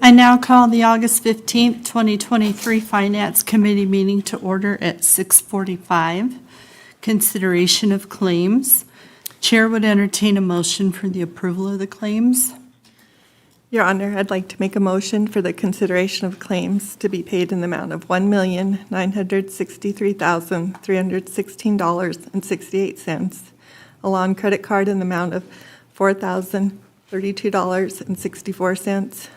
I now call the August 15th, 2023 Finance Committee meeting to order at 6:45. Consideration of claims. Chair would entertain a motion for the approval of the claims. Your Honor, I'd like to make a motion for the consideration of claims to be paid in the amount of $1,963,316.68, a lawn credit card in the amount of $4,032.64,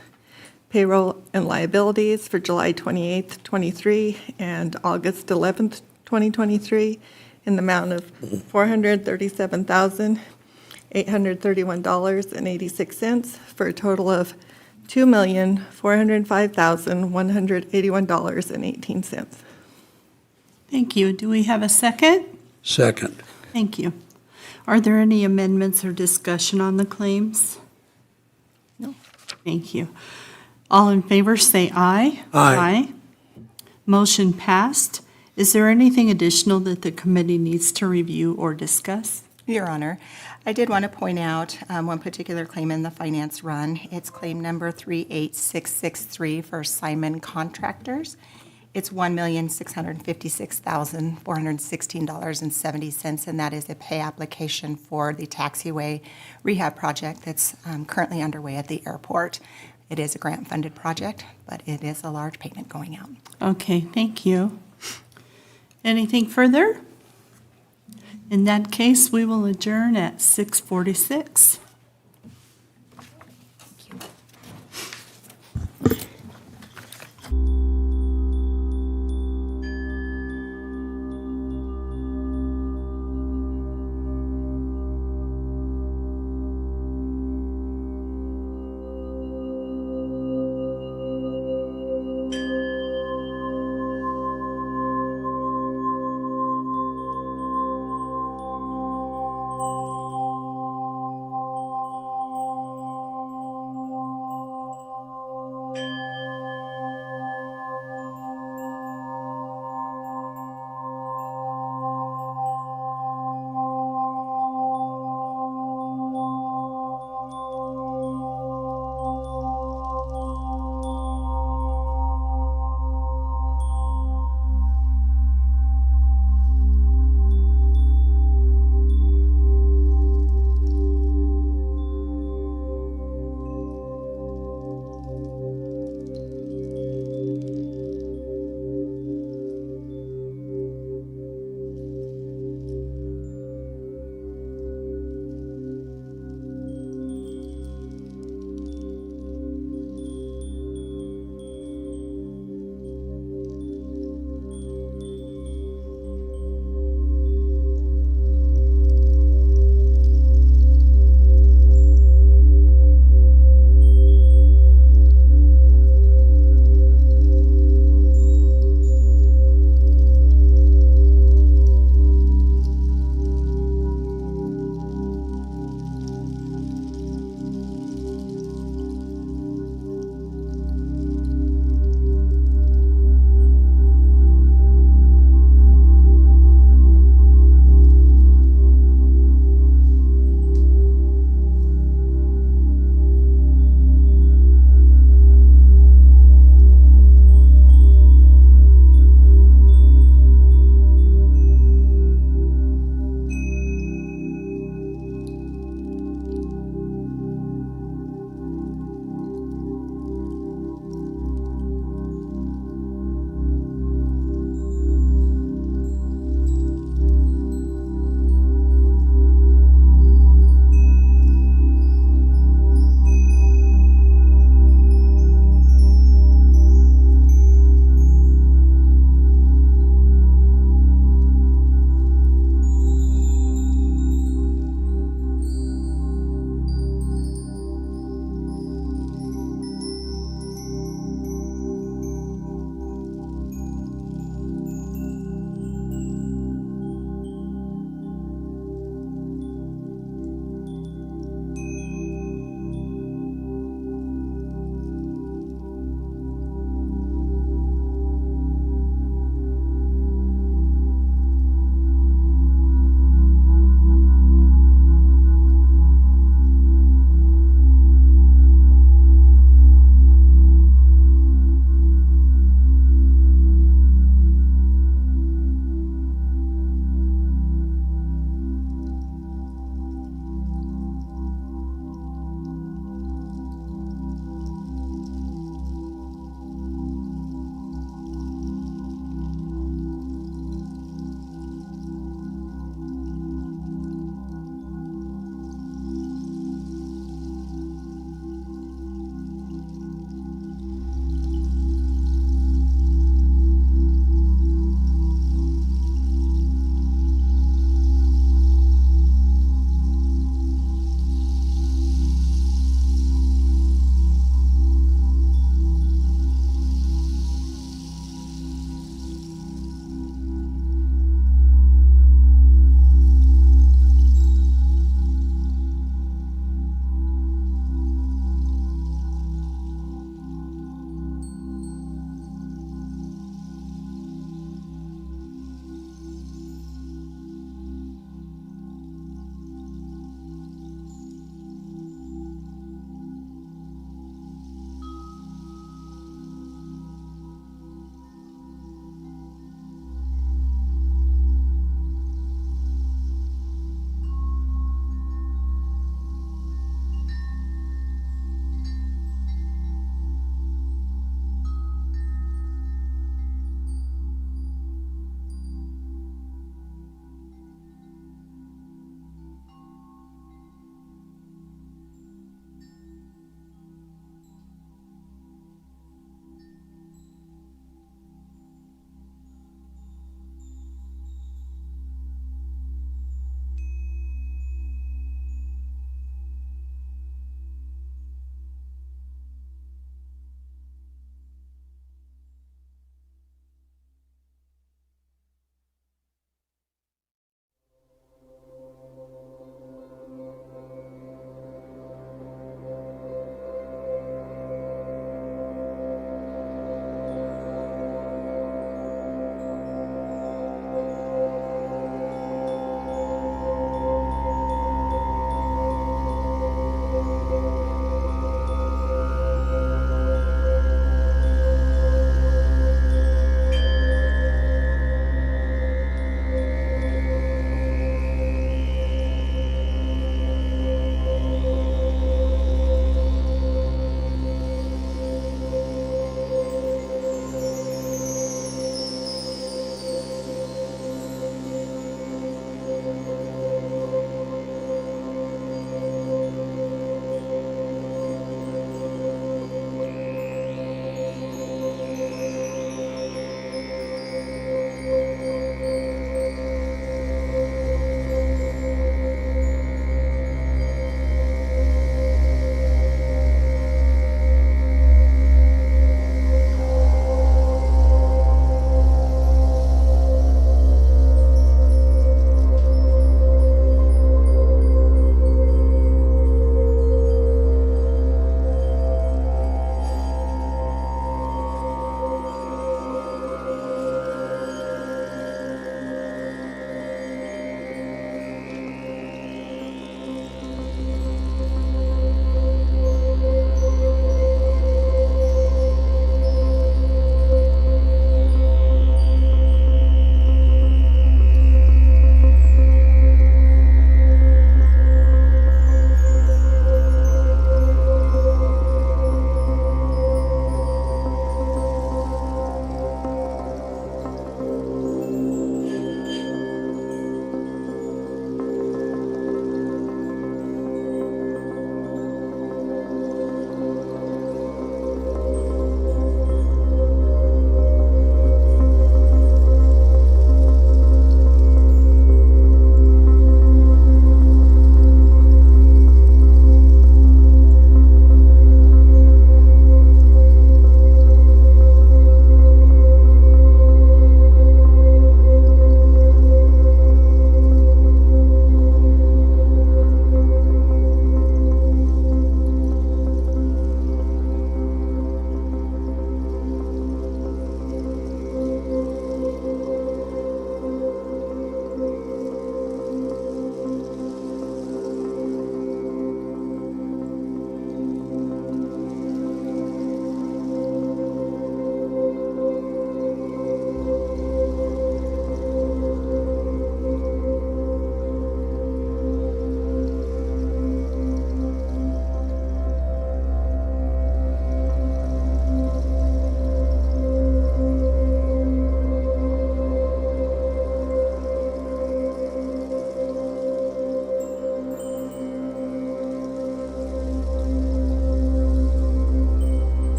payroll and liabilities for July 28th, 23 and August 11th, 2023 in the amount of $437,831.86 for a total of $2,405,181.18. Thank you. Do we have a second? Second. Thank you. Are there any amendments or discussion on the claims? No. Thank you. All in favor say aye. Aye. Motion passed. Is there anything additional that the committee needs to review or discuss? Your Honor, I did want to point out one particular claim in the finance run. It's claim number 38663 for Simon Contractors. It's $1,656,416.70, and that is a pay application for the taxiway rehab project that's currently underway at the airport. It is a grant-funded project, but it is a large payment going out. Okay, thank you. Anything further? In that case, we will adjourn at 6:46.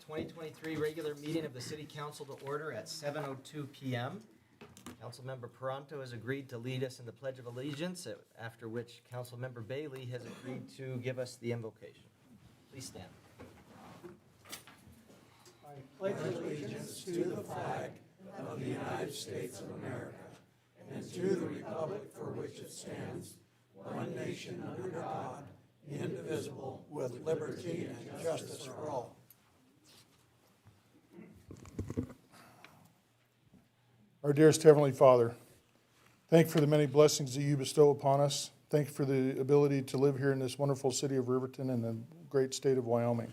2023 regular meeting of the City Council to order at 7:02 p.m. Councilmember Paranto has agreed to lead us in the Pledge of Allegiance, after which Councilmember Bailey has agreed to give us the invocation. Please stand. Our dearest Heavenly Father, thank you for the many blessings that you bestow upon us. Thank you for the ability to live here in this wonderful city of Riverton and the great state of Wyoming.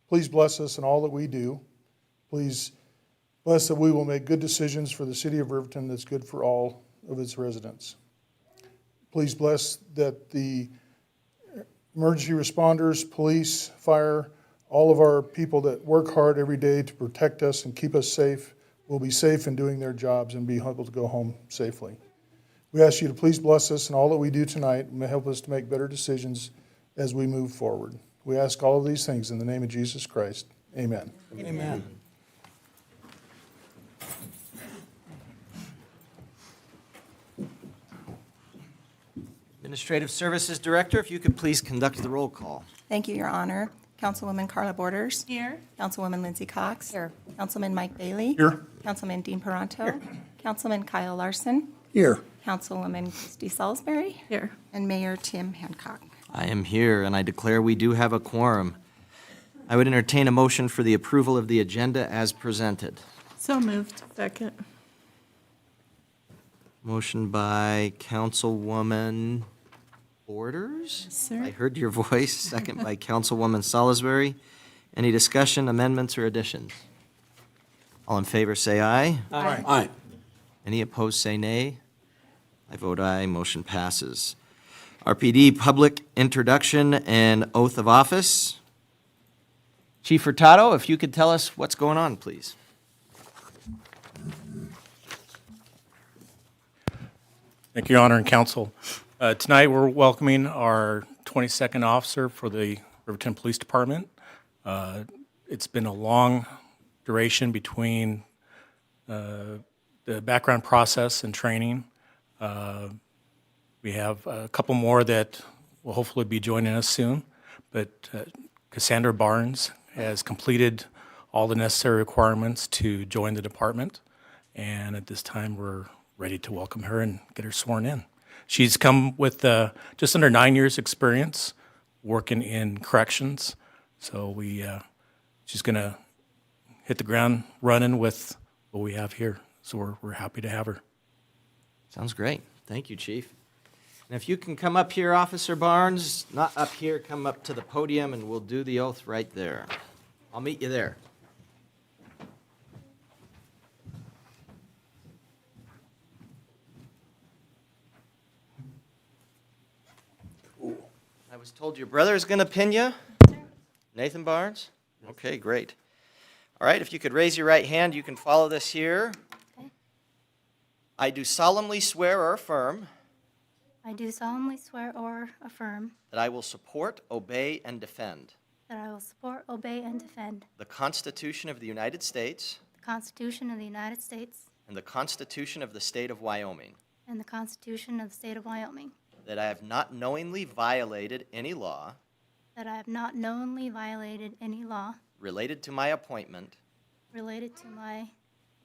Please bless us in all that we do. Please bless that we will make good decisions for the city of Riverton that's good for all of its residents. Please bless that the emergency responders, police, fire, all of our people that work hard every day to protect us and keep us safe will be safe in doing their jobs and be able to go home safely. We ask you to please bless us in all that we do tonight and help us to make better decisions as we move forward. We ask all of these things in the name of Jesus Christ. Amen. Amen. Administrative Services Director, if you could please conduct the roll call. Thank you, Your Honor. Councilwoman Carla Borders. Here. Councilwoman Lindsay Cox. Here. Councilman Mike Bailey. Here. Councilman Dean Paranto. Councilman Kyle Larson. Here. Councilwoman Christy Salisbury. Here. And Mayor Tim Hancock. I am here, and I declare we do have a quorum. I would entertain a motion for the approval of the agenda as presented. So moved. Second. Motion by Councilwoman Borders? Sir. I heard your voice. Second by Councilwoman Salisbury. Any discussion, amendments, or additions? All in favor, say aye. Aye. Any opposed, say nay. I vote aye. Motion passes. RPD, public introduction and oath of office. Chief Hurtado, if you could tell us what's going on, please. Thank you, Your Honor and Council. Tonight, we're welcoming our 22nd officer for the Riverton Police Department. It's been a long duration between the background process and training. We have a couple more that will hopefully be joining us soon, but Cassandra Barnes has completed all the necessary requirements to join the department, and at this time, we're ready to welcome her and get her sworn in. She's come with just under 9 years' experience working in corrections, so she's going to hit the ground running with what we have here. So we're happy to have her. Sounds great. Thank you, Chief. And if you can come up here, Officer Barnes, not up here, come up to the podium, and we'll do the oath right there. I'll meet you there. I was told your brother's going to pin you? Nathan Barnes? Okay, great. All right, if you could raise your right hand, you can follow this here. I do solemnly swear or affirm I do solemnly swear or affirm that I will support, obey, and defend that I will support, obey, and defend the Constitution of the United States the Constitution of the United States and the Constitution of the State of Wyoming, and the Constitution of the State of Wyoming, that I have not knowingly violated any law that I have not knowingly violated any law related to my appointment related to my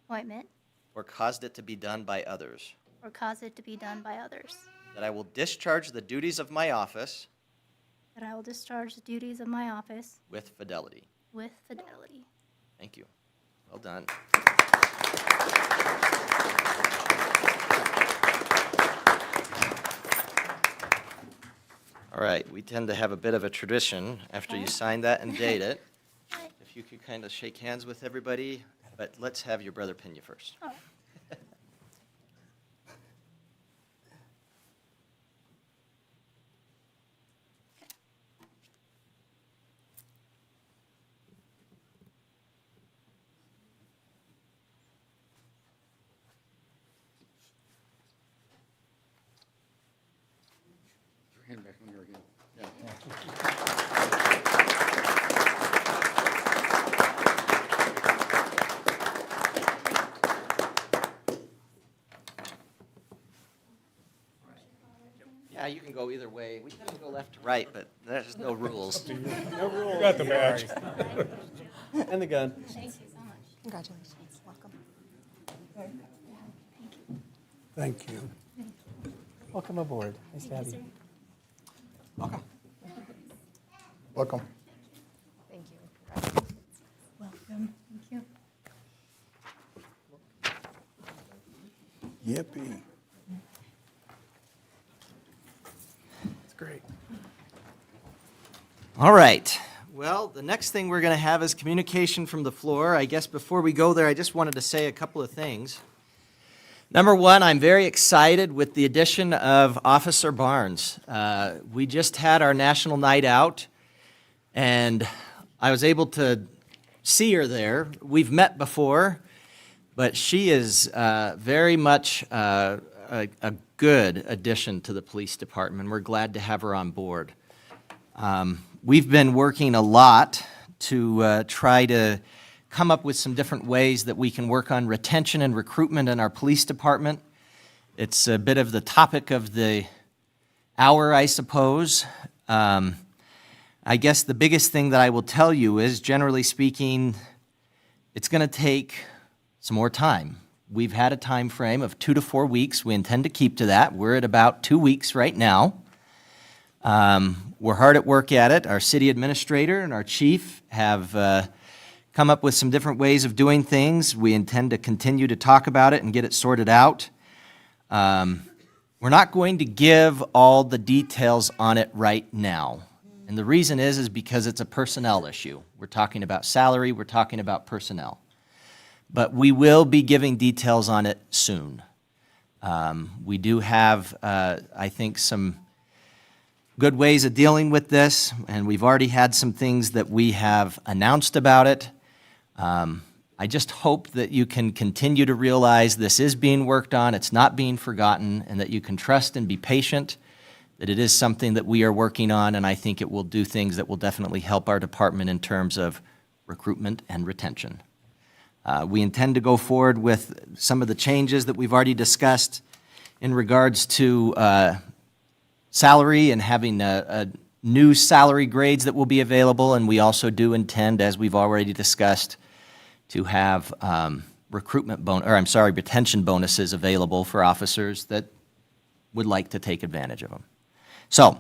appointment or caused it to be done by others, or caused it to be done by others, that I will discharge the duties of my office that I will discharge the duties of my office with fidelity. with fidelity. Thank you. Well done. All right, we tend to have a bit of a tradition after you sign that and date it. If you could kind of shake hands with everybody, but let's have your brother pin you first. Oh. Hand back when you're again. Yeah. Yeah, you can go either way. We couldn't go left to right, but there's no rules. You got the badge. And the gun. Thank you so much. Congratulations. Welcome. Thank you. Welcome aboard. Nice to have you. Welcome. Welcome. Thank you. Welcome. Thank you. Yippee. That's great. All right. Well, the next thing we're going to have is communication from the floor. I guess before we go there, I just wanted to say a couple of things. Number one, I'm very excited with the addition of Officer Barnes. We just had our National Night Out, and I was able to see her there. We've met before, but she is very much a good addition to the police department. We're glad to have her on board. We've been working a lot to try to come up with some different ways that we can work on retention and recruitment in our police department. It's a bit of the topic of the hour, I suppose. I guess the biggest thing that I will tell you is, generally speaking, it's going to take some more time. We've had a time frame of 2 to 4 weeks. We intend to keep to that. We're at about 2 weeks right now. We're hard at work at it. Our city administrator and our chief have come up with some different ways of doing things. We intend to continue to talk about it and get it sorted out. We're not going to give all the details on it right now. And the reason is because it's a personnel issue. We're talking about salary, we're talking about personnel. But we will be giving details on it soon. We do have, I think, some good ways of dealing with this, and we've already had some things that we have announced about it. I just hope that you can continue to realize this is being worked on, it's not being forgotten, and that you can trust and be patient, that it is something that we are working on, and I think it will do things that will definitely help our department in terms of recruitment and retention. We intend to go forward with some of the changes that we've already discussed in regards to salary and having new salary grades that will be available, and we also do intend, as we've already discussed, to have retention bonuses available for officers that would like to take advantage of them. So,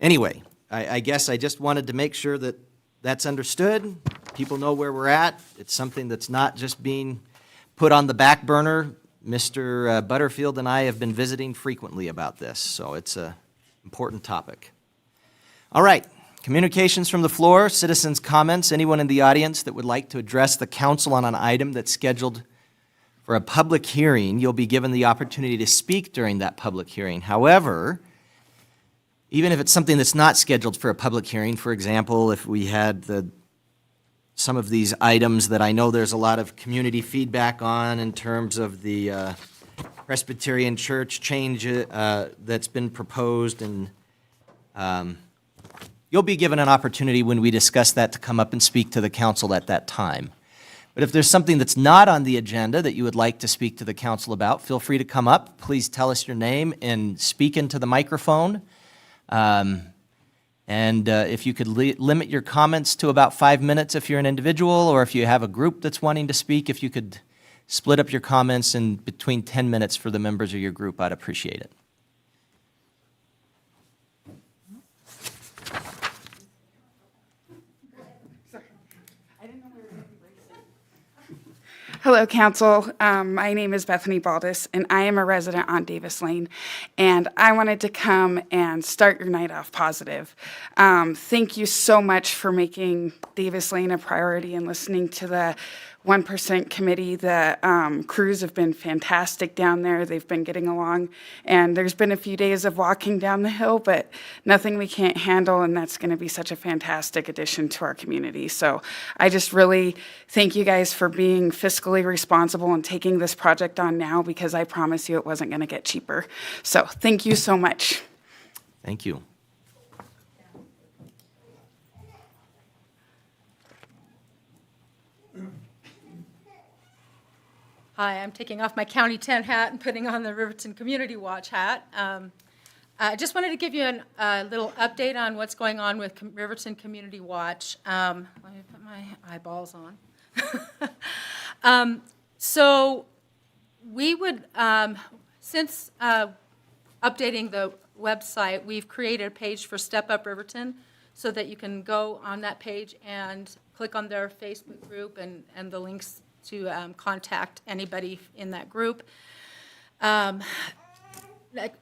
anyway, I guess I just wanted to make sure that that's understood. People know where we're at. It's something that's not just being put on the back burner. Mr. Butterfield and I have been visiting frequently about this, so it's an important topic. All right. Communications from the floor, citizens' comments, anyone in the audience that would like to address the council on an item that's scheduled for a public hearing, you'll be given the opportunity to speak during that public hearing. However, even if it's something that's not scheduled for a public hearing, for example, if we had some of these items that I know there's a lot of community feedback on in terms of the Presbyterian church change that's been proposed, and you'll be given an opportunity when we discuss that to come up and speak to the council at that time. But if there's something that's not on the agenda that you would like to speak to the council about, feel free to come up. Please tell us your name and speak into the microphone. If you could limit your comments to about 5 minutes if you're an individual, or if you have a group that's wanting to speak, if you could split up your comments in between 10 minutes for the members of your group, I'd appreciate it. Hello, Council. My name is Bethany Baldus, and I am a resident on Davis Lane. And I wanted to come and start your night off positive. Thank you so much for making Davis Lane a priority and listening to the 1% committee. The crews have been fantastic down there. They've been getting along. And there's been a few days of walking down the hill, but nothing we can't handle, and that's going to be such a fantastic addition to our community. So I just really thank you guys for being fiscally responsible and taking this project on now, because I promise you it wasn't going to get cheaper. So thank you so much. Thank you. Hi, I'm taking off my County 10 hat and putting on the Riverton Community Watch hat. I just wanted to give you a little update on what's going on with Riverton Community Watch. Let me put my eyeballs on. So we would, since updating the website, we've created a page for Step Up Riverton so that you can go on that page and click on their Facebook group and the links to contact anybody in that group.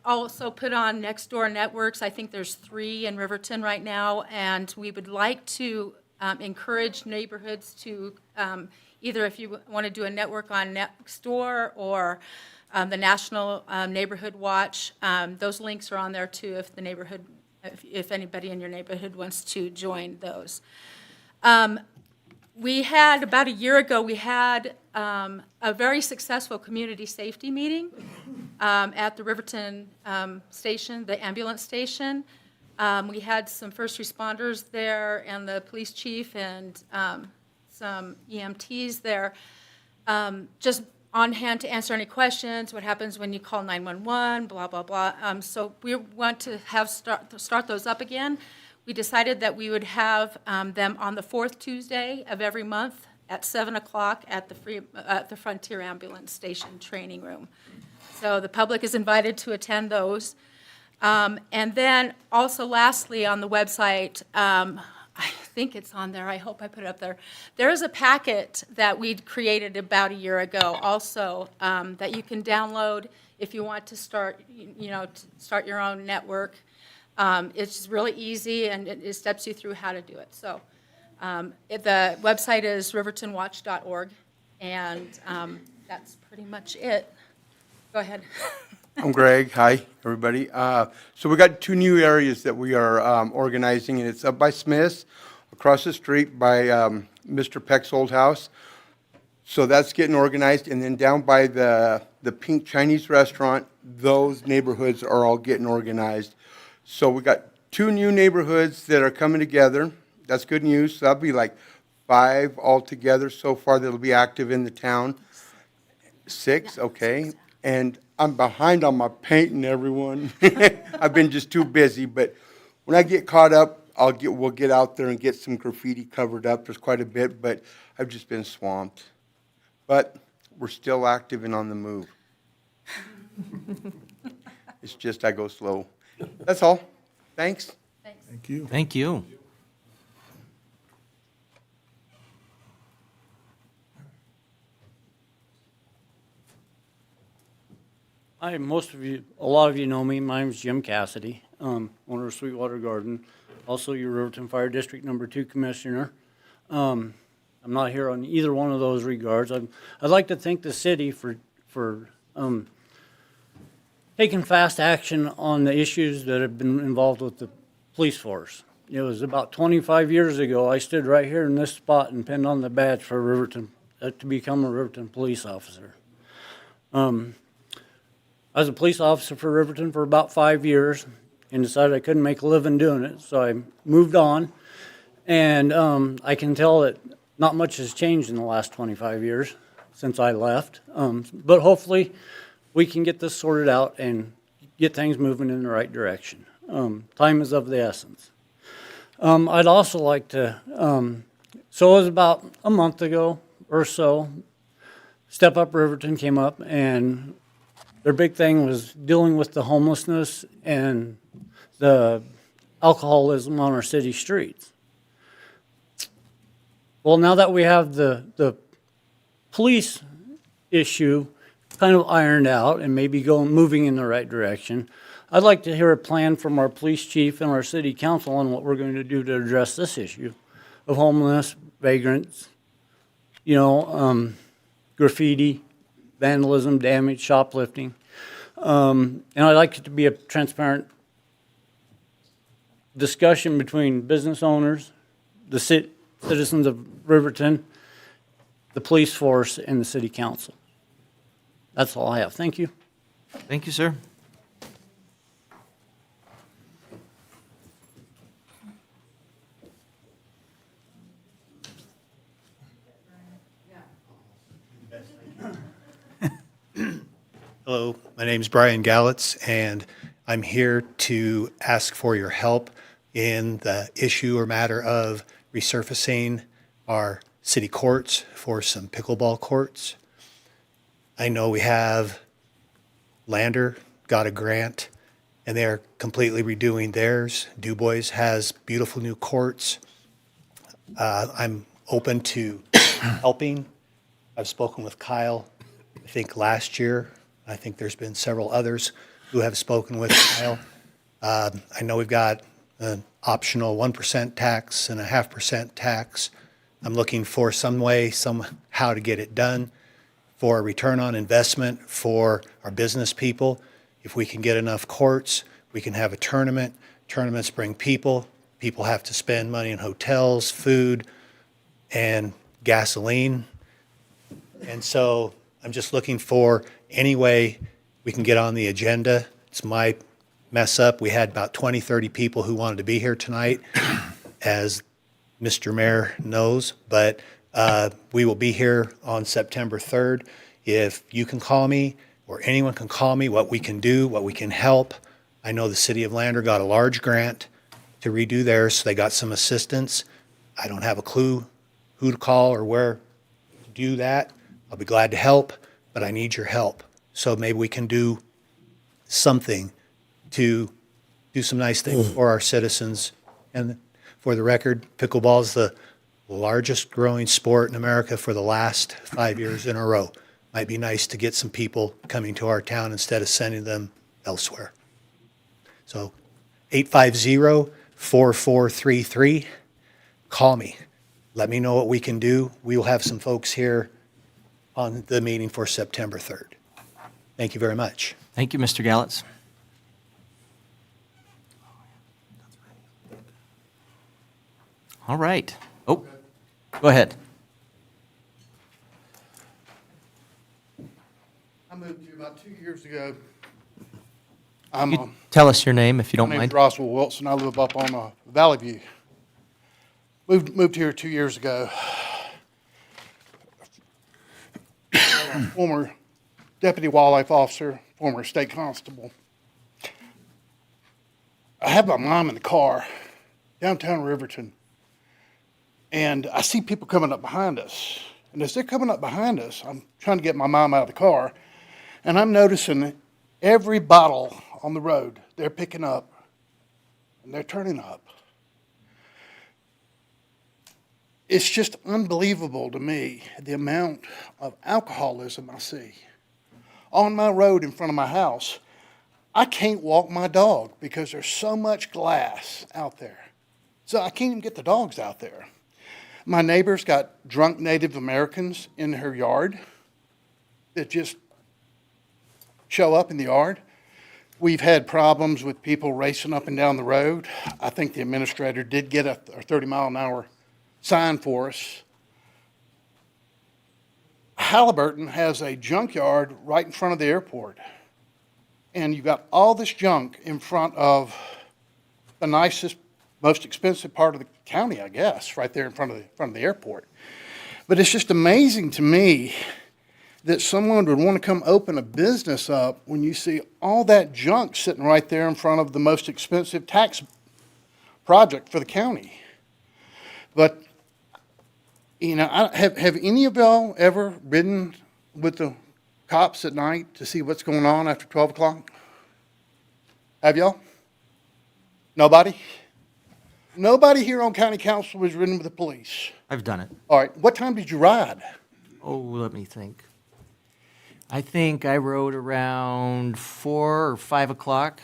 Also put on Next Door Networks. I think there's 3 in Riverton right now, and we would like to encourage neighborhoods to either, if you want to do a network on Nextdoor or the National Neighborhood Watch, those links are on there too if the neighborhood, if anybody in your neighborhood wants to join those. We had, about a year ago, we had a very successful community safety meeting at the Riverton station, the ambulance station. We had some first responders there and the police chief and some EMTs there, just on hand to answer any questions, what happens when you call 911, blah, blah, blah. So we want to start those up again. We decided that we would have them on the 4th Tuesday of every month at 7 o'clock at the Frontier Ambulance Station Training Room. So the public is invited to attend those. And then also lastly on the website, I think it's on there, I hope I put it up there. There is a packet that we'd created about a year ago also that you can download if you want to start, start your own network. It's really easy, and it steps you through how to do it. So the website is rivertonwatch.org, and that's pretty much it. Go ahead. I'm Greg. Hi, everybody. So we got 2 new areas that we are organizing, and it's up by Smith's, across the street by Mr. Peck's old house. So that's getting organized, and then down by the Pink Chinese restaurant, those neighborhoods are all getting organized. So we got 2 new neighborhoods that are coming together. That's good news. So that'll be like 5 altogether so far that'll be active in the town. 6, okay. And I'm behind on my painting, everyone. I've been just too busy, but when I get caught up, we'll get out there and get some graffiti covered up. There's quite a bit, but I've just been swamped. But we're still active and on the move. It's just I go slow. That's all. Thanks. Thank you. Thank you. Hi, a lot of you know me. My name's Jim Cassidy, owner of Sweetwater Garden, also your Riverton Fire District Number 2 Commissioner. I'm not here on either one of those regards. I'd like to thank the city for taking fast action on the issues that have been involved with the police force. It was about 25 years ago, I stood right here in this spot and pinned on the badge for Riverton, to become a Riverton police officer. I was a police officer for Riverton for about 5 years and decided I couldn't make a living doing it, so I moved on. And I can tell that not much has changed in the last 25 years since I left, but hopefully we can get this sorted out and get things moving in the right direction. Time is of the essence. I'd also like to, so it was about a month ago or so, Step Up Riverton came up, and their big thing was dealing with the homelessness and the alcoholism on our city streets. Well, now that we have the police issue kind of ironed out and maybe moving in the right direction, I'd like to hear a plan from our police chief and our city council on what we're going to do to address this issue of homelessness, vagrants, graffiti, vandalism, damage, shoplifting. And I'd like it to be a transparent discussion between business owners, the citizens of Riverton, the police force, and the city council. That's all I have. Thank you. Thank you, sir. Hello, my name is Brian Gallitz, and I'm here to ask for your help in the issue or matter of resurfacing our city courts for some pickleball courts. I know we have Lander got a grant, and they're completely redoing theirs. Du Bois has beautiful new courts. I'm open to helping. I've spoken with Kyle, I think last year. I think there's been several others who have spoken with Kyle. I know we've got an optional 1% tax and a 0.5% tax. I'm looking for some way, somehow to get it done for a return on investment for our business people. If we can get enough courts, we can have a tournament. Tournaments bring people. People have to spend money in hotels, food, and gasoline. And so I'm just looking for any way we can get on the agenda. It's my mess up. We had about 20, 30 people who wanted to be here tonight, as Mr. Mayor knows, but we will be here on September 3rd. If you can call me or anyone can call me, what we can do, what we can help. I know the city of Lander got a large grant to redo theirs, so they got some assistance. I don't have a clue who to call or where to do that. I'll be glad to help, but I need your help. So maybe we can do something to do some nice things for our citizens. And for the record, pickleball is the largest growing sport in America for the last 5 years in a row. Might be nice to get some people coming to our town instead of sending them elsewhere. So 850-4433, call me. Let me know what we can do. We will have some folks here on the meeting for September 3rd. Thank you very much. Thank you, Mr. Gallitz. All right. Oh, go ahead. I moved here about 2 years ago. Tell us your name, if you don't My name's mind. Roswell Wilson. I live up on Valley View. Moved here 2 years ago. Former deputy wildlife officer, former state constable. I have my mom in the car, downtown Riverton, and I see people coming up behind us. And as they're coming up behind us, I'm trying to get my mom out of the car, and I'm noticing every bottle on the road they're picking up, and they're turning up. It's just unbelievable to me, the amount of alcoholism I see. On my road in front of my house, I can't walk my dog because there's so much glass out there. So I can't even get the dogs out there. My neighbor's got drunk Native Americans in her yard that just show up in the yard. We've had problems with people racing up and down the road. I think the administrator did get a 30-mile-an-hour sign for us. Halliburton has a junkyard right in front of the airport. And you've got all this junk in front of the nicest, most expensive part of the county, I guess, right there in front of the airport. But it's just amazing to me that someone would want to come open a business up when you see all that junk sitting right there in front of the most expensive tax project for the county. But, you know, have any of y'all ever ridden with the cops at night to see what's going on after 12 o'clock? Have y'all? Nobody? Nobody here on county council was ridden with the police. I've done it. All right, what time did you ride? Oh, let me think. I think I rode around 4 or 5 o'clock.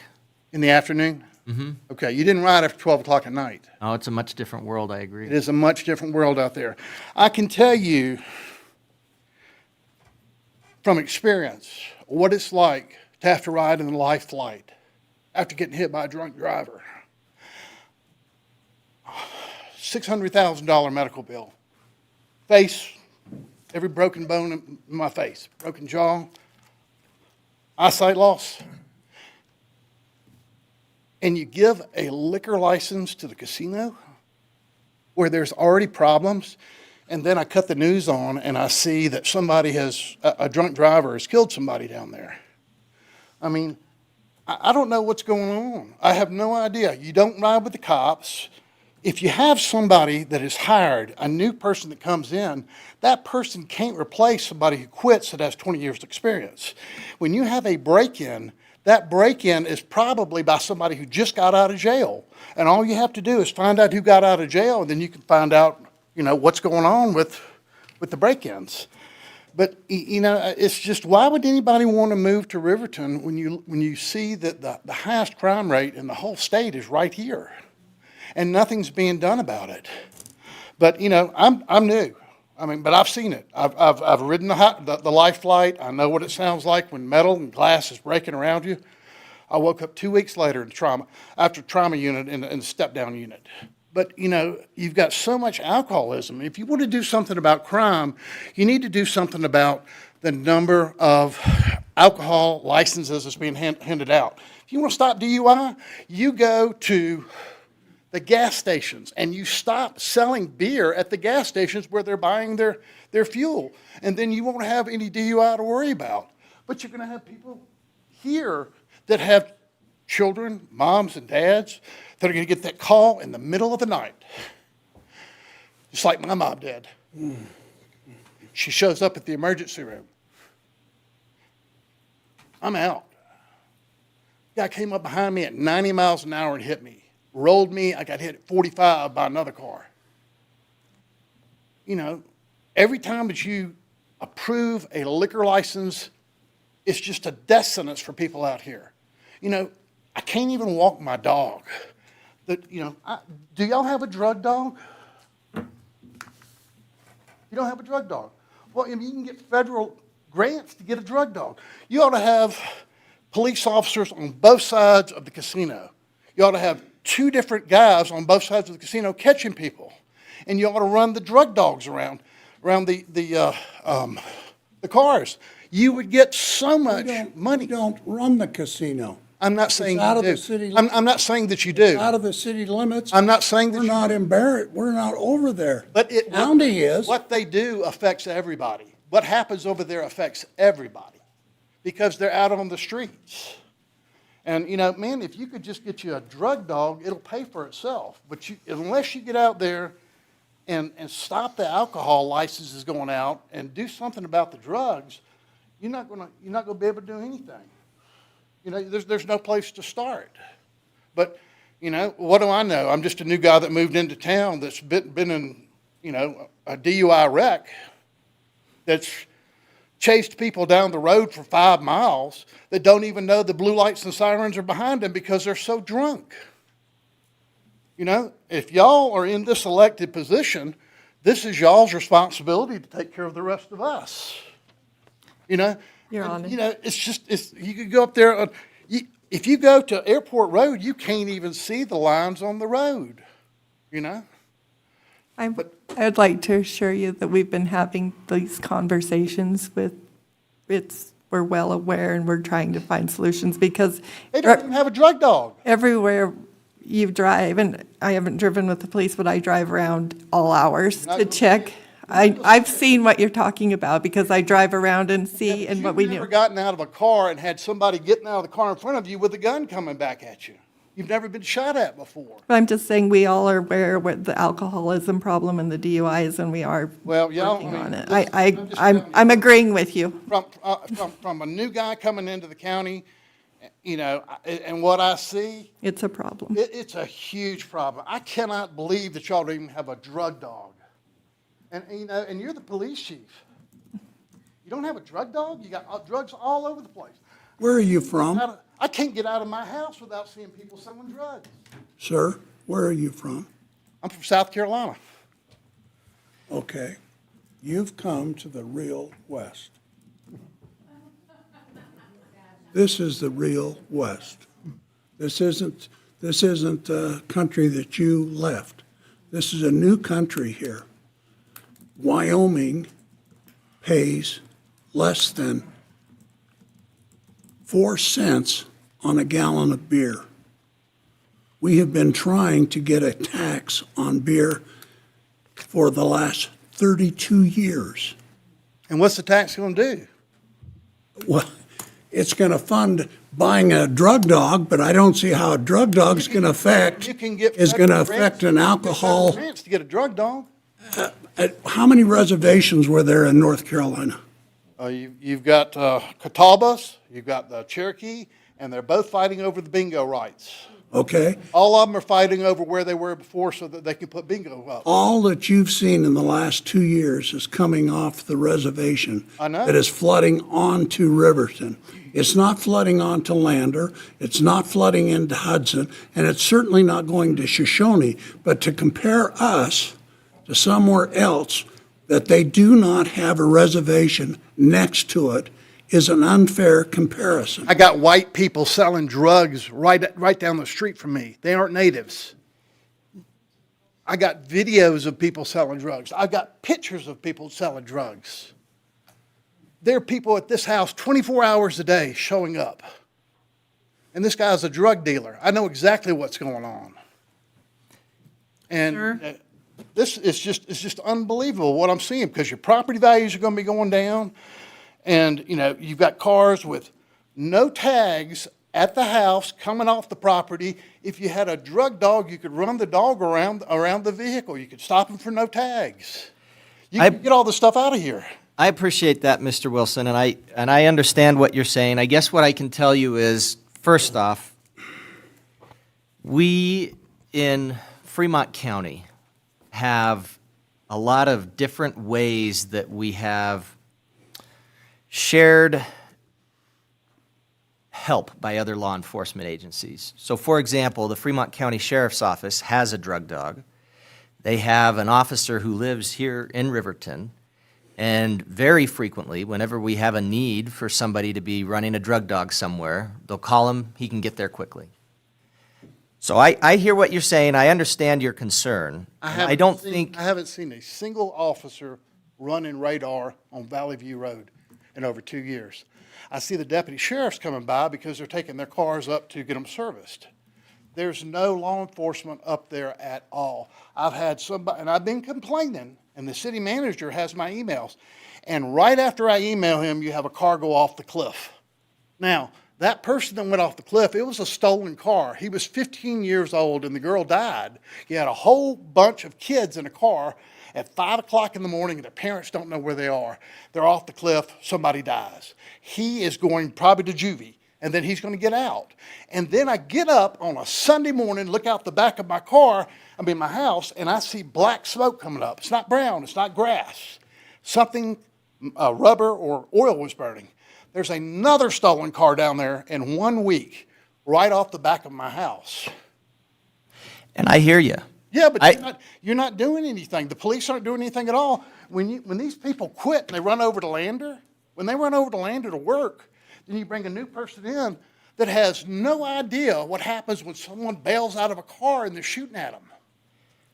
In the afternoon? Mm-hmm. Okay, you didn't ride after 12 o'clock at night. Oh, it's a much different world, I agree. It is a much different world out there. I can tell you from experience what it's like to have to ride in the life flight after getting hit by a drunk driver. $600,000 medical bill. Face, every broken bone in my face, broken jaw, eyesight loss. And you give a liquor license to the casino where there's already problems, and then I cut the news on and I see that somebody a drunk driver has killed somebody down there. I mean, I don't know what's going on. I have no idea. You don't ride with the cops. If you have somebody that is hired, a new person that comes in, that person can't replace somebody who quits that has 20 years' experience. When you have a break-in, that break-in is probably by somebody who just got out of jail. And all you have to do is find out who got out of jail, and then you can find out, what's going on with the break-ins. But, it's just, why would anybody want to move to Riverton when you see that the highest crime rate in the whole state is right here? And nothing's being done about it. But, I'm new. But I've seen it. I've ridden the life flight. I know what it sounds like when metal and glass is breaking around you. I woke up 2 weeks later after trauma unit in the step-down unit. But, you've got so much alcoholism. If you want to do something about crime, you need to do something about the number of alcohol licenses that's being handed out. If you want to stop DUI, you go to the gas stations, and you stop selling beer at the gas stations where they're buying their fuel. And then you won't have any DUI to worry about. But you're going to have people here that have children, moms and dads, that are going to get that call in the middle of the night. Just like my mom did. She shows up at the emergency room. I'm out. Guy came up behind me at 90 miles an hour and hit me. Rolled me, I got hit at 45 by another car. Every time that you approve a liquor license, it's just a death sentence for people out here. I can't even walk my dog. Do y'all have a drug dog? You don't have a drug dog. Well, you can get federal grants to get a drug dog. You ought to have police officers on both sides of the casino. You ought to have 2 different guys on both sides of the casino catching people. And you ought to run the drug dogs around the cars. You would get so much money. You don't run the casino. I'm not saying It's out you of do. the city I'm not saying that you do. Out of the city limits. I'm not saying that We're not embarrassed. We're not over there. But County is. What they do affects everybody. What happens over there affects everybody because they're out on the streets. And, man, if you could just get you a drug dog, it'll pay for itself. But unless you get out there and stop the alcohol licenses going out and do something about the drugs, you're not going to be able to do anything. There's no place to start. But, what do I know? I'm just a new guy that moved into town that's been in, a DUI wreck that's chased people down the road for 5 miles that don't even know the blue lights and sirens are behind them because they're so drunk. If y'all are in this elected position, this is y'all's responsibility to take care of the rest of us. Your Honor. You could go up there. If you go to Airport Road, you can't even see the lines on the road, I'd like to assure you that we've been having these conversations we're well aware and we're trying to find solutions because They don't even have a drug dog. everywhere you drive, and I haven't driven with the police, but I drive around all hours to check. I've seen what you're talking about because I drive around and see and what we You've never do. gotten out of a car and had somebody getting out of the car in front of you with a gun coming back at you. You've never been shot at before. But I'm just saying we all are aware what the alcoholism problem and the DUIs, and we are Well, y'all, working on it. I'm just telling you. I'm agreeing with you. From a new guy coming into the county, and what I see, It's a problem. it's a huge problem. I cannot believe that y'all don't even have a drug dog. And you're the police chief. You don't have a drug dog? You got drugs all over the place. Where are you from, I can't get out of my house without seeing people selling drugs. sir? Where are you from? I'm from South Carolina. Okay. You've come to the real West. This is the real West. This isn't a country that you left. This is a new country here. Wyoming pays less than 4 cents on a gallon of beer. We have been trying to get a tax on beer for the last 32 years. And what's the tax going to do? Well, it's going to fund buying a drug dog, but I don't see how a drug dog's going to affect, You can get is going to federal affect grants- an you can get alcohol. federal grants to get a drug dog. How many reservations were there in North Carolina? You've got Catawbas, you've got the Cherokee, and they're both fighting over the bingo rights. Okay? All of them are fighting over where they were before so that they can put bingo up. All that you've seen in the last 2 years is coming off the reservation. I know. That is flooding onto Riverton. It's not flooding onto Lander, it's not flooding into Hudson, and it's certainly not going to Shoshone. But to compare us to somewhere else that they do not have a reservation next to it is an unfair comparison. I got white people selling drugs right down the street from me. They aren't natives. I got videos of people selling drugs. I got pictures of people selling drugs. There are people at this house 24 hours a day showing up. And this guy's a drug dealer. I know exactly what's going on. And Sir? this is just unbelievable what I'm seeing, because your property values are going to be going down. And, you know, you've got cars with no tags at the house coming off the property. If you had a drug dog, you could run the dog around the vehicle. You could stop him for no tags. You can get all this stuff out of here. I appreciate that, Mr. Wilson, and I understand what you're saying. I guess what I can tell you is, first off, we in Fremont County have a lot of different ways that we have shared help by other law enforcement agencies. So, for example, the Fremont County Sheriff's Office has a drug dog. They have an officer who lives here in Riverton. And very frequently, whenever we have a need for somebody to be running a drug dog somewhere, they'll call him, he can get there quickly. So I hear what you're saying, I understand your concern. I haven't seen a single officer running radar on Valley View Road in over 2 years. I see the deputy sheriffs coming by because they're taking their cars up to get them serviced. There's no law enforcement up there at all. I've had somebody, and I've been complaining, and the city manager has my emails. And right after I email him, you have a car go off the cliff. Now, that person that went off the cliff, it was a stolen car. He was 15 years old and the girl died. He had a whole bunch of kids in a car at 5 o'clock in the morning and their parents don't know where they are. They're off the cliff, somebody dies. He is going probably to juvie, and then he's going to get out. And then I get up on a Sunday morning, look out the back of my car, my house, and I see black smoke coming up. It's not brown, it's not grass. Something, rubber or oil was burning. There's another stolen car down there in 1 week, right off the back of my house. And I hear you. Yeah, but you're not doing anything. The police aren't doing anything at all. When these people quit and they run over to Lander, when they run over to Lander to work, then you bring a new person in that has no idea what happens when someone bails out of a car and they're shooting at them.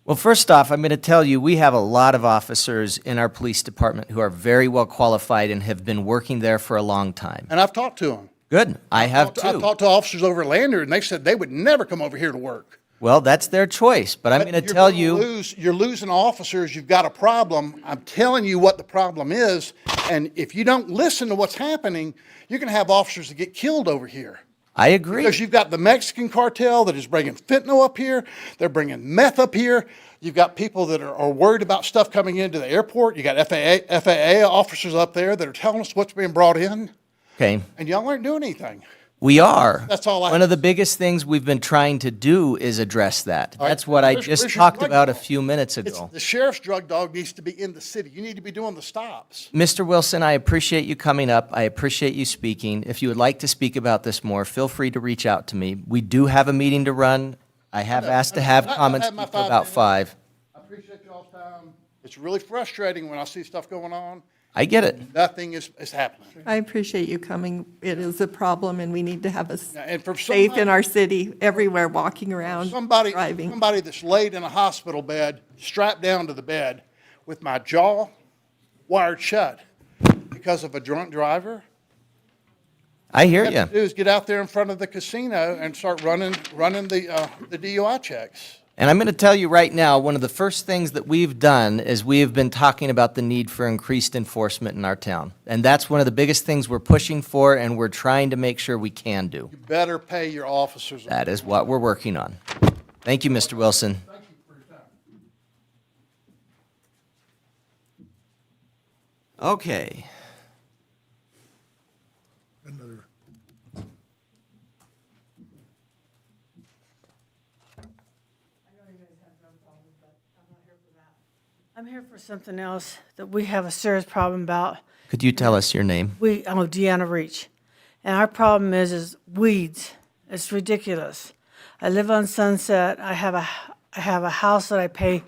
Well, first off, I'm going to tell you, we have a lot of officers in our police department who are very well qualified and have been working there for a long time. And I've talked to them. Good. I have too. I've talked to officers over at Lander, and they said they would never come over here to work. Well, that's their choice, but I'm going to tell you. You're losing officers, you've got a problem. I'm telling you what the problem is, and if you don't listen to what's happening, you're going to have officers that get killed over here. I agree. Because you've got the Mexican cartel that is bringing fentanyl up here, they're bringing meth up here. You've got people that are worried about stuff coming into the airport. You got FAA officers up there that are telling us what's being brought in. Okay. And y'all aren't doing anything. We are. That's all I One of the biggest things we've been trying to do is address that. All right. That's what I Where's just your talked drug about a dog? few minutes ago. The sheriff's drug dog needs to be in the city. You need to be doing the stops. Mr. Wilson, I appreciate you coming up. I appreciate you speaking. If you would like to speak about this more, feel free to reach out to me. We do have a meeting to run. I have asked to have comments my before about 5. I appreciate y'all's time. It's really frustrating when I see stuff going on. I get it. Nothing is happening. I appreciate you coming. It is a problem, and we need to have a And for safe in our city, everywhere, walking around, somebody driving. that's laid in a hospital bed, strapped down to the bed, with my jaw wired shut because of a drunk driver. I hear What you you. have to do is get out there in front of the casino and start running the DUI checks. And I'm going to tell you right now, one of the first things that we've done is we have been talking about the need for increased enforcement in our town. And that's one of the biggest things we're pushing for and we're trying to make sure we can do. You better pay your officers. That is what we're working on. Thank you, Mr. Wilson. Okay. Another. I'm here for something else that we have a serious problem about. Could you tell us your name? I'm Deanna Reach. And our problem is weeds. It's ridiculous. I live on Sunset. I have a house that I pay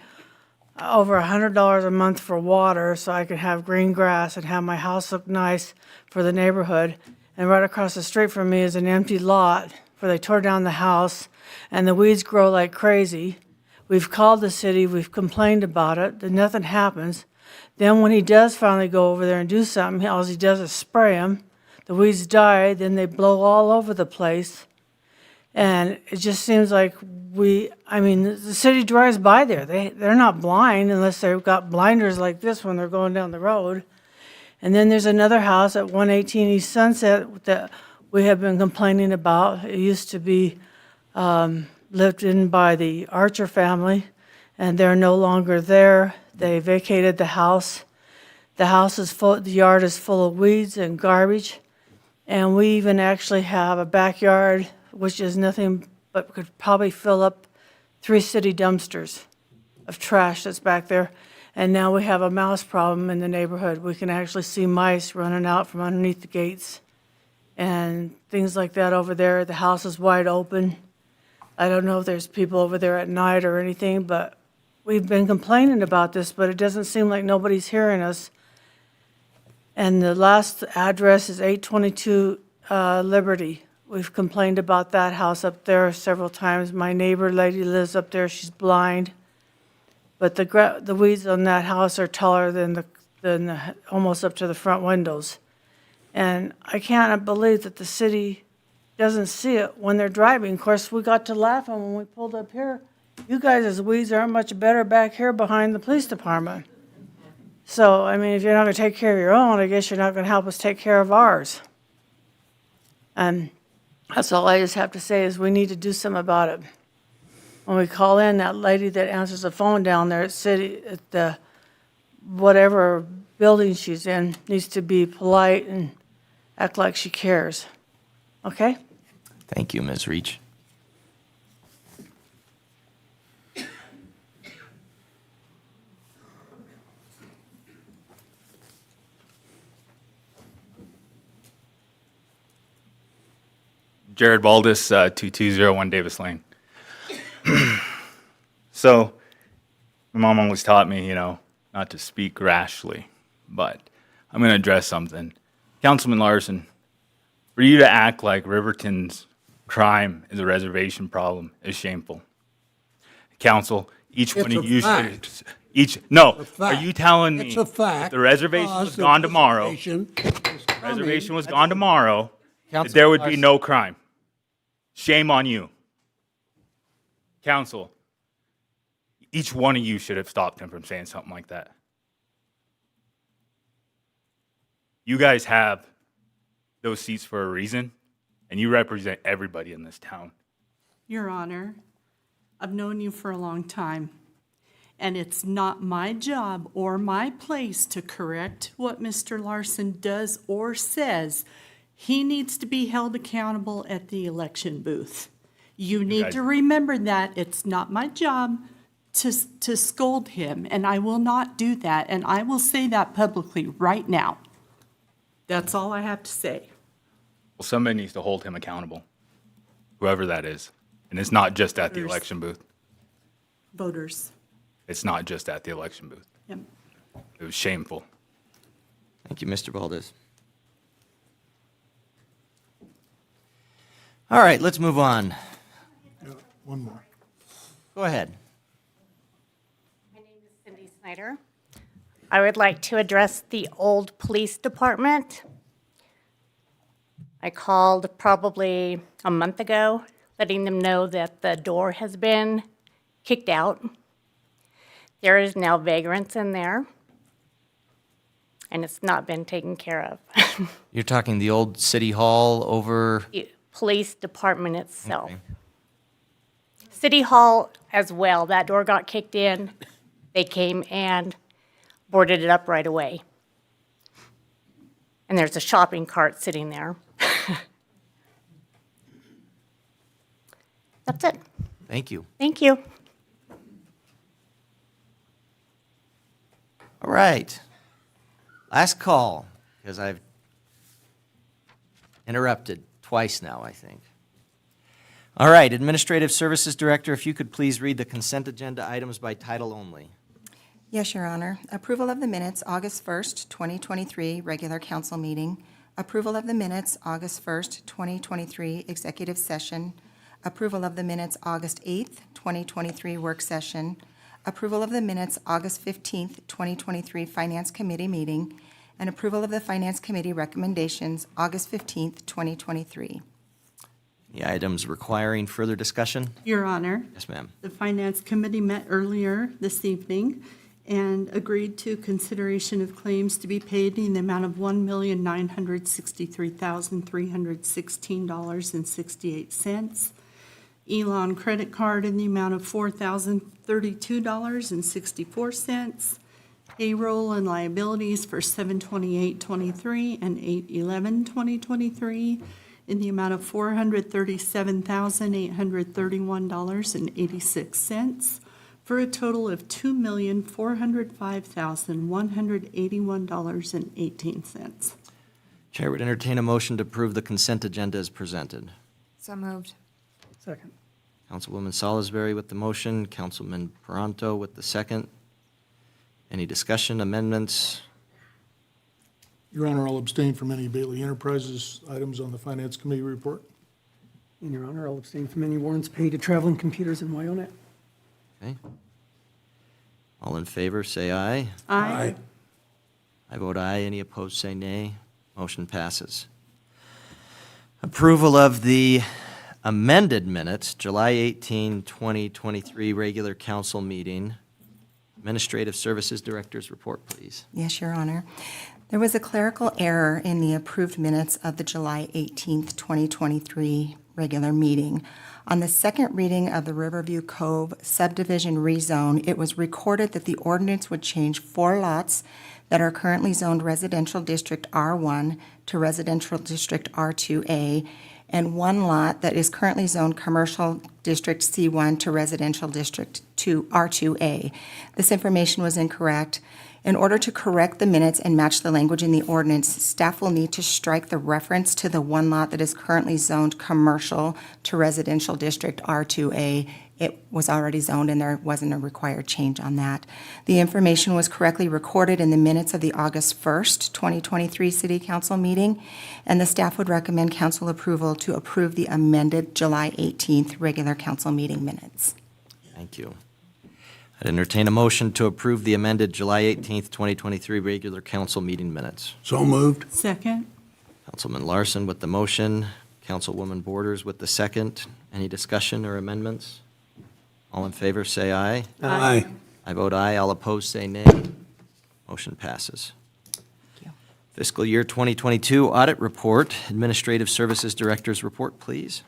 over $100 a month for water so I can have green grass and have my house look nice for the neighborhood. And right across the street from me is an empty lot where they tore down the house and the weeds grow like crazy. We've called the city, we've complained about it, then nothing happens. Then when he does finally go over there and do something, all he does is spray them. The weeds die, then they blow all over the place. And it just seems like the city drives by there. They're not blind unless they've got blinders like this when they're going down the road. And then there's another house at 118 East Sunset that we have been complaining about. It used to be lived in by the Archer family, and they're no longer there. They vacated the house. The house is full, the yard is full of weeds and garbage, and we even actually have a backyard which is nothing but could probably fill up 3 city dumpsters of trash that's back there. And now we have a mouse problem in the neighborhood. We can actually see mice running out from underneath the gates and things like that over there. The house is wide open. I don't know if there's people over there at night or anything, but we've been complaining about this, but it doesn't seem like nobody's hearing us. And the last address is 822 Liberty. We've complained about that house up there several times. My neighbor lady lives up there, she's blind. But the weeds on that house are taller than almost up to the front windows. And I can't believe that the city doesn't see it when they're driving. Of course, we got to laughing when we pulled up here. You guys' weeds aren't much better back here behind the police department. So, I mean, if you're not going to take care of your own, I guess you're not going to help us take care of ours. And that's all I just have to say is we need to do something about it. When we call in, that lady that answers the phone down there at the whatever building she's in needs to be polite and act like she cares. Okay? Thank you, Ms. Reach. Jared Baldus, 2201 Davis Lane. So, my mom always taught me, not to speak rashly, but I'm going to address something. Councilman Larson, for you to act like Riverton's crime is a reservation problem is shameful. Council, each one of you should. No, are you telling me It's a fact. if the reservation was gone tomorrow, that there would be no crime? Shame on you. Council, each one of you should have stopped him from saying something like that. You guys have those seats for a reason, and you represent everybody in this town. Your Honor, I've known you for a long time, and it's not my job or my place to correct what Mr. Larson does or says. He needs to be held accountable at the election booth. You need to remember that. It's not my job to scold him, and I will not do that, and I will say that publicly right now. That's all I have to say. Well, somebody needs to hold him accountable, whoever that is. And it's not just at the election booth. Voters. It's not just at the election booth. Yep. It was shameful. Thank you, Mr. Baldus. All right, let's move on. One more. Go ahead. My name is Cindy Snyder. I would like to address the old police department. I called probably a month ago, letting them know that the door has been kicked out. There is now vagrants in there, and it's not been taken care of. You're talking the old city hall over? The police department itself. Okay. City Hall as well, that door got kicked in. They came and boarded it up right away. And there's a shopping cart sitting there. That's it. Thank you. Thank you. All right. Last call, because I've interrupted twice now, I think. All right, Administrative Services Director, if you could please read the consent agenda items by title only. Yes, Your Honor. Approval of the minutes, August 1st, 2023, regular council meeting. Approval of the minutes, August 1st, 2023, executive session. Approval of the minutes, August 8th, 2023, work session. Approval of the minutes, August 15th, 2023, Finance Committee meeting. And approval of the Finance Committee recommendations, August 15th, 2023. The items requiring further discussion? Your Honor, Yes, ma'am. the Finance Committee met earlier this evening and agreed to consideration of claims to be paid in the amount of $1,963,316.68. Elon credit card in the amount of $4,032.64. Payroll and liabilities for 7/28/23 and 8/11/2023 in the amount of $437,831.86 for a total of $2,405,181.18. Chair would entertain a motion to approve the consent agenda as presented. So moved. Second. Councilwoman Salisbury with the motion, Councilman Peranto with the second. Any discussion, amendments? Your Honor, I'll abstain from any Bailey Enterprises items on the Finance Committee report. In your honor, I'll abstain from any warrants paid to Traveling Computers in Wyonet. Okay. All in favor, say aye. Aye. I vote aye. Any opposed, say nay. Motion passes. Approval of the amended minutes, July 18, 2023, regular council meeting. Administrative Services Director's report, please. Yes, Your Honor. There was a clerical error in the approved minutes of the July 18th, 2023 regular meeting. On the second reading of the Riverview Cove subdivision rezone, it was recorded that the ordinance would change 4 lots that are currently zoned Residential District R1 to Residential District R2A, and 1 lot that is currently zoned Commercial District C1 to Residential District R2A. This information was incorrect. In order to correct the minutes and match the language in the ordinance, staff will need to strike the reference to the 1 lot that is currently zoned Commercial to Residential District R2A. It was already zoned and there wasn't a required change on that. The information was correctly recorded in the minutes of the August 1st, 2023 City Council meeting, and the staff would recommend council approval to approve the amended July 18th regular council meeting minutes. Thank you. I'd entertain a motion to approve the amended July 18th, 2023 regular council meeting minutes. So moved. Second. Councilman Larson with the motion, Councilwoman Borders with the second. Any discussion or amendments? All in favor, say aye. Aye. I vote aye. All opposed, say nay. Motion passes. Fiscal year 2022 audit report, Administrative Services Director's report, please.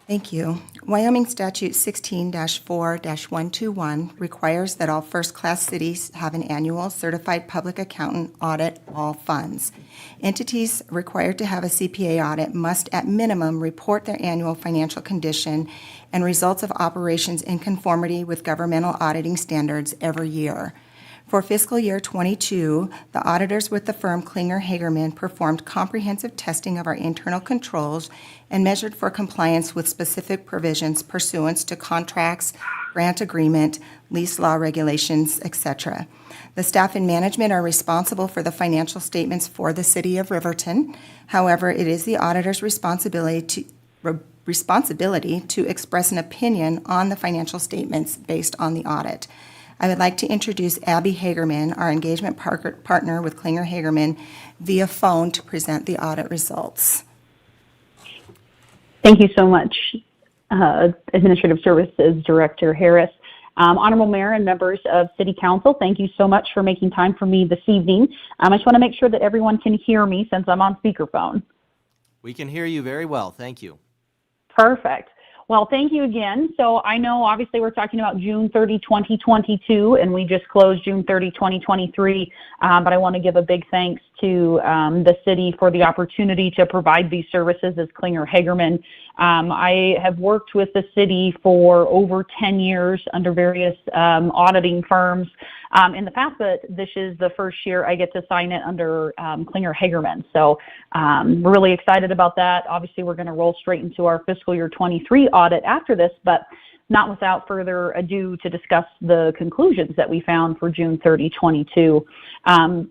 Thank you. Wyoming Statute 16-4-121 requires that all first-class cities have an annual certified public accountant audit all funds. Entities required to have a CPA audit must at minimum report their annual financial condition and results of operations in conformity with governmental auditing standards every year. For fiscal year 22, the auditors with the firm Klinger Hagerman performed comprehensive testing of our internal controls and measured for compliance with specific provisions pursuant to contracts, grant agreement, lease law regulations, etc. The staff and management are responsible for the financial statements for the City of Riverton. However, it is the auditor's responsibility to express an opinion on the financial statements based on the audit. I would like to introduce Abby Hagerman, our engagement partner with Klinger Hagerman, via phone to present the audit results. Thank you so much, Administrative Services Director Harris. Honorable Mayor and members of City Council, thank you so much for making time for me this evening. I just want to make sure that everyone can hear me since I'm on speakerphone. We can hear you very well. Thank you. Perfect. Well, thank you again. So I know obviously we're talking about June 30, 2022, and we just closed June 30, 2023, but I want to give a big thanks to the city for the opportunity to provide these services as Klinger Hagerman. I have worked with the city for over 10 years under various auditing firms in the past, but this is the first year I get to sign it under Klinger Hagerman. So we're really excited about that. Obviously, we're going to roll straight into our fiscal year 23 audit after this, but not without further ado to discuss the conclusions that we found for June 30, 22.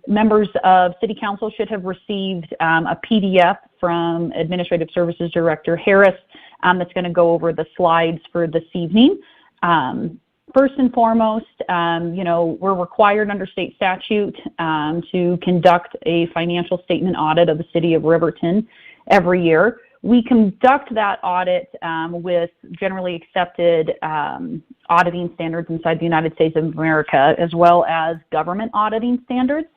Members of City Council should have received a PDF from Administrative Services Director Harris that's going to go over the slides for this evening. First and foremost, we're required under state statute to conduct a financial statement audit of the City of Riverton every year. We conduct that audit with generally accepted auditing standards inside the United States of America, as well as government auditing standards.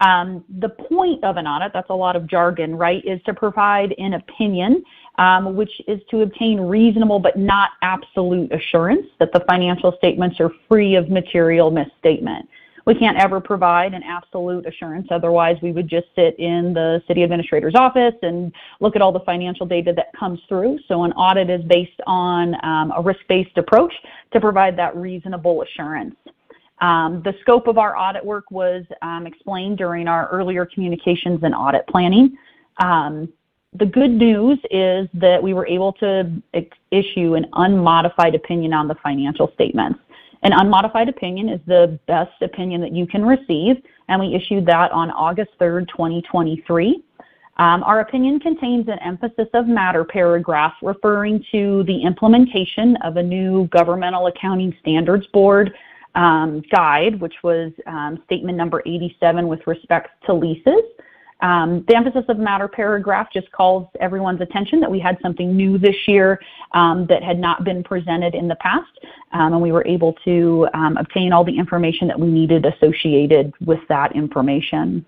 The point of an audit, that's a lot of jargon, right, is to provide an opinion, which is to obtain reasonable but not absolute assurance that the financial statements are free of material misstatement. We can't ever provide an absolute assurance, otherwise we would just sit in the city administrator's office and look at all the financial data that comes through. So an audit is based on a risk-based approach to provide that reasonable assurance. The scope of our audit work was explained during our earlier communications and audit planning. The good news is that we were able to issue an unmodified opinion on the financial statements. An unmodified opinion is the best opinion that you can receive, and we issued that on August 3rd, 2023. Our opinion contains an emphasis of matter paragraph referring to the implementation of a new Governmental Accounting Standards Board guide, which was statement number 87 with respect to leases. The emphasis of matter paragraph just calls everyone's attention that we had something new this year that had not been presented in the past, and we were able to obtain all the information that we needed associated with that information.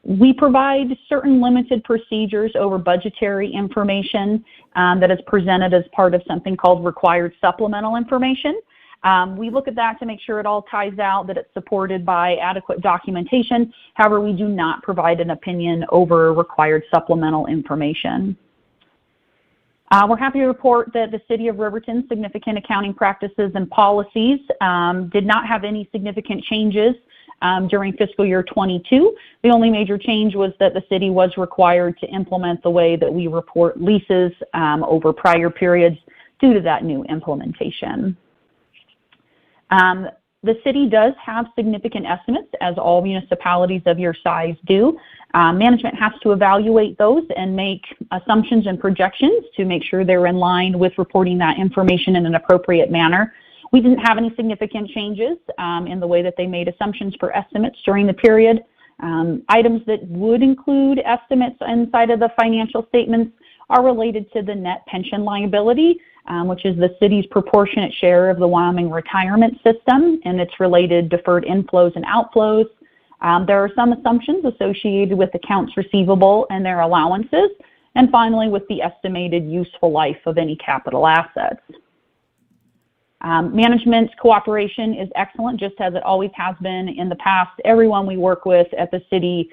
We provide certain limited procedures over budgetary information that is presented as part of something called required supplemental information. We look at that to make sure it all ties out, that it's supported by adequate documentation. However, we do not provide an opinion over required supplemental information. We're happy to report that the City of Riverton's significant accounting practices and policies did not have any significant changes during fiscal year 22. The only major change was that the city was required to implement the way that we report leases over prior periods due to that new implementation. The city does have significant estimates, as all municipalities of your size do. Management has to evaluate those and make assumptions and projections to make sure they're in line with reporting that information in an appropriate manner. We didn't have any significant changes in the way that they made assumptions for estimates during the period. Items that would include estimates inside of the financial statements are related to the net pension liability, which is the city's proportionate share of the Wyoming retirement system and its related deferred inflows and outflows. There are some assumptions associated with accounts receivable and their allowances, and finally with the estimated useful life of any capital assets. Management's cooperation is excellent, just as it always has been in the past. Everyone we work with at the city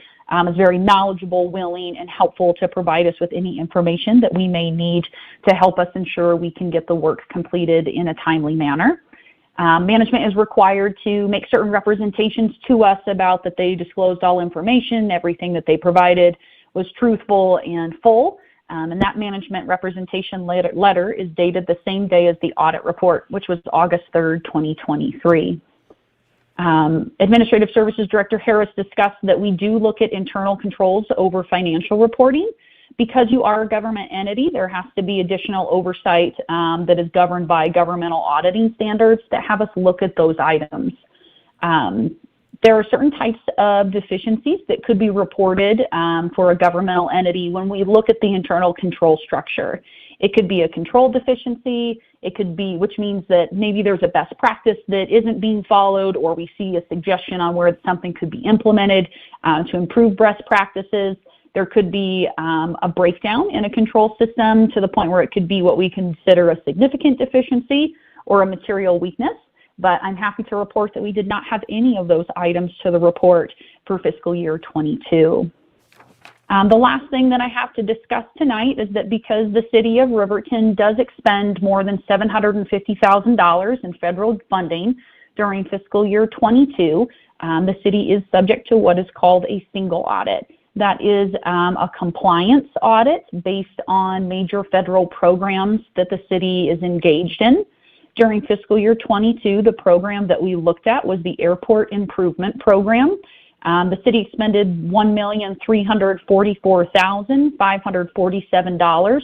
is very knowledgeable, willing, and helpful to provide us with any information that we may need to help us ensure we can get the work completed in a timely manner. Management is required to make certain representations to us about that they disclosed all information, everything that they provided was truthful and full. And that management representation letter is dated the same day as the audit report, which was August 3rd, 2023. Administrative Services Director Harris discussed that we do look at internal controls over financial reporting. Because you are a government entity, there has to be additional oversight that is governed by governmental auditing standards that have us look at those items. There are certain types of deficiencies that could be reported for a governmental entity when we look at the internal control structure. It could be a control deficiency, It could be, which means that maybe there's a best practice that isn't being followed, or we see a suggestion on where something could be implemented to improve best practices. There could be a breakdown in a control system to the point where it could be what we consider a significant deficiency or a material weakness. But I'm happy to report that we did not have any of those items to the report for fiscal year 22. The last thing that I have to discuss tonight is that because the city of Riverton does expend more than $750,000 in federal funding during fiscal year 22, the city is subject to what is called a single audit. That is a compliance audit based on major federal programs that the city is engaged in. During fiscal year 22, the program that we looked at was the Airport Improvement Program. The city expended $1,344,547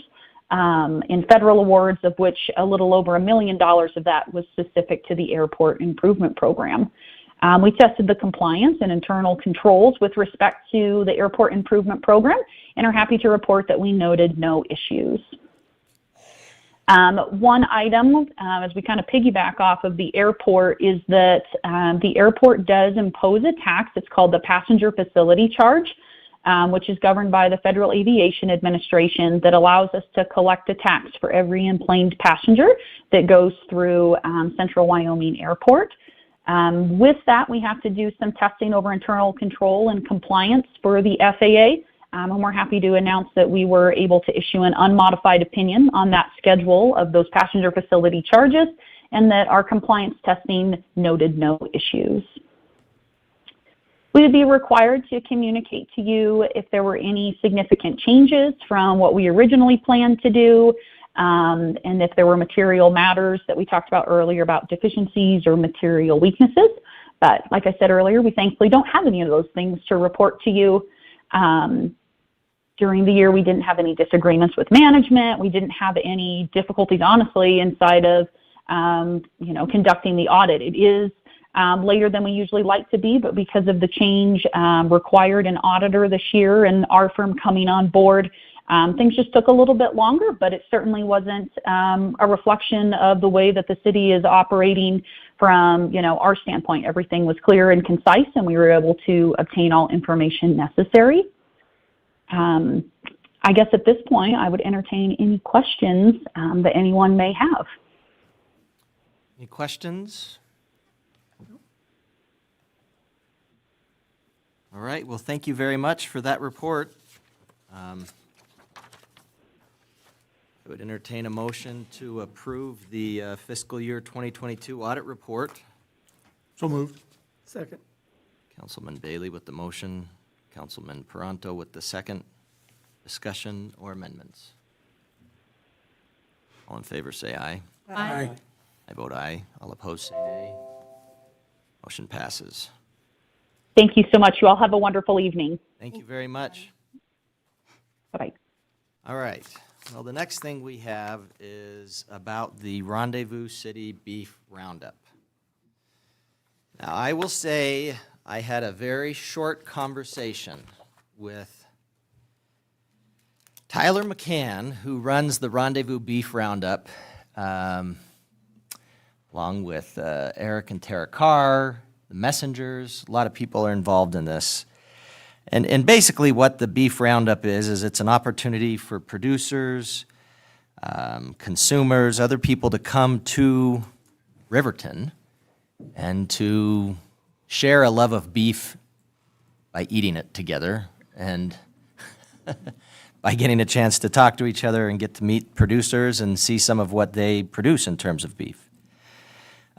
in federal awards, of which a little over $1 million of that was specific to the Airport Improvement Program. We tested the compliance and internal controls with respect to the Airport Improvement Program and are happy to report that we noted no issues. One item, as we kind of piggyback off of the airport, is that the airport does impose a tax. It's called the Passenger Facility Charge, which is governed by the Federal Aviation Administration, that allows us to collect a tax for every enplaned passenger that goes through Central Wyoming Airport. With that, we have to do some testing over internal control and compliance for the FAA. And we're happy to announce that we were able to issue an unmodified opinion on that schedule of those passenger facility charges, and that our compliance testing noted no issues. We would be required to communicate to you if there were any significant changes from what we originally planned to do, and if there were material matters that we talked about earlier about deficiencies or material weaknesses. But like I said earlier, we thankfully don't have any of those things to report to you. During the year, we didn't have any disagreements with management. We didn't have any difficulties, honestly, inside of, conducting the audit. It is later than we usually like to be, but because of the change required an auditor this year and our firm coming on board, things just took a little bit longer, but it certainly wasn't a reflection of the way that the city is operating from, our standpoint. Everything was clear and concise, and we were able to obtain all information necessary. I guess at this point, I would entertain any questions that anyone may have. Any questions? All right, well, thank you very much for that report. I would entertain a motion to approve the fiscal year 2022 audit report. So moved. Second. Councilman Bailey with the motion, Councilman Paranto with the second. Discussion or amendments? All in favor say aye. Aye. I vote aye. All opposed say nay. Motion passes. Thank you so much. You all have a wonderful evening. Thank you very much. Bye-bye. All right. Well, the next thing we have is about the Rendezvous City Beef Roundup. Now, I will say I had a very short conversation with Tyler McCann, who runs the Rendezvous Beef Roundup, along with Eric and Tara Carr, the messengers. A lot of people are involved in this. And basically what the Beef Roundup is it's an opportunity for producers, consumers, other people to come to Riverton and to share a love of beef by eating it together and by getting a chance to talk to each other and get to meet producers and see some of what they produce in terms of beef.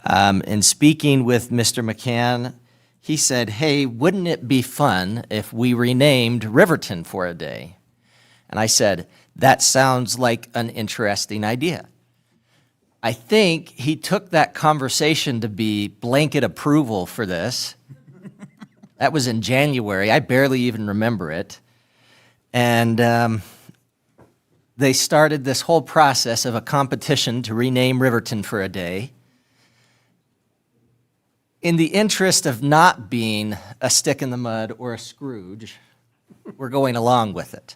In speaking with Mr. McCann, he said, hey, wouldn't it be fun if we renamed Riverton for a day? And I said, that sounds like an interesting idea. I think he took that conversation to be blanket approval for this. That was in January. I barely even remember it. And they started this whole process of a competition to rename Riverton for a day. In the interest of not being a stick in the mud or a Scrooge, we're going along with it.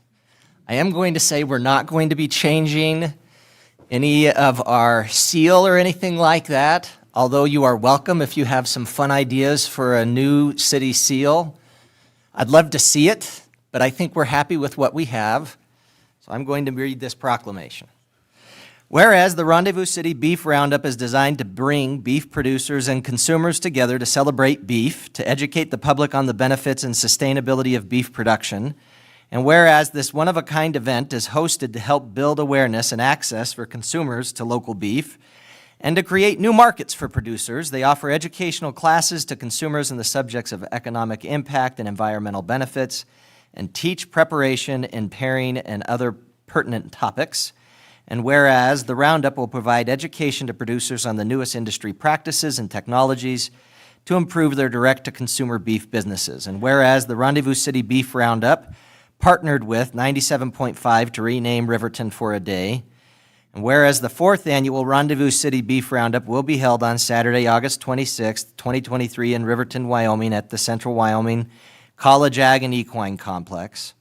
I am going to say we're not going to be changing any of our seal or anything like that, although you are welcome if you have some fun ideas for a new city seal. I'd love to see it, but I think we're happy with what we have. So I'm going to read this proclamation. Whereas the Rendezvous City Beef Roundup is designed to bring beef producers and consumers together to celebrate beef, to educate the public on the benefits and sustainability of beef production, and whereas this one-of-a-kind event is hosted to help build awareness and access for consumers to local beef, and to create new markets for producers, they offer educational classes to consumers in the subjects of economic impact and environmental benefits, and teach preparation and pairing and other pertinent topics. And whereas the Roundup will provide education to producers on the newest industry practices and technologies to improve their direct-to-consumer beef businesses. And whereas the Rendezvous City Beef Roundup partnered with 97.5 to rename Riverton for a day. And whereas the 4th annual Rendezvous City Beef Roundup will be held on Saturday, August 26th, 2023 in Riverton, Wyoming at the Central Wyoming College Ag and Equine Complex.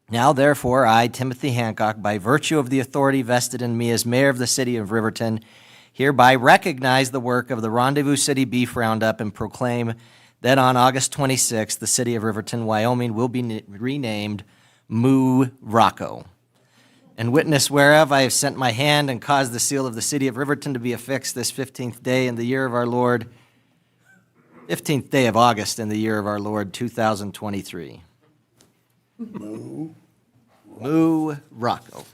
Now, therefore, I, Timothy Hancock, by virtue of the authority vested in me as mayor of the city of Riverton, hereby recognize the work of the Rendezvous City Beef Roundup and proclaim that on August 26th, the city of Riverton, Wyoming will be renamed Moo Rocco. And witness whereof I have sent my hand and caused the seal of the city of Riverton to be affixed this 15th day in the year of our Lord, 15th day of August in the year of our Lord, 2023. Moo Rocco.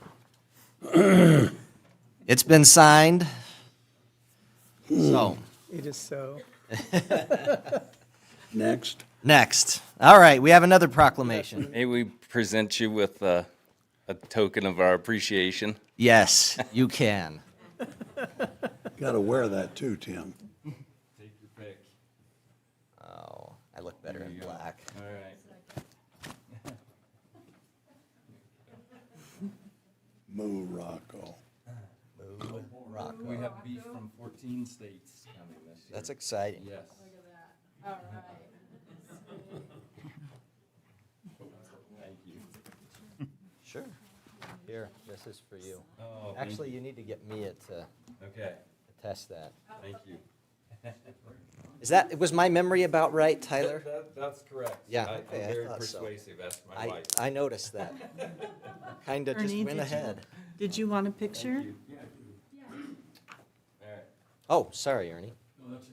It's been signed. So. It is so. Next. All right, we have another proclamation. May we present you with a token of our appreciation? Yes, you can. Got to wear that too, Tim. Take your pick. Oh, I look better in black. All right. Moo Rocco. Moo Rocco. We have beef from 14 states coming this year. That's exciting. Yes. All right. Thank you. Sure. Here, this is for you. Oh, thank Actually, you need to get Mia to Okay. attest that. Thank you. Was my memory about right, Tyler? That's correct. Yeah, I'm okay, I very thought so. persuasive. That's my wife. I noticed that. Kind of just Ernie, went ahead. Did you want a picture? All right. Oh, sorry, Ernie. No, that's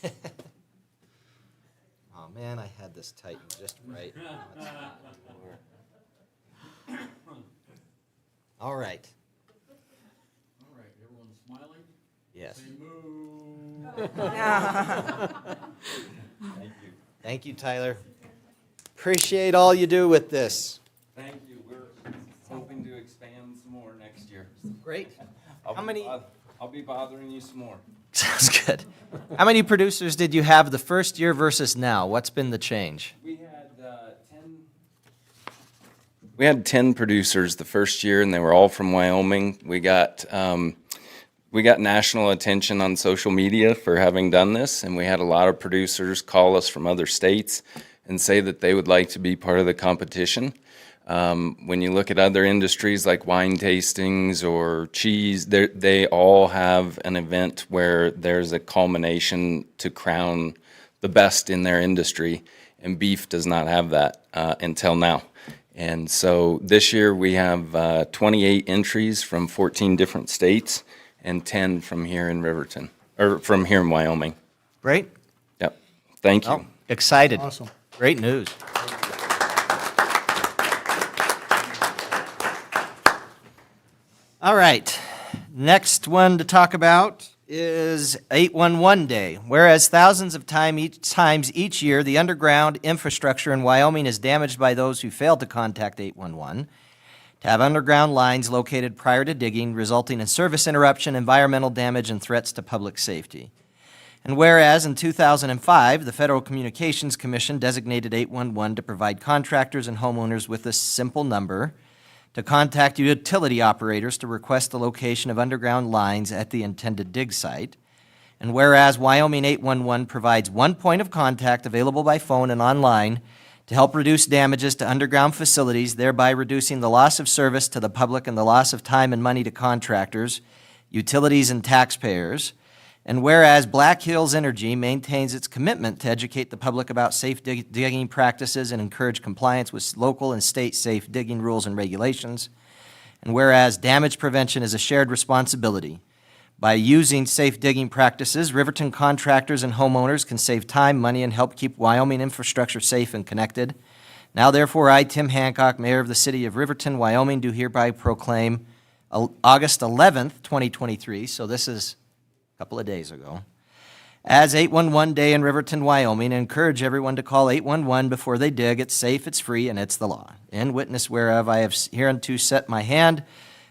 okay. Oh, man, I had this tightened just right. All right. All right, everyone's smiling? Yes. Say moo. Thank you. Thank you, Tyler. Appreciate all you do with this. Thank you. We're hoping to expand some more next year. Great. I'll be bothering you some more. Sounds good. How many producers did you have the first year versus now? What's been the change? We had 10 producers the first year, and they were all from Wyoming. We got national attention on social media for having done this, and we had a lot of producers call us from other states and say that they would like to be part of the competition. When you look at other industries like wine tastings or cheese, they all have an event where there's a culmination to crown the best in their industry, and beef does not have that until now. And so this year we have 28 entries from 14 different states and 10 from here in Riverton, or from here in Wyoming. Great. Yep. Thank you. Oh, excited. Awesome. Great news. All right. Next one to talk about is 811 Day. Whereas thousands of times each year, the underground infrastructure in Wyoming is damaged by those who fail to contact 811, to have underground lines located prior to digging, resulting in service interruption, environmental damage, and threats to public safety. And whereas in 2005, the Federal Communications Commission designated 811 to provide contractors and homeowners with a simple number to contact utility operators to request the location of underground lines at the intended dig site. And whereas Wyoming 811 provides one point of contact available by phone and online to to help reduce damages to underground facilities, thereby reducing the loss of service to the public and the loss of time and money to contractors, utilities, and taxpayers. And whereas Black Hills Energy maintains its commitment to educate the public about safe digging practices and encourage compliance with local and state safe digging rules and regulations. And whereas damage prevention is a shared responsibility. By using safe digging practices, Riverton contractors and homeowners can save time, money, and help keep Wyoming infrastructure safe and connected. Now therefore, I, Tim Hancock, Mayor of the City of Riverton, Wyoming, do hereby proclaim August 11th, 2023, so this is couple of days ago, as 811 Day in Riverton, Wyoming, and encourage everyone to call 811 before they dig. It's safe, it's free, and it's the law. In witness whereof I have hereunto set my hand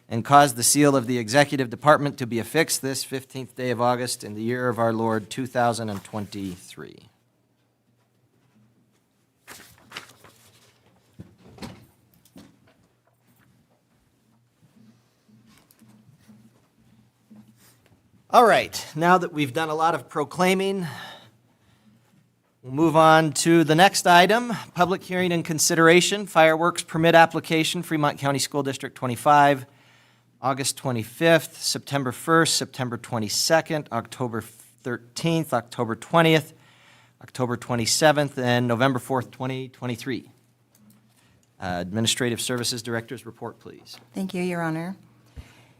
and caused the seal of the Executive Department to be affixed this 15th day of August in the year of our Lord 2023. All right, now that we've done a lot of proclaiming, we'll move on to the next item, public hearing and consideration, fireworks permit application, Fremont County School District 25, August 25th, September 1st, September 22nd, October 13th, October 20th, October 27th, and November 4th, 2023. Administrative Services Director's report, please. Thank you, Your Honor.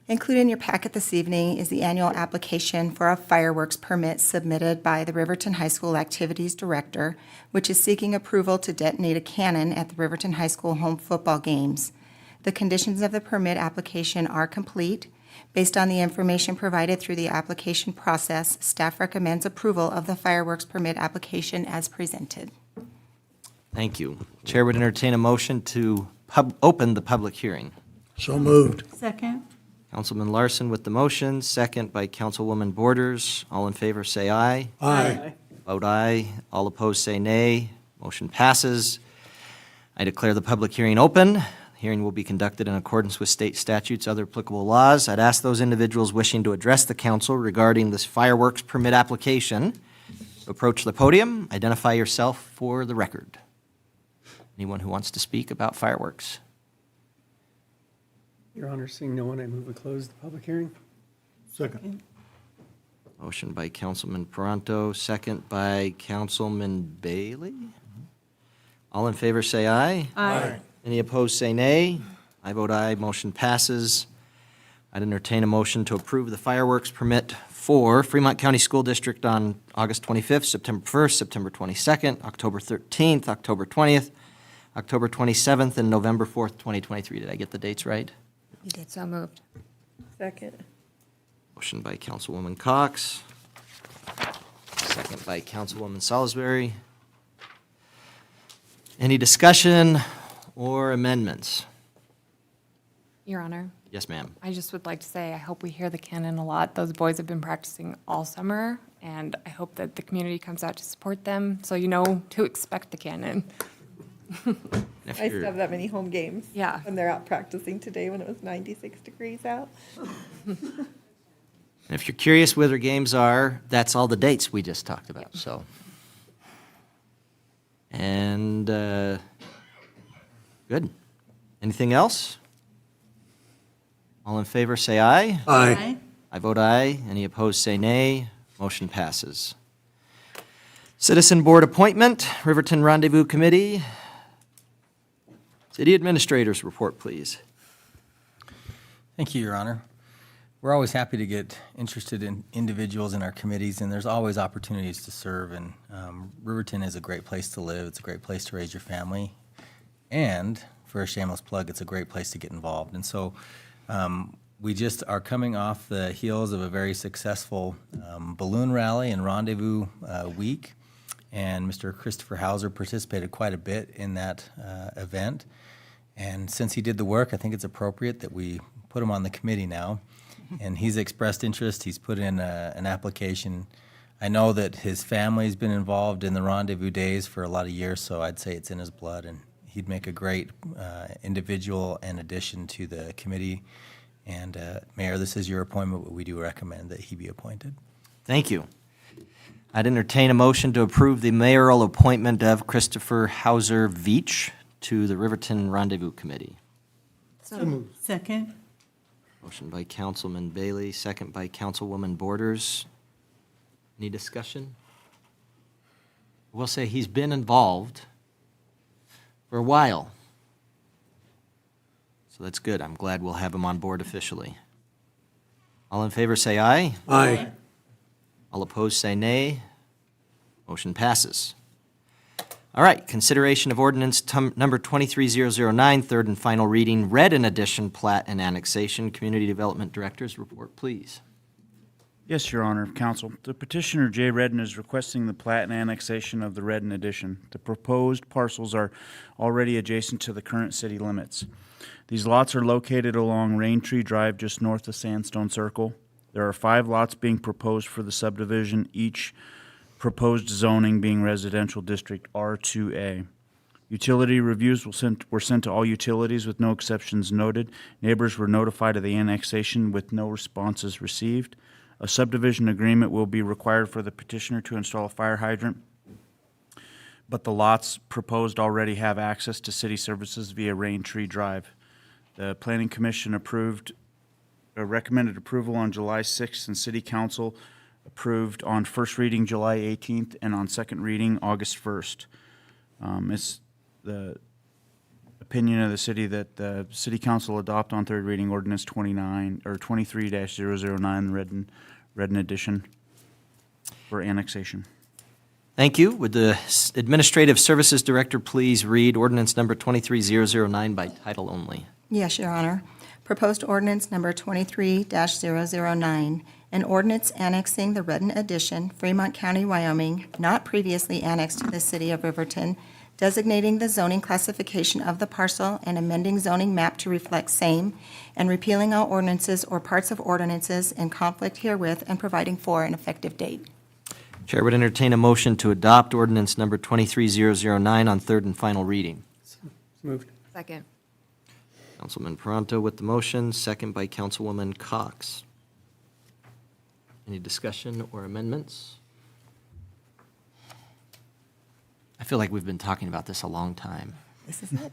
Included in your packet this evening is the annual application for a fireworks permit submitted by the Riverton High School Activities Director, which is seeking approval to detonate a cannon at the Riverton High School home football games. The conditions of the permit application are complete. Based on the information provided through the application process, staff recommends approval of the fireworks permit application as presented. Thank you. Chair would entertain a motion to open the public hearing. So moved. Second. Councilman Larson with the motion, second by Councilwoman Borders. All in favor, say aye. Aye. Vote aye. All opposed, say nay. Motion passes. I declare the public hearing open. The hearing will be conducted in accordance with state statutes, other applicable laws. I'd ask those individuals wishing to address the council regarding this fireworks permit application to approach the podium. Identify yourself for the record. Anyone who wants to speak about fireworks? Your Honor, seeing no one, I move we close the public hearing. Second. Motion by Councilman Paranto, second by Councilman Bailey. All in favor, say aye. Aye. Any opposed, say nay. I vote aye. Motion passes. I'd entertain a motion to approve the fireworks permit for Fremont County School District on August 25th, September 1st, September 22nd, October 13th, October 20th, October 27th, and November 4th, 2023. Did I get the dates right? You did, so moved. Second. Motion by Councilwoman Cox, second by Councilwoman Salisbury. Any discussion or amendments? Your Honor, Yes, ma'am. I just would like to say I hope we hear the cannon a lot. Those boys have been practicing all summer, and I hope that the community comes out to support them so you know to expect the cannon. I used to have that many home games. Yeah. When they're out practicing today when it was 96 degrees out. And if you're curious where their games are, that's all the dates we just talked about, so. And, good. Anything else? All in favor, say aye. Aye. I vote aye. Any opposed, say nay. Motion passes. Citizen Board appointment, Riverton Rendezvous Committee. City Administrator's report, please. Thank you, Your Honor. We're always happy to get interested in individuals in our committees, and there's always opportunities to serve. And Riverton is a great place to live. It's a great place to raise your family. And for a shameless plug, it's a great place to get involved. And so we just are coming off the heels of a very successful balloon rally and rendezvous week. And Mr. Christopher Hauser participated quite a bit in that event. And since he did the work, I think it's appropriate that we put him on the committee now. And he's expressed interest. He's put in an application. I know that his family's been involved in the rendezvous days for a lot of years, so I'd say it's in his blood. And he'd make a great individual and addition to the committee. And Mayor, this is your appointment, but we do recommend that he be appointed. Thank you. I'd entertain a motion to approve the mayoral appointment of Christopher Hauser Veach to the Riverton Rendezvous Committee. Second? Motion by Councilman Bailey, second by Councilwoman Borders. Any discussion? We'll say he's been involved for a while. So that's good. I'm glad we'll have him on board officially. All in favor say aye. Aye. All opposed say nay. Motion passes. All right, consideration of ordinance number 23009, third and final reading, read in addition, plat and annexation. Community Development Director's report, please. Yes, Your Honor, Council. The petitioner, Jay Redden, is requesting the plat and annexation of the Redden addition. The proposed parcels are already adjacent to the current city limits. These lots are located along Raintree Drive just north of Sandstone Circle. There are 5 lots being proposed for the subdivision, each proposed zoning being residential district R2A. Utility reviews were sent to all utilities with no exceptions noted. Neighbors were notified of the annexation with no responses received. A subdivision agreement will be required for the petitioner to install a fire hydrant, but the lots proposed already have access to city services via Raintree Drive. The Planning Commission recommended approval on July 6th, and City Council approved on first reading July 18th and on second reading August 1st. It's the opinion of the city that the City Council adopt on third reading ordinance 23-009, Redden addition for annexation. Thank you. Would the Administrative Services Director please read ordinance number 23009 by title only? Yes, Your Honor. Proposed ordinance number 23-009, an ordinance annexing the Redden addition, Fremont County, Wyoming, not previously annexed to the city of Riverton, designating the zoning classification of the parcel and amending zoning map to reflect same, and repealing all ordinances or parts of ordinances in conflict herewith and providing for an effective date. Chair would entertain a motion to adopt ordinance number 23009 on third and final reading. Moved. Second. Councilman Paranto with the motion, second by Councilwoman Cox. Any discussion or amendments? I feel like we've been talking about this a long time. This is it.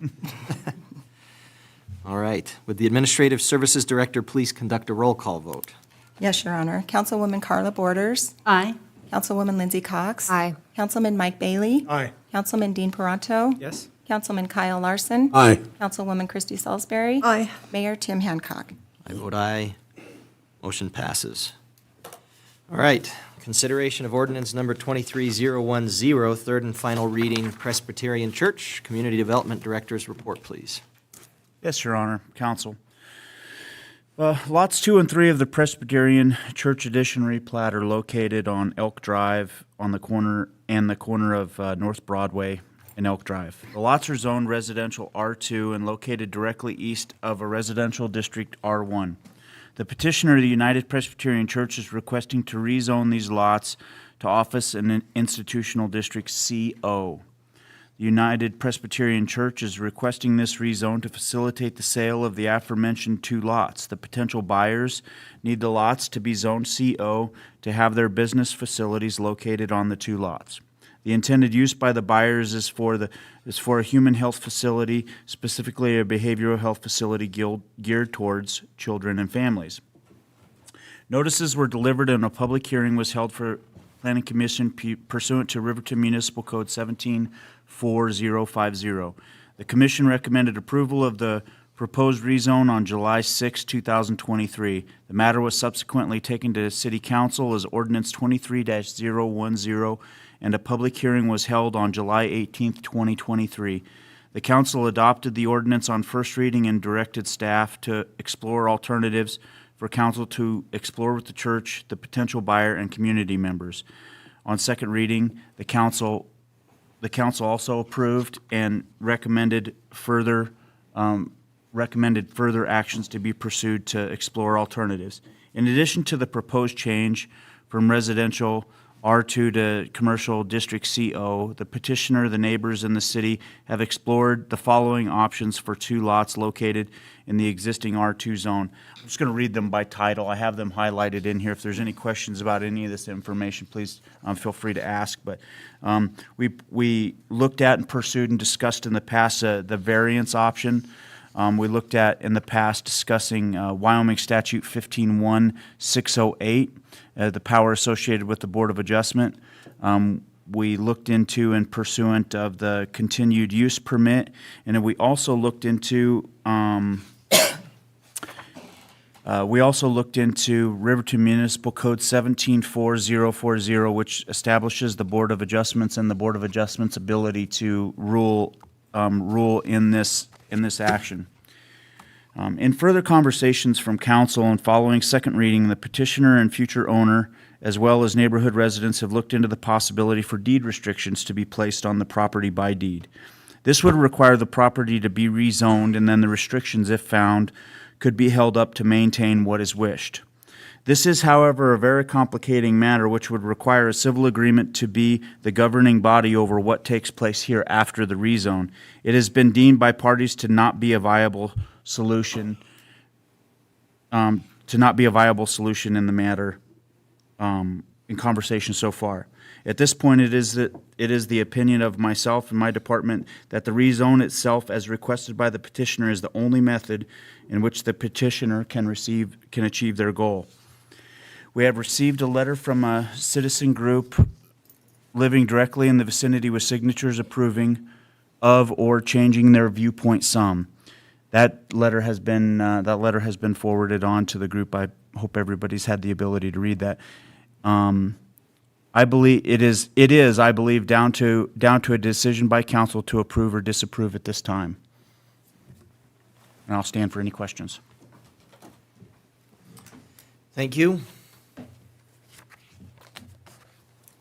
All right. Would the Administrative Services Director please conduct a roll call vote? Yes, Your Honor. Councilwoman Carla Borders. Aye. Councilwoman Lindsay Cox. Aye. Councilman Mike Bailey. Aye. Councilman Dean Paranto. Yes. Councilman Kyle Larson. Aye. Councilwoman Christy Salisbury. Aye. Mayor Tim Hancock. I vote aye. Motion passes. All right. Consideration of ordinance number 23010, third and final reading, Presbyterian Church. Community Development Director's report, please. Yes, Your Honor, Council. Lots 2 and 3 of the Presbyterian Church Addition replat are located on Elk Drive on the corner of North Broadway and Elk Drive. The lots are zoned residential R2 and located directly east of a residential district R1. The petitioner, the United Presbyterian Church, is requesting to rezone these lots to office and institutional district CO. The United Presbyterian Church is requesting this rezone to facilitate the sale of the aforementioned 2 lots. The potential buyers need the lots to be zoned CO to have their business facilities located on the 2 lots. The intended use by the buyers is for a human health facility, specifically a behavioral health facility geared towards children and families. Notices were delivered and a public hearing was held for Planning Commission pursuant to Riverton Municipal Code 174050. The commission recommended approval of the proposed rezone on July 6, 2023. The matter was subsequently taken to City Council as ordinance 23-010, and a public hearing was held on July 18, 2023. The council adopted the ordinance on first reading and directed staff to explore alternatives for council to explore with the church, the potential buyer, and community members. On second reading, the council also approved and recommended further actions to be pursued to explore alternatives. In addition to the proposed change from residential R2 to Commercial District CO. The petitioner, the neighbors, and the city have explored the following options for 2 lots located in the existing R2 zone. I'm just going to read them by title. I have them highlighted in here. If there's any questions about any of this information, please feel free to ask. But we looked at and pursued and discussed in the past the variance option. We looked at in the past discussing Wyoming Statute 15-1-608, the power associated with the Board of Adjustment. We looked into and pursuant of the continued use permit, and then we also looked into Riverton Municipal Code 174040, which establishes the Board of Adjustments and the Board of Adjustments' ability to rule in this action. In further conversations from council and following second reading, the petitioner and future owner, as well as neighborhood residents, have looked into the possibility for deed restrictions to be placed on the property by deed. This would require the property to be rezoned, and then the restrictions, if found, could be held up to maintain what is wished. This is, however, a very complicating matter which would require a civil agreement to be the governing body over what takes place here after the rezone. It has been deemed by parties to not be a viable solution, in the matter in conversation so far. At this point, it is the opinion of myself and my department that the rezone itself, as requested by the petitioner, is the only method in which the petitioner can achieve their goal. We have received a letter from a citizen group living directly in the vicinity with signatures approving of or changing their viewpoint some. That letter has been forwarded on to the group. I hope everybody's had the ability to read that. I believe it is down to a decision by council to approve or disapprove at this time. And I'll stand for any questions. Thank you.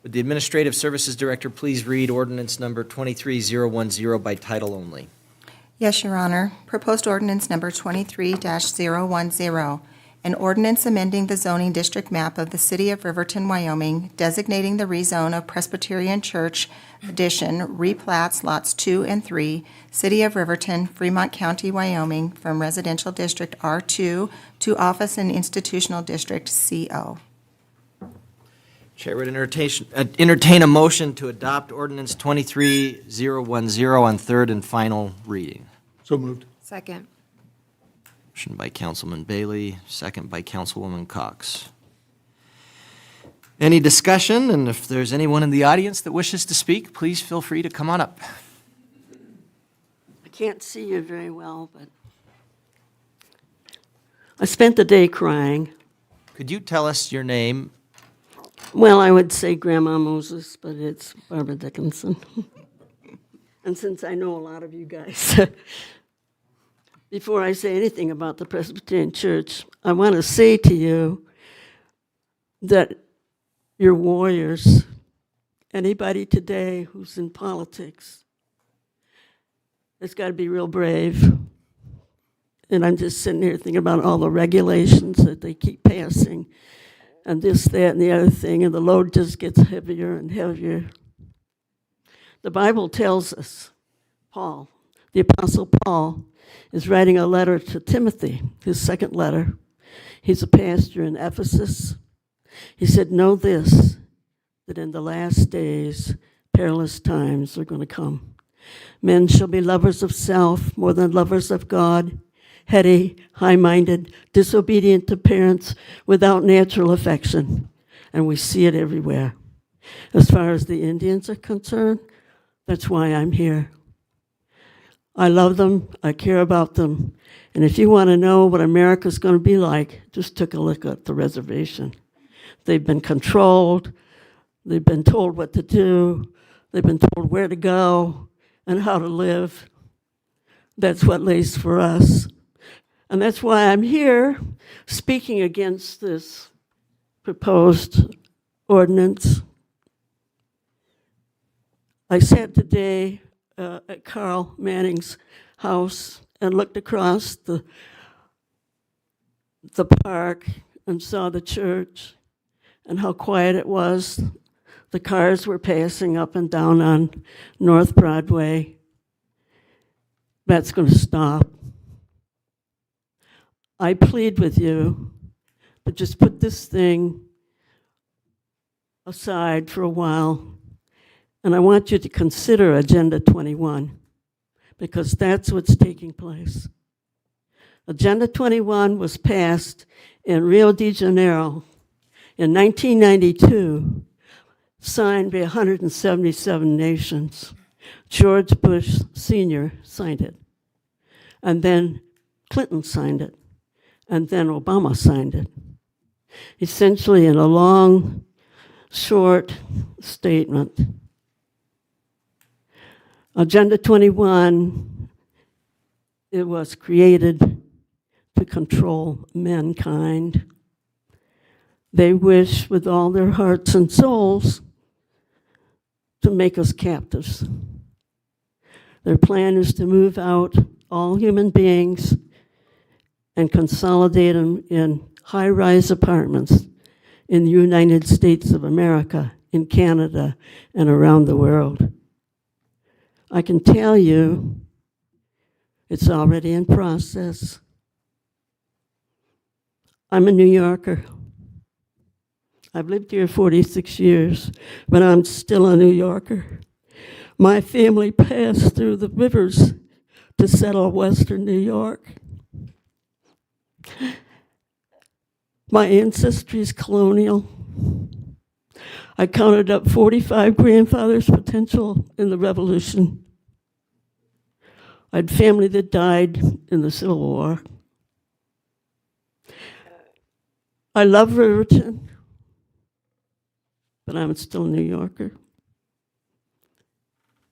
Would the Administrative Services Director please read ordinance number 23010 by title only? Yes, Your Honor. Proposed ordinance number 23-010, an ordinance amending the zoning district map of the city of Riverton, Wyoming, designating the rezone of Presbyterian Church addition, replats lots 2 and 3, city of Riverton, Fremont County, Wyoming, from residential district R2 to office and institutional district CO. Chair would entertain a motion to adopt ordinance 23010 on third and final reading. So moved. Second. Motion by Councilman Bailey, second by Councilwoman Cox. Any discussion? And if there's anyone in the audience that wishes to speak, please feel free to come on up. I can't see you very well, but I spent the day crying. Could you tell us your name? Well, I would say Grandma Moses, but it's Barbara Dickinson. And since I know a lot of you guys, before I say anything about the Presbyterian Church, I want to say to you that you're warriors. Anybody today who's in politics has got to be real brave. And I'm just sitting here thinking about all the regulations that they keep passing, and this, that, and the other thing, and the load just gets heavier and heavier. The Bible tells us, Paul, the Apostle Paul, is writing a letter to Timothy, his second letter. He's a pastor in Ephesus. He said, know this, that in the last days, perilous times are going to come. Men shall be lovers of self more than lovers of God, heady, high-minded, disobedient to parents, without natural affection. And we see it everywhere. As far as the Indians are concerned, that's why I'm here. I love them, I care about them, and if you want to know what America's going to be like, just take a look at the reservation. They've been controlled, they've been told what to do, they've been told where to go and how to live. That's what lays for us. And that's why I'm here speaking against this proposed ordinance. I sat today at Carl Manning's house and looked across the park and saw the church and how quiet it was. The cars were passing up and down on North Broadway. That's going to stop. I plead with you, but just put this thing aside for a while, and I want you to consider Agenda 21, because that's what's taking place. Agenda 21 was passed in Rio de Janeiro in 1992, signed by 177 nations. George Bush Sr. signed it, and then Clinton signed it, and then Obama signed it. Essentially in a long, short statement. Agenda 21, it was created to control mankind. They wish with all their hearts and souls to make us captives. Their plan is to move out all human beings and consolidate them in high-rise apartments in the United States of America, in Canada, and around the world. I can tell you it's already in process. I'm a New Yorker. I've lived here 46 years, but I'm still a New Yorker. My family passed through the rivers to settle Western New York. My ancestry is colonial. I counted up 45 grandfathers potential in the Revolution. I had family that died in the Civil War. I love Riverton, but I'm still a New Yorker.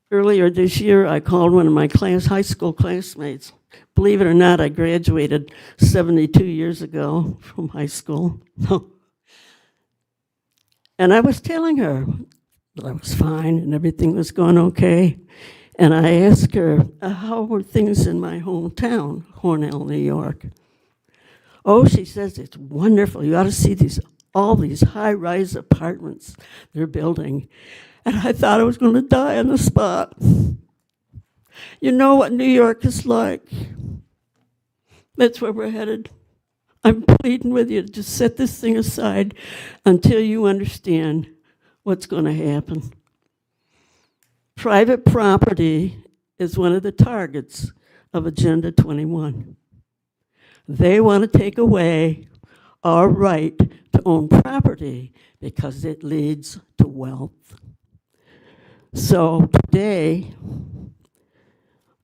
Earlier this year, I called one of my high school classmates. Believe it or not, I graduated 72 years ago from high school. And I was telling her that I was fine and everything was going okay. And I asked her, how were things in my hometown, Hornell, New York? Oh, she says, it's wonderful. You ought to see all these high-rise apartments they're building. And I thought I was going to die on the spot. You know what New York is like. That's where we're headed. I'm pleading with you to just set this thing aside until you understand what's going to happen. Private property is one of the targets of Agenda 21. They want to take away our right to own property because it leads to wealth. So today,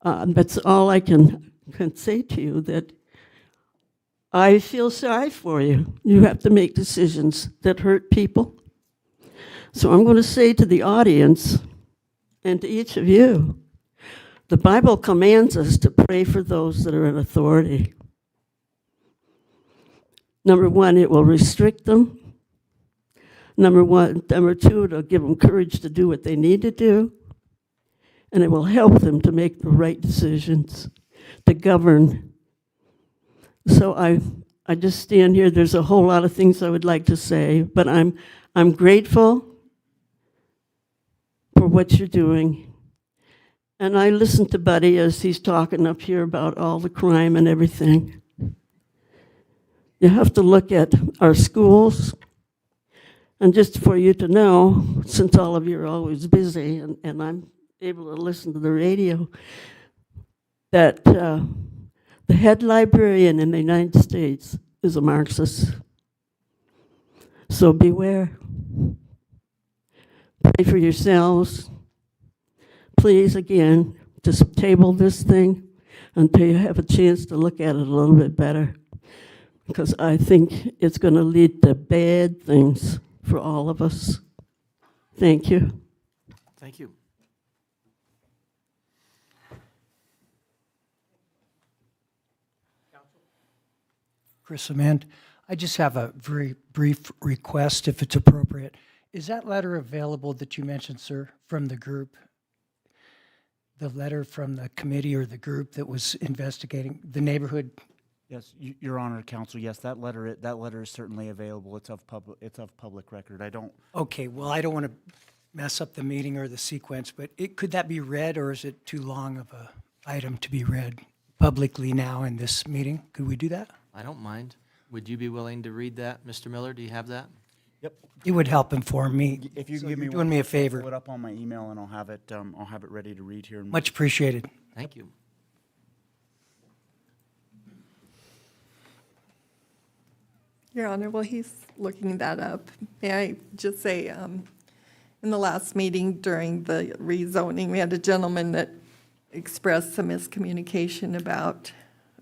that's all I can say to you, that I feel sorry for you. You have to make decisions that hurt people. So I'm going to say to the audience and to each of you, the Bible commands us to pray for those that are in authority. Number one, it will restrict them. Number two, it'll give them courage to do what they need to do. And it will help them to make the right decisions, to govern. So I just stand here. There's a whole lot of things I would like to say, but I'm grateful for what you're doing. And I listen to Buddy as he's talking up here about all the crime and everything. You have to look at our schools. And just for you to know, since all of you are always busy and I'm able to listen to the radio, that the head librarian in the United States is a Marxist. So beware. Pray for yourselves. Please, again, just table this thing until you have a chance to look at it a little bit better, because I think it's going to lead to bad things for all of us. Thank you. Thank you. Chris Amend, I just have a very brief request, if it's appropriate. Is that letter available that you mentioned, sir, from the group? The letter from the committee or the group that was investigating the neighborhood Yes, Your Honor, Counsel, yes, that letter is certainly available. It's of public record. I don't, Okay, well, I don't want to mess up the meeting or the sequence, but could that be read, or is it too long of a item to be read publicly now in this meeting? Could we do that? I don't mind. Would you be willing to read that, Mr. Miller? Do you have that? yep. It would help inform me. If you So give me you're one, doing me a I'll favor. pull it up on my email and I'll have it ready to read here. Much appreciated. Thank you. Your Honor, while he's looking that up, may I just say, in the last meeting during the rezoning, we had a gentleman that expressed some miscommunication about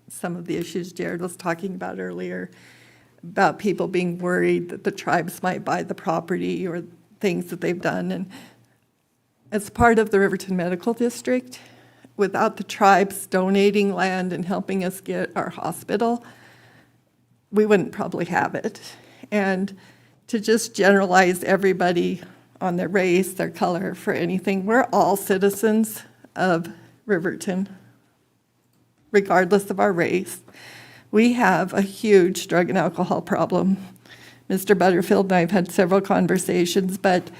some of the issues Jared was talking about earlier, about people being worried that the tribes might buy the property or things that they've done. And as part of the Riverton Medical District, without the tribes donating land and helping us get our hospital, we wouldn't probably have it. And to just generalize everybody on their race, their color, for anything, we're all citizens of Riverton, regardless of our race. We have a huge drug and alcohol problem. Mr. Butterfield and I have had several conversations, but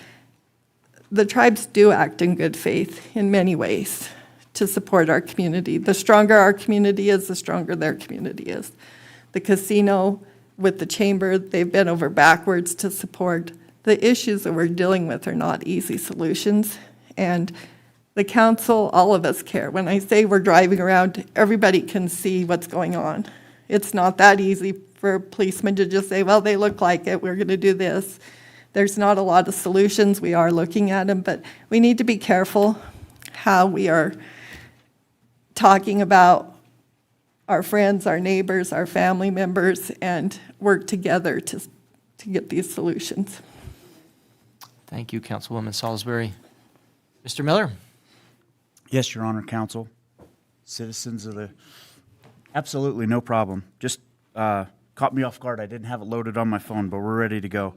the tribes do act in good faith in many ways to support our community. The stronger our community is, the stronger their community is. The casino with the chamber, they've bent over backwards to support. The issues that we're dealing with are not easy solutions. And the council, all of us care. When I say we're driving around, everybody can see what's going on. It's not that easy for a policeman to just say, well, they look like it, we're going to do this. There's not a lot of solutions. We are looking at them, but we need to be careful how we are talking about our friends, our neighbors, our family members, and work together to get these solutions. Thank you, Councilwoman Salisbury. Mr. Miller? Yes, Your Honor, Counsel. Citizens of the, absolutely, no problem. Just caught me off guard. I didn't have it loaded on my phone, but we're ready to go.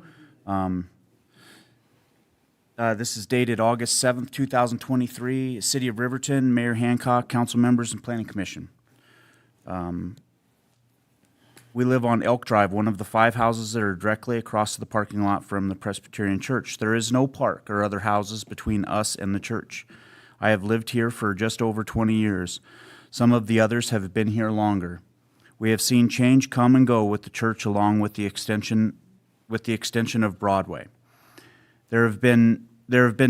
This is dated August 7th, 2023. City of Riverton, Mayor Hancock, council members, and Planning Commission. We live on Elk Drive, one of the 5 houses that are directly across the parking lot from the Presbyterian Church. There is no park or other houses between us and the church. I have lived here for just over 20 years. Some of the others have been here longer. We have seen change come and go with the church along with the extension of Broadway. There have been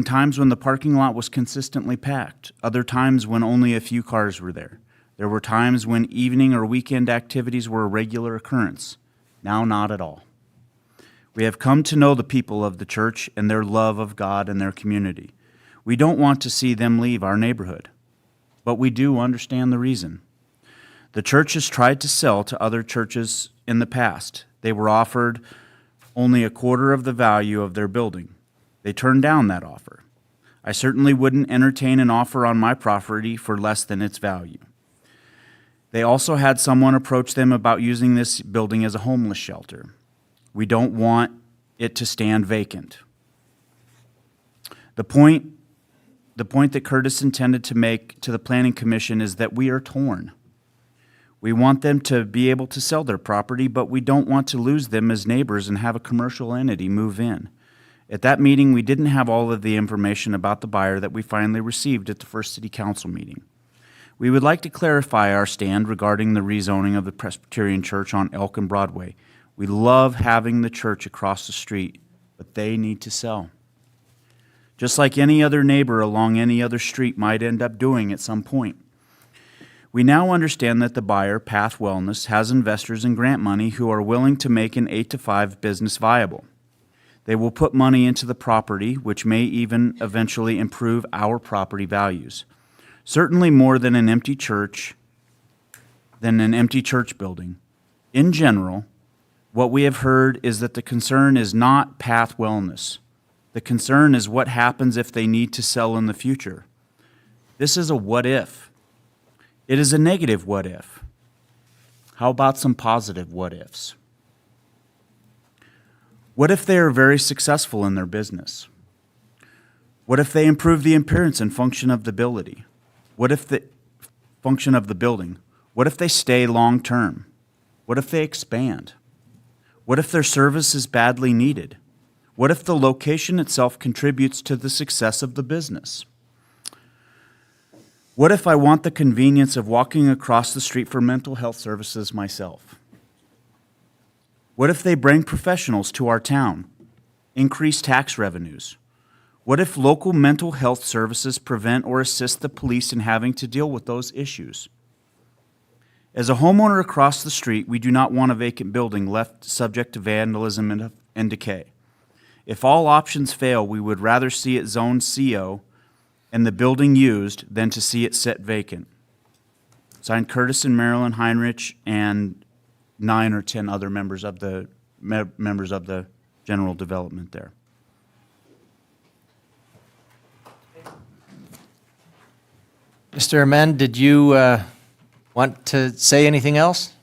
times when the parking lot was consistently packed, other times when only a few cars were there. There were times when evening or weekend activities were a regular occurrence. Now, not at all. We have come to know the people of the church and their love of God and their community. We don't want to see them leave our neighborhood, but we do understand the reason. The church has tried to sell to other churches in the past. They were offered only a quarter of the value of their building. They turned down that offer. I certainly wouldn't entertain an offer on my property for less than its value. They also had someone approach them about using this building as a homeless shelter. We don't want it to stand vacant. The point that Curtis intended to make to the Planning Commission is that we are torn. We want them to be able to sell their property, but we don't want to lose them as neighbors and have a commercial entity move in. At that meeting, we didn't have all of the information about the buyer that we finally received at the first City Council meeting. We would like to clarify our stand regarding the rezoning of the Presbyterian Church on Elk and Broadway. We love having the church across the street, but they need to sell. Just like any other neighbor along any other street might end up doing at some point. We now understand that the buyer, Path Wellness, has investors and grant money who are willing to make an 8-to-5 business viable. They will put money into the property, which may even eventually improve our property values. Certainly more than an empty church building. In general, what we have heard is that the concern is not Path Wellness. The concern is what happens if they need to sell in the future. This is a what if. It is a negative what if. How about some positive what ifs? What if they are very successful in their business? What if they improve the appearance and function of the building? What if the function of the building? What if they stay long term? What if they expand? What if their service is badly needed? What if the location itself contributes to the success of the business? What if I want the convenience of walking across the street for mental health services myself? What if they bring professionals to our town, increase tax revenues? What if local mental health services prevent or assist the police in having to deal with those issues? As a homeowner across the street, we do not want a vacant building left subject to vandalism and decay. If all options fail, we would rather see it zoned CO and the building used than to see it set vacant. Signed, Curtis and Marilyn Heinrich, and 9 or 10 other members of the general development there. Mr. Amend, did you want to say anything else?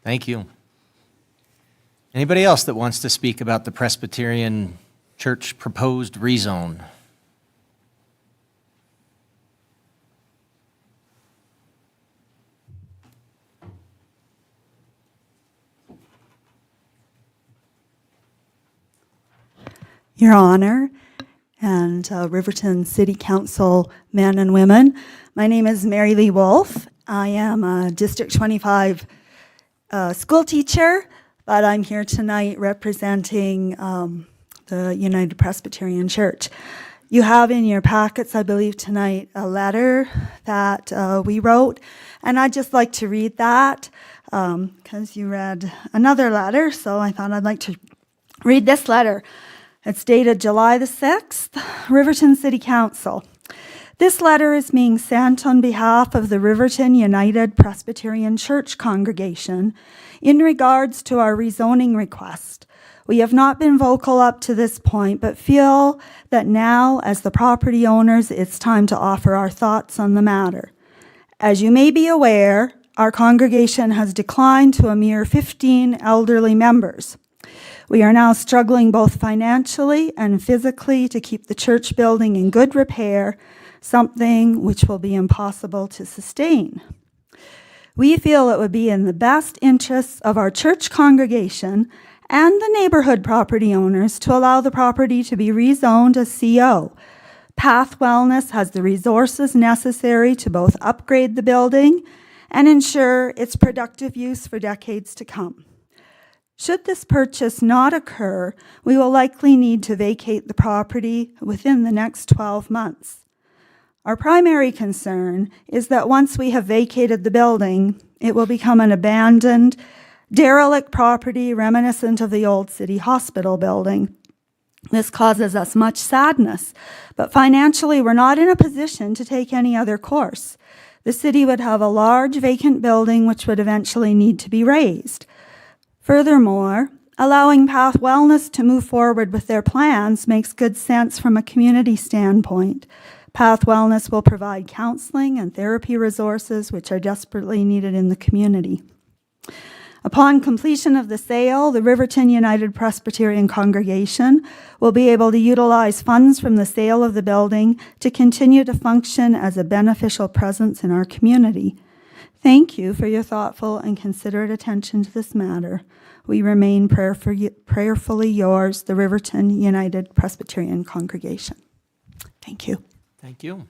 Thank you. Anybody else that wants to speak about the Presbyterian Church proposed rezone? Your Honor, and Riverton City Council men and women, my name is Mary Lee Wolf. I am a District 25 school teacher, but I'm here tonight representing the United Presbyterian Church. You have in your packets, I believe tonight, a letter that we wrote, and I'd just like to read that because you read another letter, so I thought I'd like to read this letter. It's dated July the 6th, Riverton City Council. This letter is being sent on behalf of the Riverton United Presbyterian Church congregation in regards to our rezoning request. We have not been vocal up to this point, but feel that now, as the property owners, it's time to offer our thoughts on the matter. As you may be aware, our congregation has declined to a mere 15 elderly members. We are now struggling both financially and physically to keep the church building in good repair, something which will be impossible to sustain. We feel it would be in the best interests of our church congregation and the neighborhood property owners to allow the property to be rezoned as CO. Path Wellness has the resources necessary to both upgrade the building and ensure its productive use for decades to come. Should this purchase not occur, we will likely need to vacate the property within the next 12 months. Our primary concern is that once we have vacated the building, it will become an abandoned, derelict property reminiscent of the old city hospital building. This causes us much sadness, but financially we're not in a position to take any other course. The city would have a large vacant building which would eventually need to be raised. Furthermore, allowing Path Wellness to move forward with their plans makes good sense from a community standpoint. Path Wellness will provide counseling and therapy resources which are desperately needed in the community. Upon completion of the sale, the Riverton United Presbyterian congregation will be able to utilize funds from the sale of the building to continue to function as a beneficial presence in our community. Thank you for your thoughtful and considerate attention to this matter. We remain prayerfully yours, the Riverton United Presbyterian congregation. Thank you. Thank you.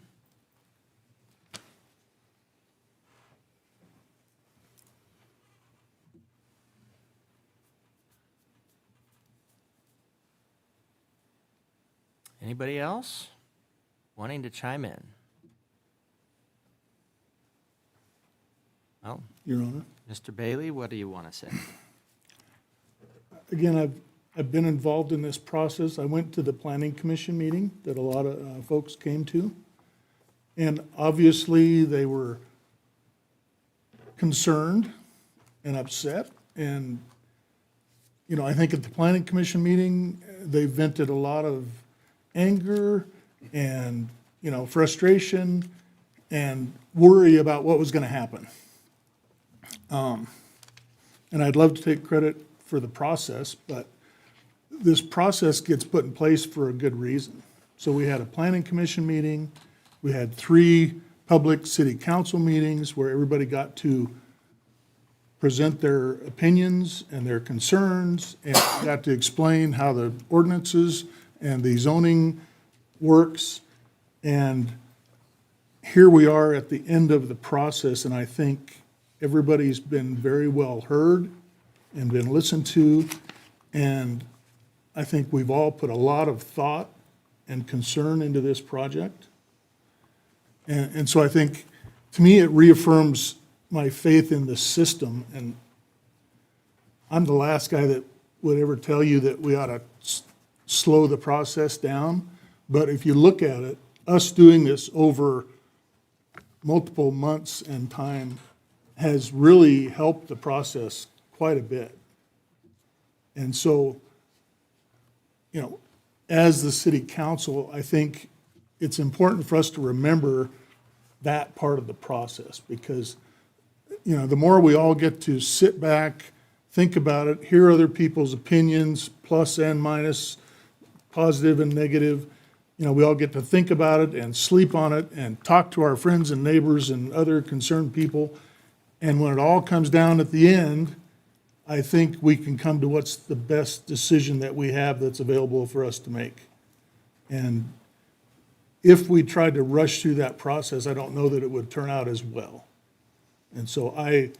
Anybody else wanting to chime in? Well, Your Honor. Mr. Bailey, what do you want to say? Again, I've been involved in this process. I went to the Planning Commission meeting that a lot of folks came to. And obviously, they were concerned and upset. And, you know, I think at the Planning Commission meeting, they vented a lot of anger and, you know, frustration and worry about what was going to happen. And I'd love to take credit for the process, but this process gets put in place for a good reason. So we had a planning commission meeting, we had 3 public city council meetings where everybody got to present their opinions and their concerns, and got to explain how the ordinances and the zoning works. And here we are at the end of the process, and I think everybody's been very well heard and been listened to, and I think we've all put a lot of thought and concern into this project. And so I think, to me, it reaffirms my faith in the system, and I'm the last guy that would ever tell you that we ought to slow the process down, but if you look at it, us doing this over multiple months and time has really helped the process quite a bit. And so, you know, as the city council, I think it's important for us to remember that part of the process, because, you know, the more we all get to sit back, think about it, hear other people's opinions, plus and minus, positive and negative, you know, we all get to think about it and sleep on it and talk to our friends and neighbors and other concerned people. And when it all comes down at the end, I think we can come to what's the best decision that we have that's available for us to make. And if we tried to rush through that process, I don't know that it would turn out as well. And so I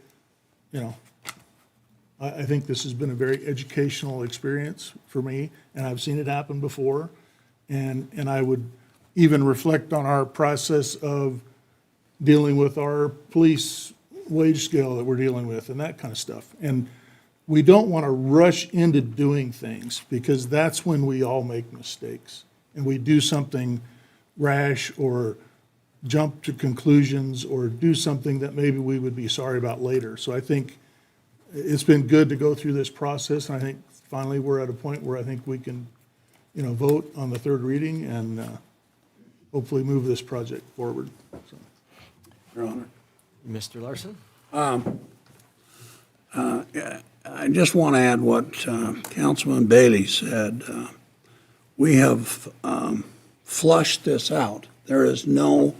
think this has been a very educational experience for me, and I've seen it happen before. And I would even reflect on our process of dealing with our police wage scale that we're dealing with and that kind of stuff. And we don't want to rush into doing things, because that's when we all make mistakes and we do something rash or jump to conclusions or do something that maybe we would be sorry about later. So I think it's been good to go through this process, and I think finally we're at a point where I think we can, you know, vote on the 3rd reading and hopefully move this project forward. So. Your Honor. Mr. Larson? I just want to add what Councilman Bailey said. We have flushed this out. There is no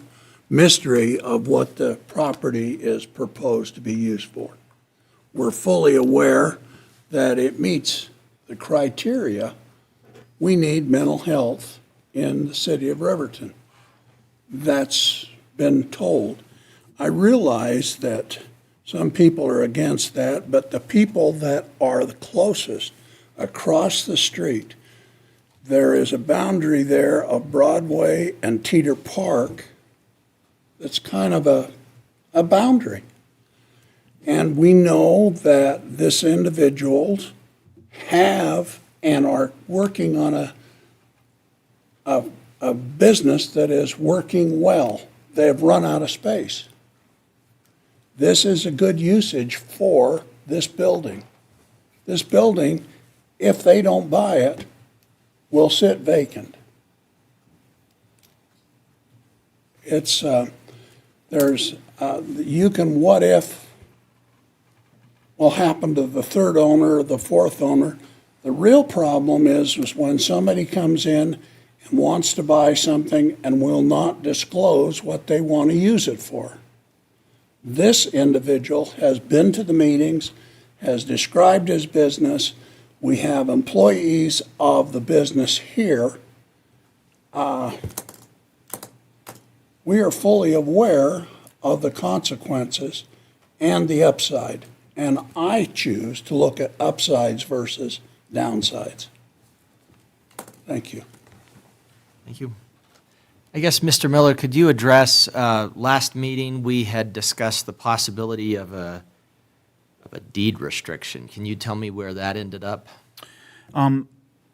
mystery of what the property is proposed to be used for. We're fully aware that it meets the criteria. We need mental health in the city of Riverton. That's been told. I realize that some people are against that, but the people that are the closest across the street, there is a boundary there of Broadway and Teeter Park that's kind of a boundary. And we know that this individuals have and are working on a business that is working well. They have run out of space. This is a good usage for this building. This building, if they don't buy it, will sit vacant. It's, you can what if will happen to the 3rd owner or the 4th owner. The real problem is when somebody comes in and wants to buy something and will not disclose what they want to use it for. This individual has been to the meetings, has described his business. We have employees of the business here. We are fully aware of the consequences and the upside. And I choose to look at upsides versus downsides. Thank you. Thank you. I guess, Mr. Miller, could you address, last meeting, we had discussed the possibility of a deed restriction. Can you tell me where that ended up?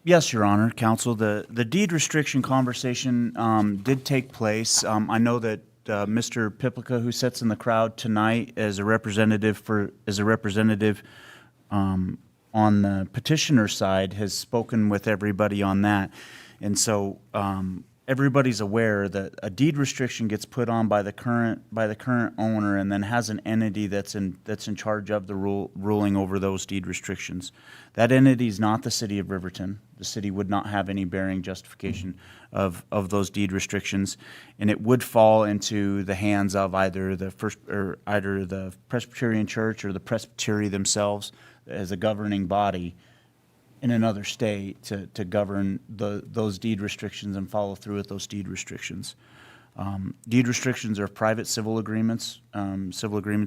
Yes, Your Honor, Counsel. The deed restriction conversation did take place. I know that Mr. Piplica, who sits in the crowd tonight, as a representative on the petitioner side, has spoken with everybody on that. And so everybody's aware that a deed restriction gets put on by the current owner and then has an entity that's in charge of the ruling over those deed restrictions. That entity is not the city of Riverton. The city would not have any bearing justification of those deed restrictions, and it would fall into the hands of either the Presbyterian Church or the Presbytery themselves as a governing body in another state to govern those deed restrictions and follow through with those deed restrictions. Deed restrictions are private civil agreements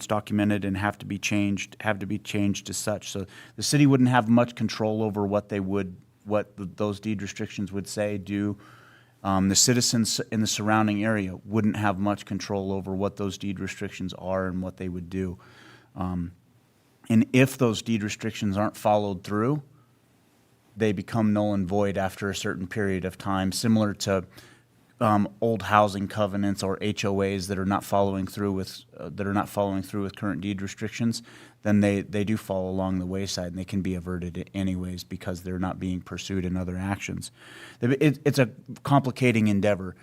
documented and have to be changed as such. So the city wouldn't have much control over what those deed restrictions would say, do. The citizens in the surrounding area wouldn't have much control over what those deed restrictions are and what they would do. And if those deed restrictions aren't followed through, they become null and void after a certain period of time, similar to old housing covenants or HOAs that are not following through with current deed restrictions. Then they do fall along the wayside, and they can be averted anyways because they're not being pursued in other actions. It's a complicating endeavor.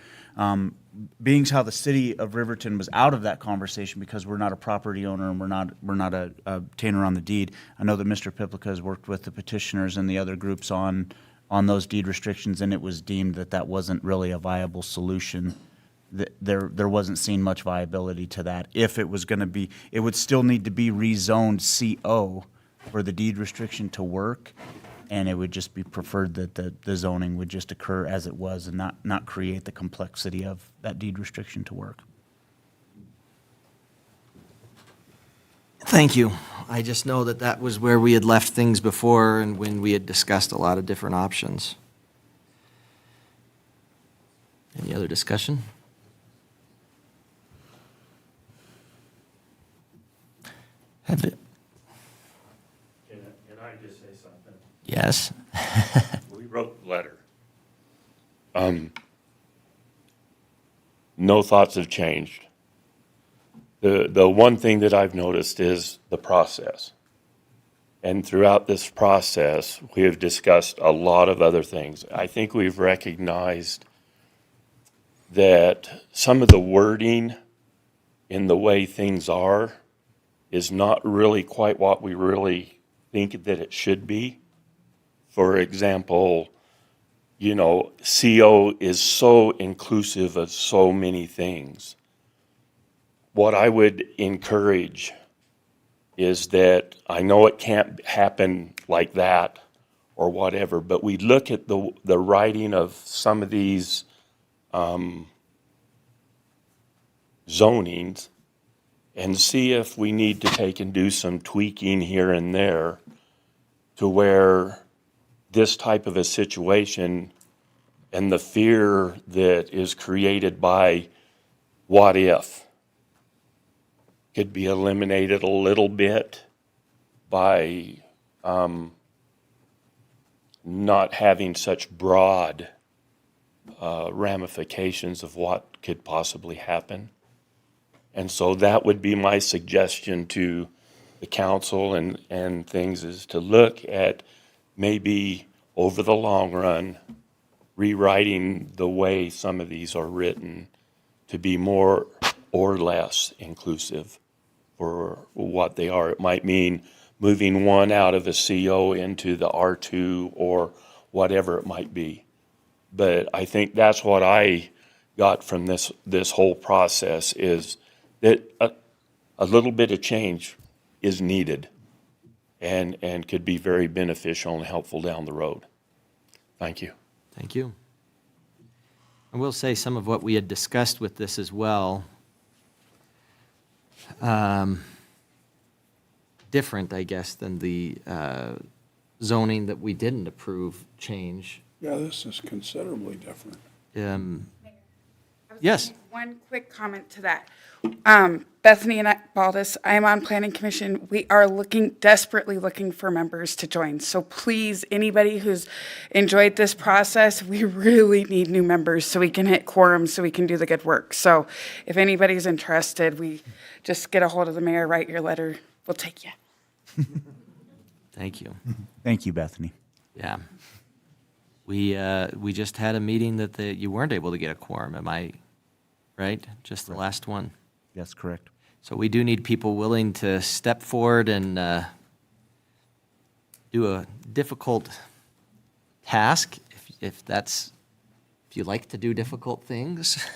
Being how the city of Riverton was out of that conversation because we're not a property owner and we're not a obtainer on the deed. I know that Mr. Piplica has worked with the petitioners and the other groups on those deed restrictions, and it was deemed that wasn't really a viable solution. There wasn't seen much viability to that. If it was going to be, it would still need to be rezoned CO for the deed restriction to work, and it would just be preferred that the zoning would just occur as it was and not create the complexity of that deed restriction to work. Thank you. I just know that was where we had left things before and when we had discussed a lot of different options. Any other discussion? Have it? Can I just say something? Yes. We wrote the letter. No thoughts have changed. The one thing that I've noticed is the process. And throughout this process, we have discussed a lot of other things. I think we've recognized that some of the wording in the way things are is not really quite what we really think that it should be. For example, CO is so inclusive of so many things. What I would encourage is that I know it can't happen like that or whatever, but we look at the writing of some of these zonings and see if we need to take and do some tweaking here and there to where this type of a situation and the fear that is created by what if could be eliminated a little bit by not having such broad ramifications of what could possibly happen. And so that would be my suggestion to the council and things, is to look at maybe over the long run rewriting the way some of these are written to be more or less inclusive for what they are. It might mean moving one out of a CO into the R2 or whatever it might be. But I think that's what I got from this whole process, is that a little bit of change is needed and could be very beneficial and helpful down the road. Thank you. Thank you. I will say some of what we had discussed with this as well, different, I guess, than the zoning that we didn't approve change. Yeah, this is considerably different. Yes. One quick comment to that. Bethany and Baldus, I am on Planning Commission. We are desperately looking for members to join. So please, anybody who's enjoyed this process, we really need new members so we can hit quorum, so we can do the good work. So if anybody's interested, we just get a hold of the mayor, write your letter. We'll take you. Thank you. Thank you, Bethany. Yeah. We just had a meeting that you weren't able to get a quorum, am I right? Just the last one? Yes, correct. So we do need people willing to step forward and do a difficult task, if you like to do difficult things.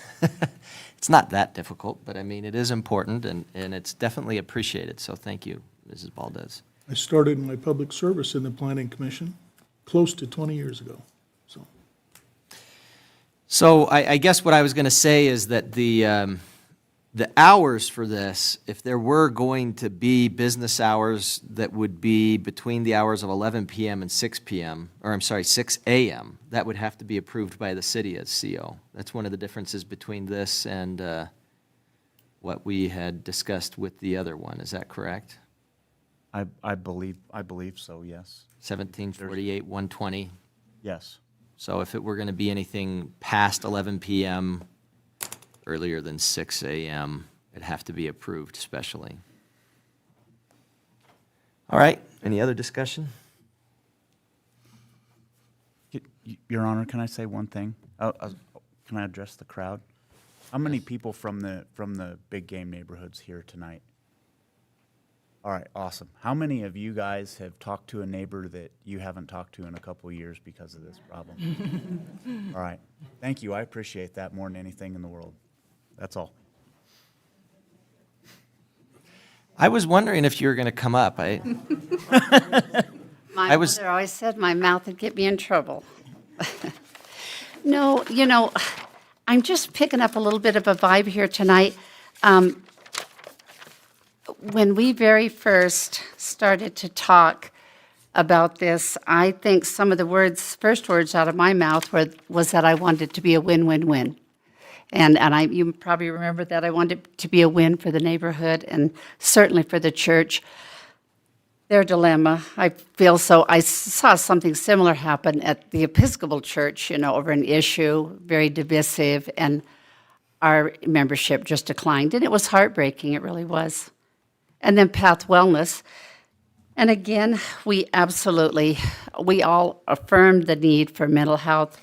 It's not that difficult, but I mean, it is important, and it's definitely appreciated, so thank you, Mrs. Valdez. I started my public service in the Planning Commission close to 20 years ago, so. So I guess what I was going to say is that the hours for this, if there were going to be business hours that would be between the hours of 11 p.m. and 6 p.m., or I'm sorry, 6 a.m., that would have to be approved by the city as CO. That's one of the differences between this and what we had discussed with the other one. Is that correct? I believe so, yes. 1748, 120. Yes. So if it were going to be anything past 11 p.m., earlier than 6 a.m., it'd have to be approved specially. All right, any other discussion? Your Honor, can I say one thing? Can I address the crowd? How many people from the big game neighborhoods here tonight? All right, awesome. How many of you guys have talked to a neighbor that you haven't talked to in a couple of years because of this problem? All right, thank you. I appreciate that more than anything in the world. That's all. I was wondering if you were going to come up. My I was- mother always said my mouth would get me in trouble. No, I'm just picking up a little bit of a vibe here tonight. When we very first started to talk about this, I think some of the first words out of my mouth was that I wanted it to be a win-win-win. And you probably remember that I wanted it to be a win for the neighborhood and certainly for the church. Their dilemma, I feel so. I saw something similar happen at the Episcopal Church, over an issue, very divisive, and our membership just declined. And it was heartbreaking, it really was. And then Path Wellness. And again, we all affirmed the need for mental health.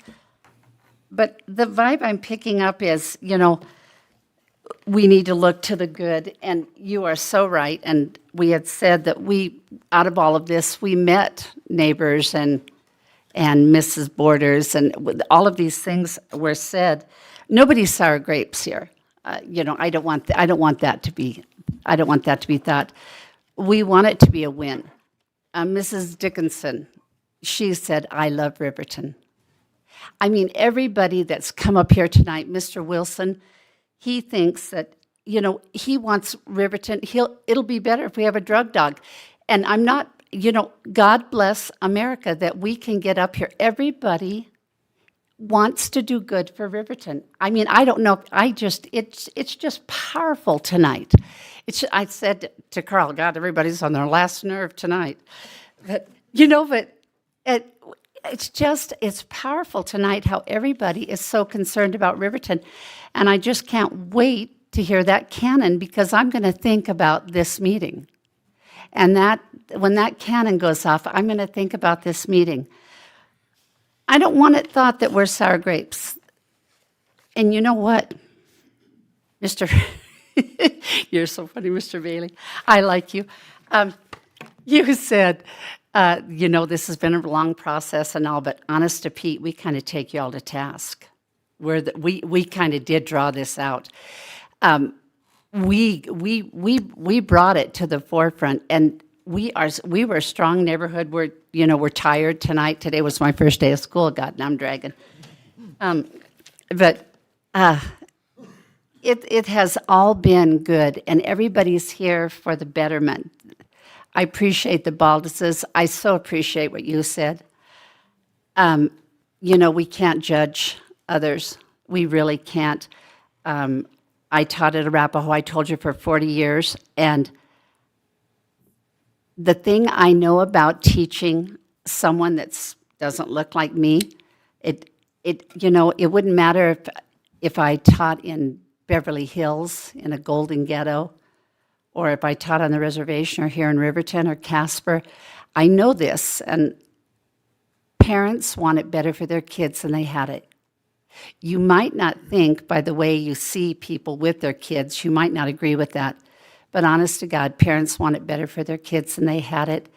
But the vibe I'm picking up is, we need to look to the good, and you are so right. And we had said that out of all of this, we met neighbors and Mrs. Borders, and all of these things were said. Nobody's sour grapes here. I don't want that to be thought. We want it to be a win. Mrs. Dickinson, she said, "I love Riverton." I mean, everybody that's come up here tonight, Mr. Wilson, he thinks that, he wants Riverton. It'll be better if we have a drug dog. And I'm not, God bless America that we can get up here. Everybody wants to do good for Riverton. I mean, I don't know, it's just powerful tonight. I said to Carl, God, everybody's on their last nerve tonight. But, it's powerful tonight how everybody is so concerned about Riverton. And I just can't wait to hear that cannon, because I'm going to think about this meeting. And when that cannon goes off, I'm going to think about this meeting. I don't want it thought that we're sour grapes. And you know what, you're so funny, Mr. Bailey. I like you. You said, this has been a long process and all, but honest to Pete, we kind of take you all to task. We kind of did draw this out. We brought it to the forefront, and we were a strong neighborhood. We're tired tonight. Today was my first day of school. God, now I'm dragging. But it has all been good, and everybody's here for the betterment. I appreciate the Balduses. I so appreciate what you said. We can't judge others. We really can't. I taught at Arapahoe, I told you, for 40 years, and the thing I know about teaching someone that doesn't look like me, it wouldn't matter if I taught in Beverly Hills in a golden ghetto, or if I taught on the reservation or here in Riverton or Casper. I know this, and parents want it better for their kids than they had it. You might not think by the way you see people with their kids, you might not agree with that. But honest to God, parents want it better for their kids than they had it.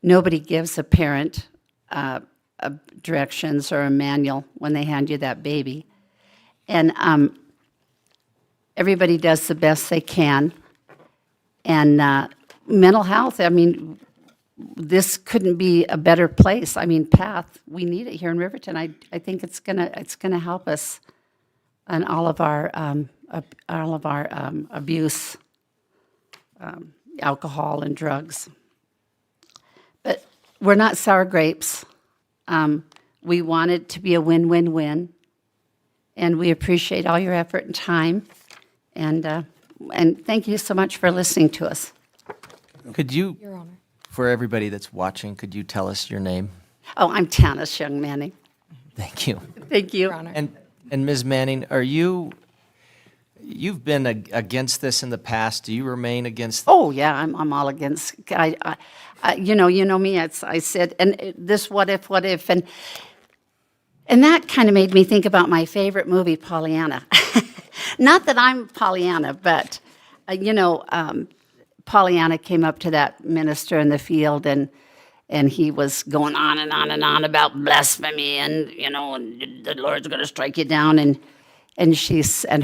Nobody gives a parent directions or a manual when they hand you that baby. And everybody does the best they can. And mental health, I mean, this couldn't be a better place. I mean, PATH, we need it here in Riverton. I think it's gonna help us on all of our abuse, alcohol and drugs. But we're not sour grapes. We want it to be a win-win-win, and we appreciate all your effort and time. And thank you so much for listening to us. Could you, Your Honor. for everybody that's watching, could you tell us your name? Oh, I'm Tanis Young Manning. Thank you. Thank you. Your Honor. And Ms. Manning, you've been against this in the past. Do you remain against? Oh, yeah, I'm all against, you know me, I said, and this what if, and that kind of made me think about my favorite movie, Pollyanna. Not that I'm Pollyanna, but, Pollyanna came up to that minister in the field, and he was going on and on and on about blasphemy, and, and the Lord's going to strike you down, and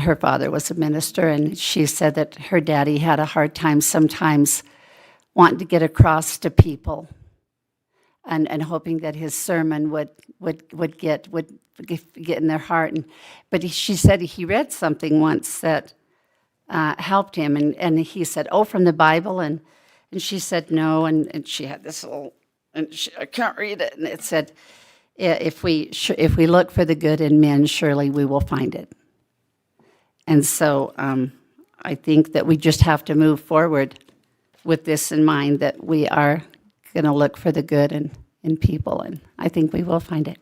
her father was a minister, and she said that her daddy had a hard time sometimes wanting to get across to people, and hoping that his sermon would get in their heart. But she said he read something once that helped him, and he said, "Oh, from the Bible," and she said no, and she had this little, I can't read it, and it said, if we look for the good in men, surely we will find it. And so I think that we just have to move forward with this in mind, that we are going to look for the good in people, and I think we will find it.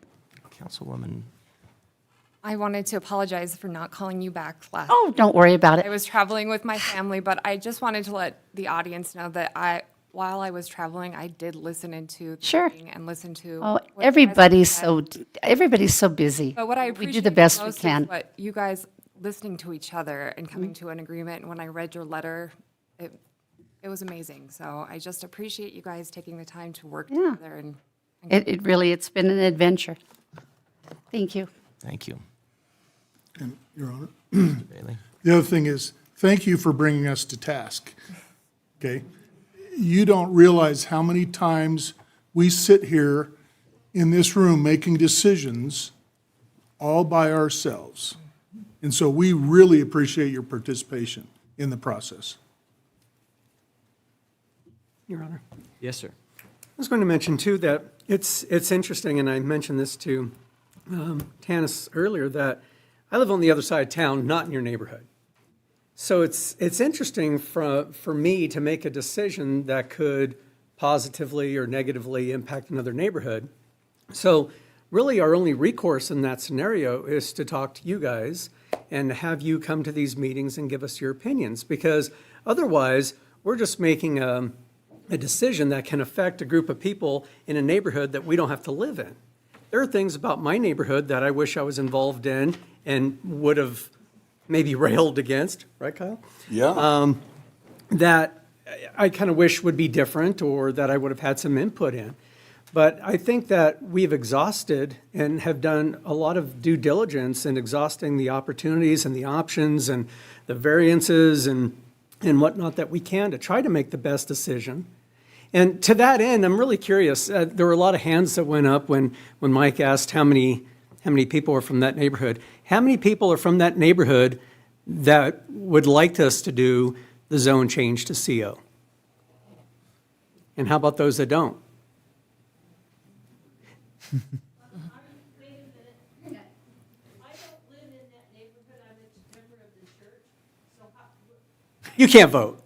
Councilwoman. I wanted to apologize for not calling you back last. Oh, don't worry about it. I was traveling with my family, but I just wanted to let the audience know that while I was traveling, I did listen into the Sure. meeting and listen to. Oh, what the everybody's president so busy. But what I We appreciate do the best we most can. is what you guys listening to each other and coming to an agreement. And when I read your letter, it was amazing. So I just appreciate you guys taking the time to work together. And It's been an adventure. Thank you. Thank you. And, Your Honor, Bailey. the other thing is, thank you for bringing us to task, okay? You don't realize how many times we sit here in this room making decisions all by ourselves. And so we really appreciate your participation in the process. Your Honor. Yes, sir. I was going to mention, too, that it's interesting, and I mentioned this to Tanis earlier, that I live on the other side of town, not in your neighborhood. So it's interesting for me to make a decision that could positively or negatively impact another neighborhood. So really our only recourse in that scenario is to talk to you guys and have you come to these meetings and give us your opinions, because otherwise we're just making a decision that can affect a group of people in a neighborhood that we don't have to live in. There are things about my neighborhood that I wish I was involved in and would have maybe railed against, right, Kyle? Yeah. That I kind of wish would be different, or that I would have had some input in. But I think that we've exhausted and have done a lot of due diligence in exhausting the opportunities and the options and the variances and whatnot that we can to try to make the best decision. And to that end, I'm really curious. There were a lot of hands that went up when Mike asked how many people are from that neighborhood. How many people are from that neighborhood that would like us to do the zone change to CO? And how about those that don't? You can't vote.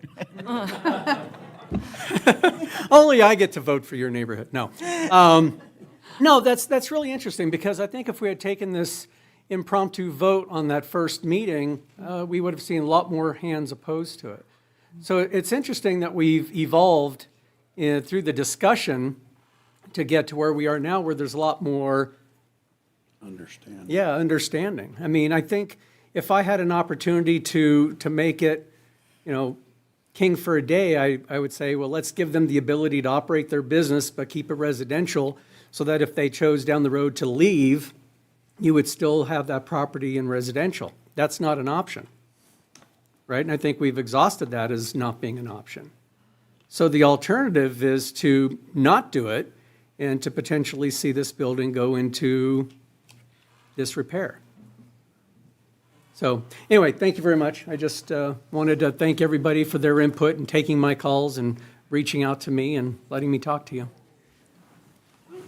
Only I get to vote for your neighborhood. No. No, that's really interesting, because I think if we had taken this impromptu vote on that first meeting, we would have seen a lot more hands opposed to it. So it's interesting that we've evolved through the discussion to get to where we are now, where there's a lot more understanding. I mean, I think if I had an opportunity to make it, king for a day, I would say, well, let's give them the ability to operate their business, but keep it residential, so that if they chose down the road to leave, you would still have that property in residential. That's not an option, right? And I think we've exhausted that as not being an option. So the alternative is to not do it and to potentially see this building go into disrepair. So anyway, thank you very much. I just wanted to thank everybody for their input and taking my calls and reaching out to me and letting me talk to you. Is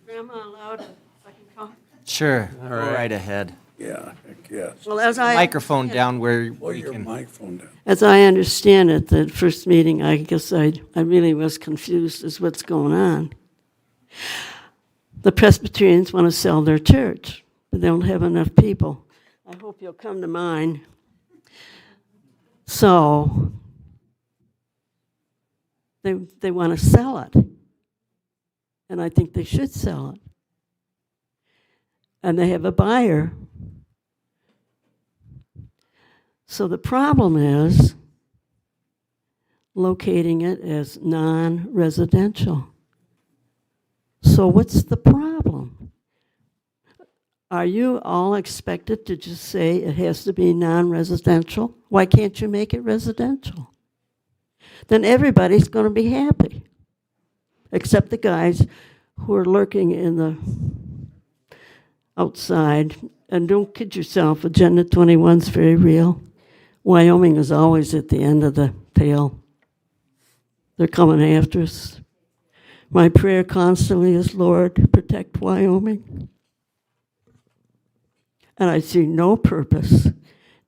Grandma allowed a second call? Sure, All go right. right ahead. Yeah, heck yes. Well, as I. Microphone down where Pull you your can. microphone down. As I understand it, the first meeting, I guess I really was confused as what's going on. The Presbyterians want to sell their church, but they don't have enough people. I hope you'll come to mine. So they want to sell it. And I think they should sell it. And they have a buyer. So the problem is locating it as non-residential. So what's the problem? Are you all expected to just say it has to be non-residential? Why can't you make it residential? Then everybody's going to be happy, except the guys who are lurking in the outside. And don't kid yourself, Agenda 21's very real. Wyoming is always at the end of the tail. They're coming after us. My prayer constantly is, Lord, protect Wyoming. And I see no purpose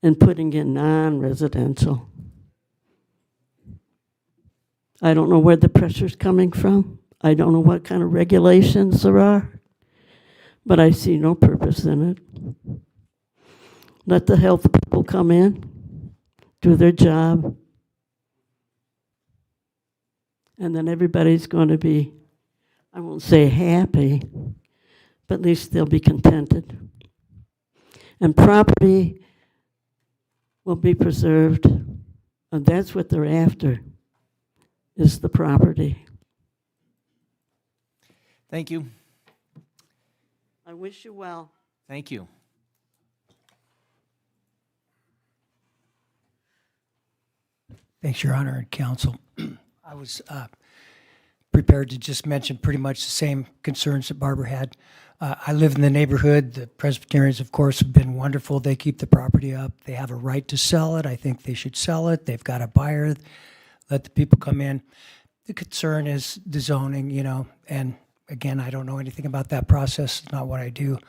in putting in non-residential. I don't know where the pressure's coming from. I don't know what kind of regulations there are, but I see no purpose in it. Let the health people come in, do their job, and then everybody's going to be, I won't say happy, but at least they'll be contented. And property will be preserved, and that's what they're after, is the property. Thank you. I wish you well. Thank you. Thanks, Your Honor and Counsel. I was prepared to just mention pretty much the same concerns that Barbara had. I live in the neighborhood. The Presbyterians, of course, have been wonderful. They keep the property up. They have a right to sell it. I think they should sell it. They've got a buyer. Let the people come in. The concern is the zoning, and again, I don't know anything about that process. It's not what I do.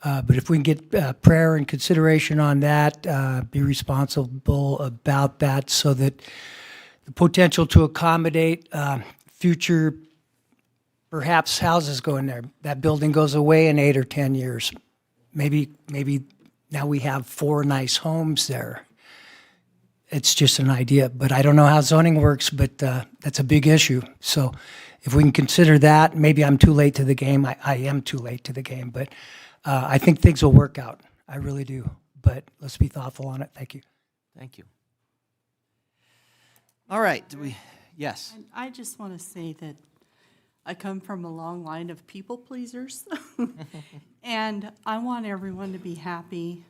But if we can get prayer and consideration on that, be responsible about that so that the potential to accommodate future, perhaps houses go in there. That building goes away in 8 or 10 years. Maybe now we have 4 nice homes there. It's just an idea, but I don't know how zoning works, but that's a big issue. So if we can consider that, maybe I'm too late to the game. I am too late to the game, but I think things will work out. I really do. But let's be thoughtful on it. Thank you. Thank you. All right, yes. And I just want to say that I come from a long line of people pleasers, and I want everyone to be happy.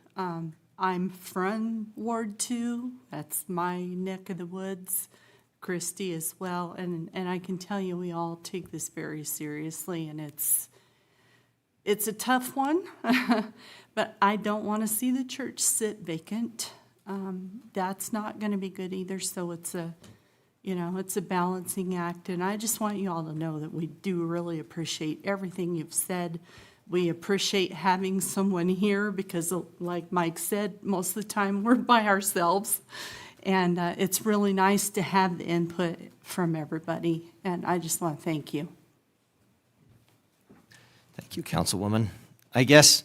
I'm from Ward 2. That's my neck of the woods. Christie as well, and I can tell you we all take this very seriously, and it's a tough one, but I don't want to see the church sit vacant. That's not going to be good either, so it's a balancing act, and I just want you all to know that we do really appreciate everything you've said. We appreciate having someone here because, like Mike said, most of the time we're by ourselves. And it's really nice to have the input from everybody, and I just want to thank you. Thank you, Councilwoman. I guess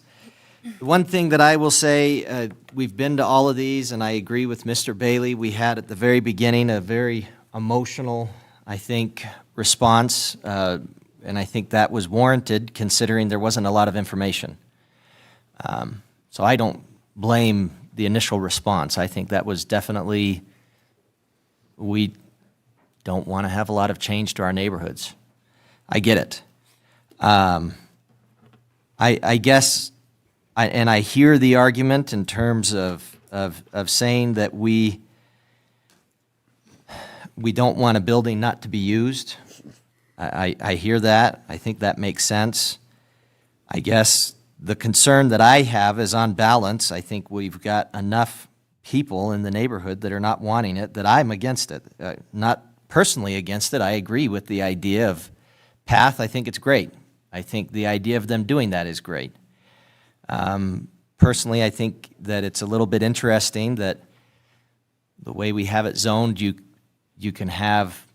the one thing that I will say, we've been to all of these, and I agree with Mr. Bailey. We had at the very beginning a very emotional, I think, response. and I think that was warranted considering there wasn't a lot of information. So I don't blame the initial response. I think that was definitely, we don't want to have a lot of change to our neighborhoods. I get it. I guess, and I hear the argument in terms of saying that we don't want a building not to be used. I hear that. I think that makes sense. I guess the concern that I have is on balance. I think we've got enough people in the neighborhood that are not wanting it, that I'm against it. Not personally against it. I agree with the idea of path. I think it's great. I think the idea of them doing that is great. Personally, I think that it's a little bit interesting that the way we have it zoned, you can have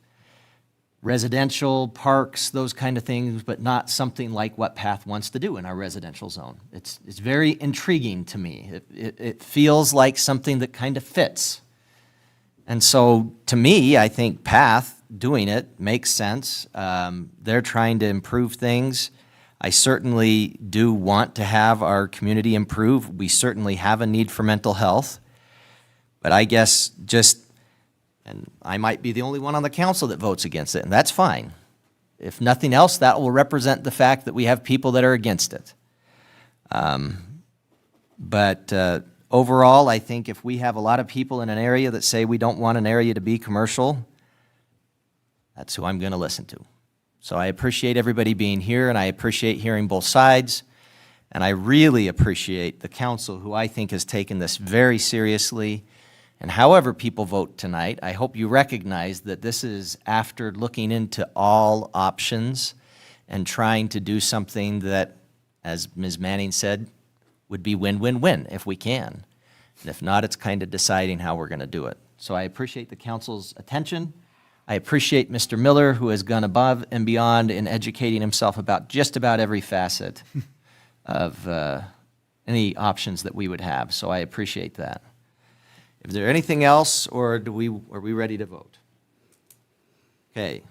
residential parks, those kind of things, but not something like what Path wants to do in our residential zone. It's very intriguing to me. It feels like something that kind of fits. And so, to me, I think Path doing it makes sense. They're trying to improve things. I certainly do want to have our community improve. We certainly have a need for mental health. But I guess just, and I might be the only one on the council that votes against it, and that's fine. If nothing else, that will represent the fact that we have people that are against it. But overall, I think if we have a lot of people in an area that say we don't want an area to be commercial, that's who I'm going to listen to. So I appreciate everybody being here, and I appreciate hearing both sides. And I really appreciate the council, who I think has taken this very seriously. And however people vote tonight, I hope you recognize that this is after looking into all options and trying to do something that, as Ms. Manning said, would be win-win-win if we can. And if not, it's kind of deciding how we're going to do it. So I appreciate the council's attention. I appreciate Mr. Miller, who has gone above and beyond in educating himself about just about every facet of any options that we would have. So I appreciate that. Is there anything else, or are we ready to vote? Okay.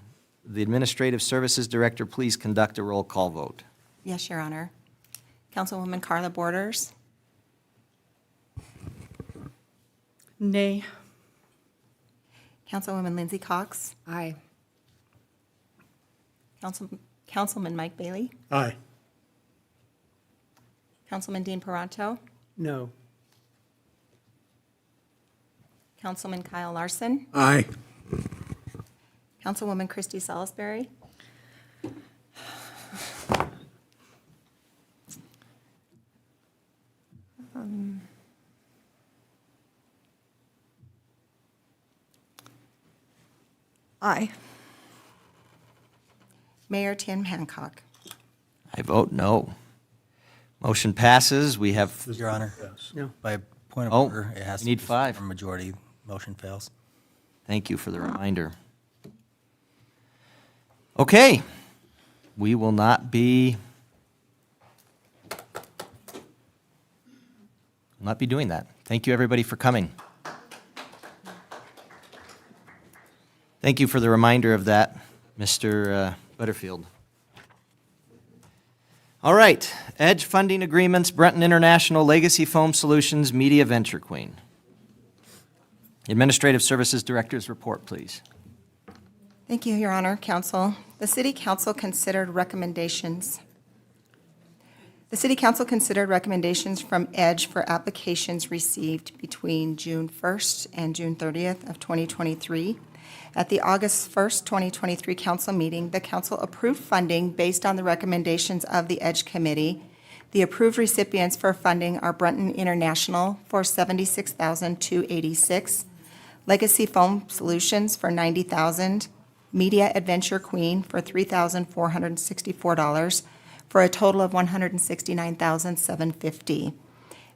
The Administrative Services Director, please conduct a roll call vote. Yes, Your Honor. Councilwoman Carla Borders. Nay. Councilwoman Lindsay Cox. Aye. Councilman Mike Bailey. Aye. Councilman Dean Peranto. No. Councilman Kyle Larson. Aye. Councilwoman Christy Salisbury. Aye. Mayor Tim Hancock. I vote no. Motion passes. We have, Your Honor, No. by point of Oh, order, it has we to need be 5. a majority. Motion fails. Thank you for the reminder. Okay. We will not be doing that. Thank you, everybody, for coming. Thank you for the reminder of that, Mr. Butterfield. All right, Edge Funding Agreements, Brunton International, Legacy Foam Solutions, Media Venture Queen. Administrative Services Director's report, please. Thank you, Your Honor, Council. The City Council considered recommendations. The City Council considered recommendations from EDGE for applications received between June 1st and June 30th of 2023. At the August 1st, 2023 council meeting, the council approved funding based on the recommendations of the EDGE Committee. The approved recipients for funding are Brunton International for $76,286, Legacy Foam Solutions for $90,000, Media Adventure Queen for $3,464, for a total of $169,750.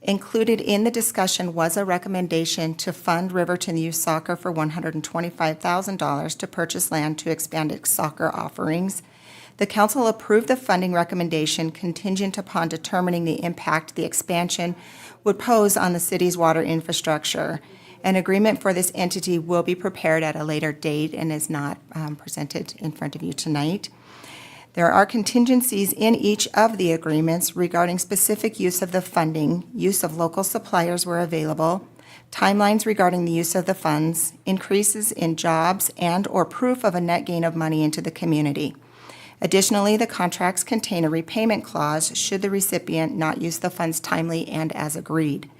Included in the discussion was a recommendation to fund Riverton Youth Soccer for $125,000 to purchase land to expand its soccer offerings. The council approved the funding recommendation contingent upon determining the impact the expansion would pose on the city's water infrastructure. An agreement for this entity will be prepared at a later date and is not presented in front of you tonight. There are contingencies in each of the agreements regarding specific use of the funding, use of local suppliers where available, timelines regarding the use of the funds, increases in jobs, and/or proof of a net gain of money into the community. Additionally, the contracts contain a repayment clause should the recipient not use the funds timely and as agreed.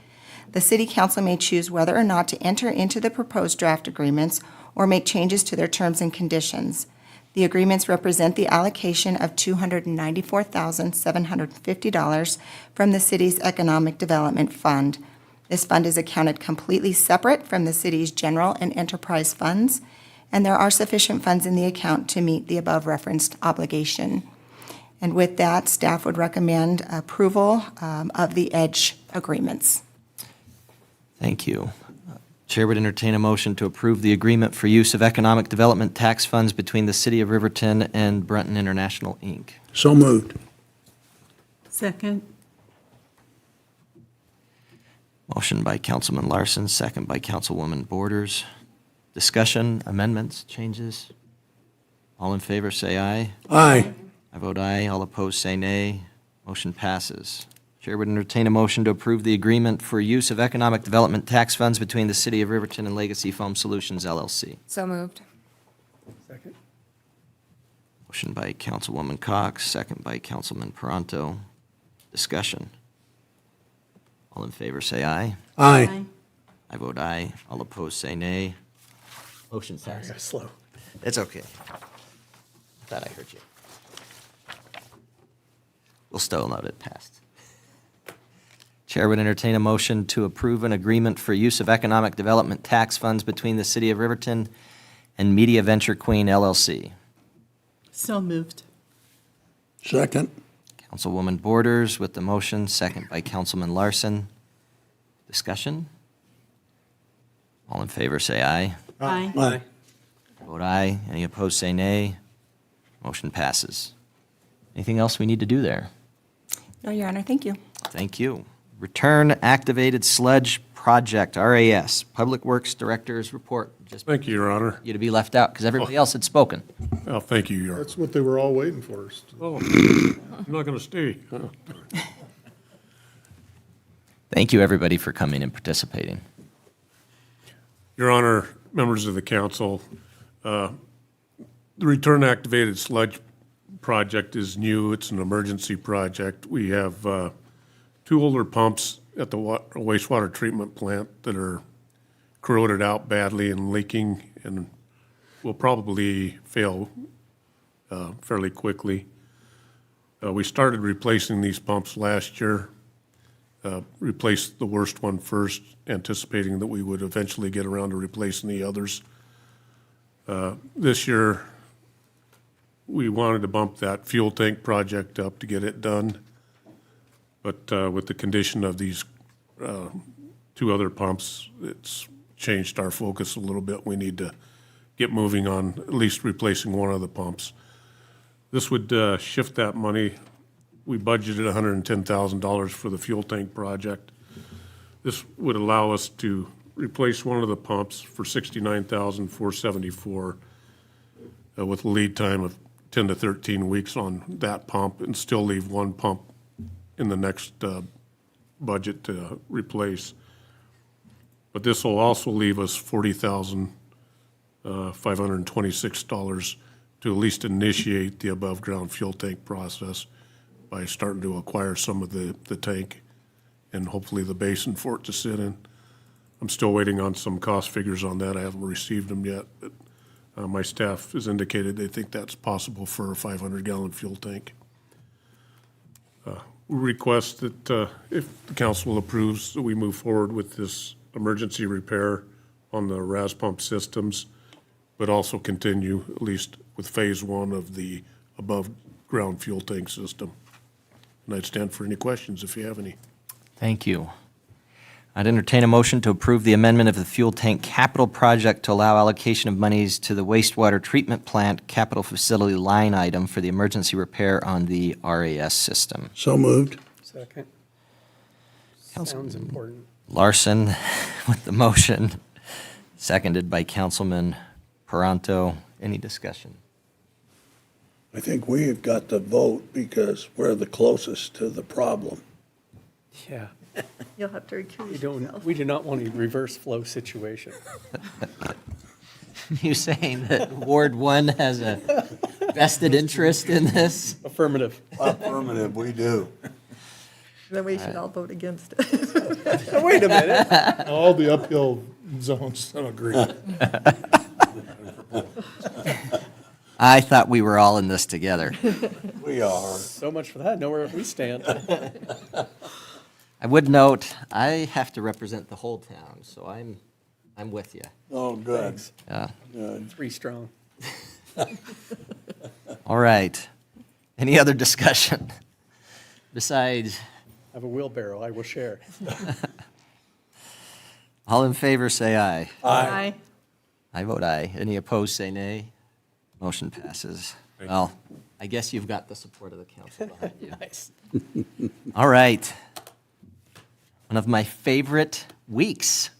The City Council may choose whether or not to enter into the proposed draft agreements or make changes to their terms and conditions. The agreements represent the allocation of $294,750 from the city's Economic Development Fund. This fund is accounted completely separate from the city's general and enterprise funds, and there are sufficient funds in the account to meet the above-referenced obligation. And with that, staff would recommend approval of the EDGE agreements. Thank you. Chair would entertain a motion to approve the agreement for use of economic development tax funds between the City of Riverton and Brunton International, Inc. So moved. Second. Motion by Councilman Larson, second by Councilwoman Borders. Discussion, amendments, changes? All in favor, say aye. Aye. I vote aye. All opposed, say nay. Motion passes. Chair would entertain a motion to approve the agreement for use of economic development tax funds between the City of Riverton and Legacy Foam Solutions, LLC. So moved. Second. Motion by Councilwoman Cox, second by Councilman Peranto. Discussion. All in favor, say aye. Aye. I vote aye. All opposed, say nay. Motion passes. Slow. It's okay. Thought I heard you. We'll still note it passed. Chair would entertain a motion to approve an agreement for use of economic development tax funds between the City of Riverton and Media Venture Queen, LLC. So moved. Second. Councilwoman Borders with the motion, second by Councilman Larson. Discussion? All in favor, say aye. Aye. Aye. Vote aye. Any opposed, say nay. Motion passes. Anything else we need to do there? No, Your Honor, thank you. Thank you. Return Activated Sludge Project, RAS, Public Works Director's report. Just Thank you, Your Honor. you to be left out because everybody else had spoken. Oh, thank you, Your Honor. That's what they were all waiting for. Oh, I'm not going to stay. huh? Thank you, everybody, for coming and participating. Your Honor, members of the council, the Return Activated Sludge Project is new. It's an emergency project. We have two older pumps at the wastewater treatment plant that are corroded out badly and leaking and will probably fail fairly quickly. We started replacing these pumps last year, replaced the worst one first, anticipating that we would eventually get around to replacing the others. This year, we wanted to bump that fuel tank project up to get it done. But with the condition of these two other pumps, it's changed our focus a little bit. We need to get moving on at least replacing one of the pumps. This would shift that money. We budgeted $110,000 for the fuel tank project. This would allow us to replace one of the pumps for $69,474 with a lead time of 10 to 13 weeks on that pump and still leave one pump in the next budget to replace. But this will also leave us $40,526 to at least initiate the above-ground fuel tank process by starting to acquire some of the tank and hopefully the basin for it to sit in. I'm still waiting on some cost figures on that. I haven't received them yet, but my staff has indicated they think that's possible for a 500-gallon fuel tank. We request that if the council approves, that we move forward with this emergency repair on the RAS pump systems, but also continue at least with phase one of the above-ground fuel tank system. And I'd stand for any questions if you have any. Thank you. I'd entertain a motion to approve the amendment of the fuel tank capital project to allow allocation of monies to the wastewater treatment plant capital facility line item for the emergency repair on the RAS system. So moved. Second. Council- Sounds important. Larson with the motion, seconded by Councilman Peranto. Any discussion? I think we have got to vote because we're the closest to the problem. Yeah. You'll have to recuse yourself. We do not want a reverse flow situation. You saying that Ward 1 has a vested interest in this? Affirmative. Affirmative, we do. Then we should all vote against it. Wait a minute. All the uphill zones agree. I thought we were all in this together. We are. So much for that. Know where we stand. I would note, I have to represent the whole town, so I'm with you. Oh, good. Yeah. Good. 3 strong. All right. Any other discussion? Besides, I have a wheelbarrow. I will share. all in favor, say aye. Aye. I vote aye. Any opposed, say nay. Motion passes. Well, I guess you've got the support of the council behind you. Nice. All right. One of my favorite weeks.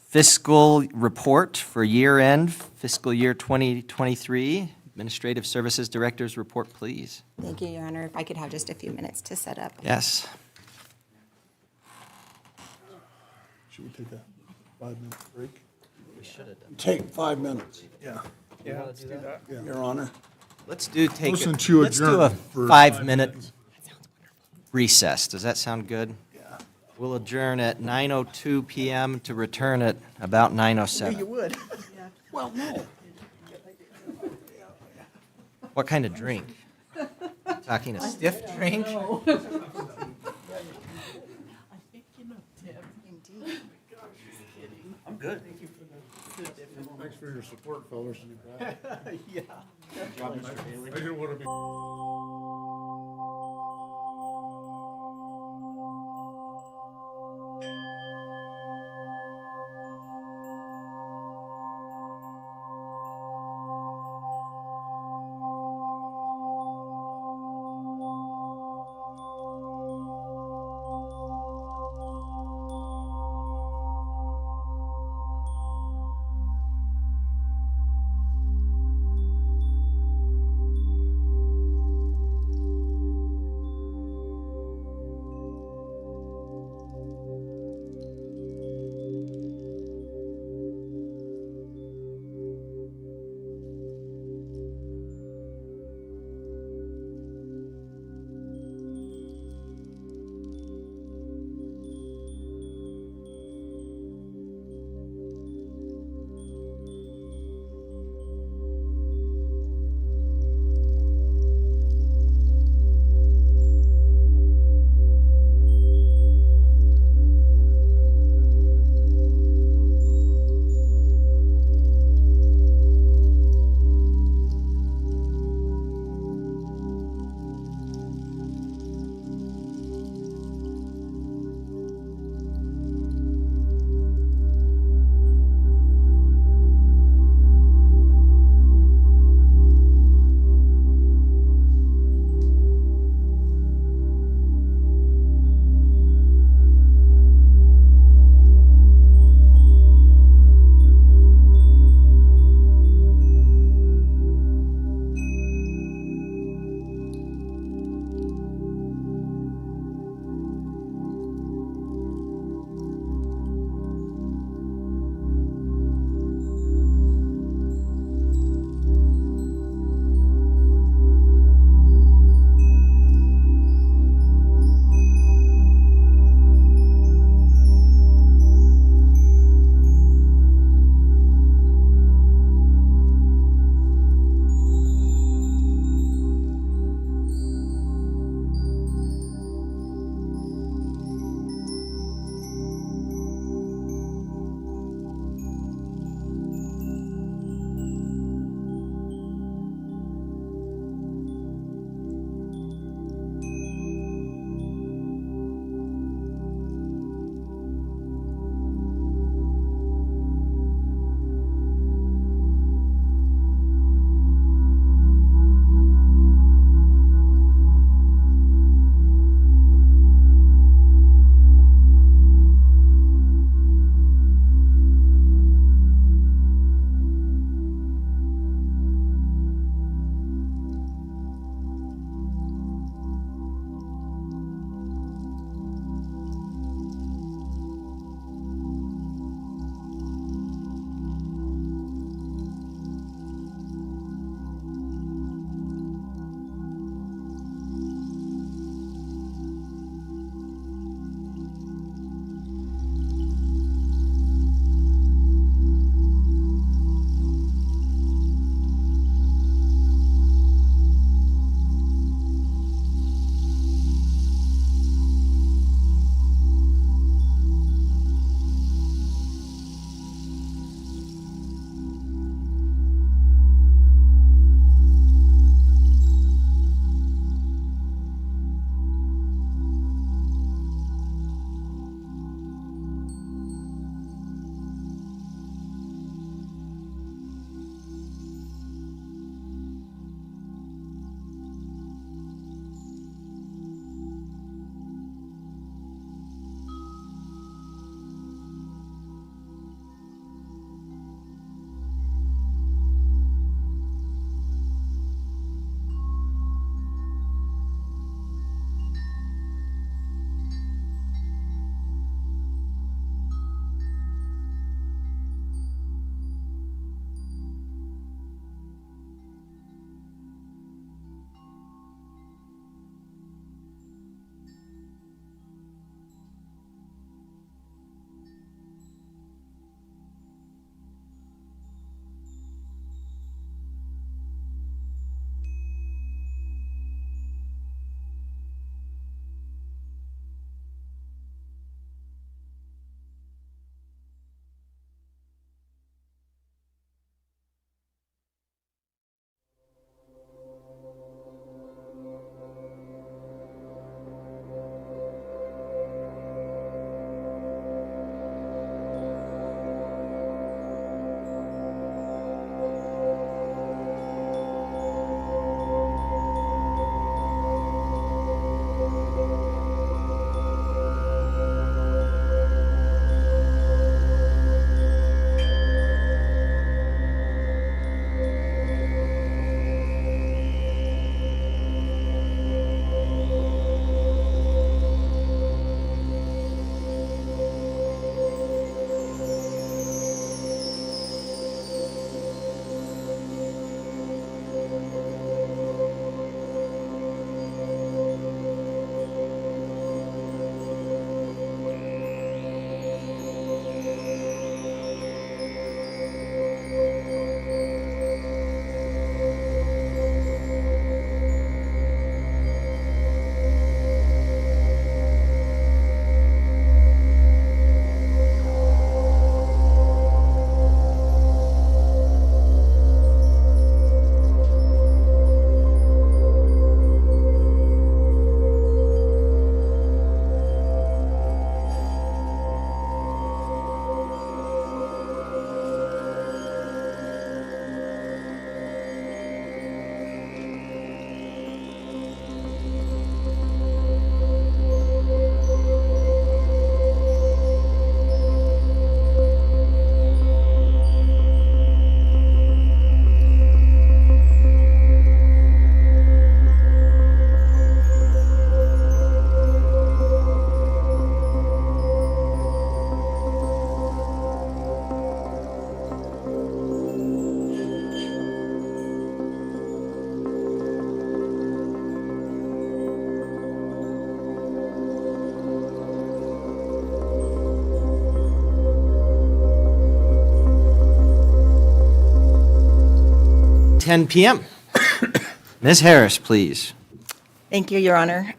Fiscal report for year end, fiscal year 2023. Administrative Services Director's report, please. Thank you, Your Honor. If I could have just a few minutes to set up. Yes. Should we take a 5-minute break? We should have done. Take 5 minutes. Yeah. Yeah, let's do that. Your Honor. Let's do Motion to let's do adjourn a for 5-minute recess. Does that sound good? Yeah. We'll adjourn at 9:02 PM to return at about 9:07. You would. Well, no. What kind of drink? Talking a stiff drink? I'm good. Thanks for your support, fellas. Yeah. I didn't want to be. 7:10 PM. Ms. Harris, please. Thank you, Your Honor.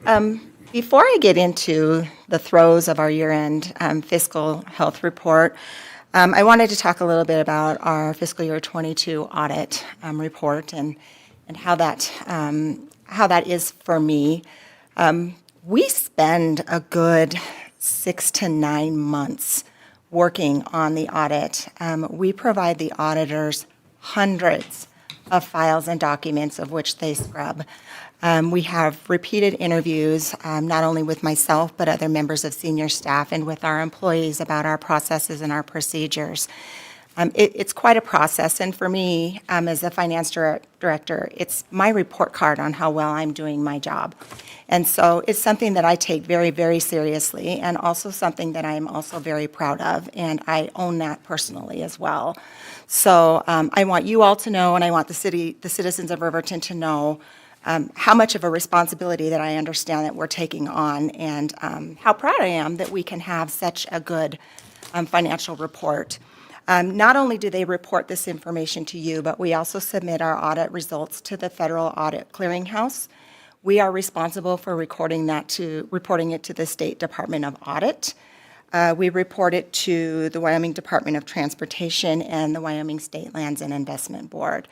Before I get into the throes of our year-end fiscal health report, I wanted to talk a little bit about our fiscal year 22 audit report and how that is for me. We spend a good 6 to 9 months working on the audit. We provide the auditors hundreds of files and documents of which they scrub. We have repeated interviews, not only with myself, but other members of senior staff and with our employees about our processes and our procedures. It's quite a process, and for me, as a finance director, it's my report card on how well I'm doing my job. And so it's something that I take very, very seriously, and also something that I'm also very proud of, and I own that personally as well. So I want you all to know, and I want the citizens of Riverton to know how much of a responsibility that I understand that we're taking on, and how proud I am that we can have such a good financial report. Not only do they report this information to you, but we also submit our audit results to the Federal Audit Clearinghouse. We are responsible for reporting it to the State Department of Audit. We report it to the Wyoming Department of Transportation and the Wyoming State Lands and Investment Board.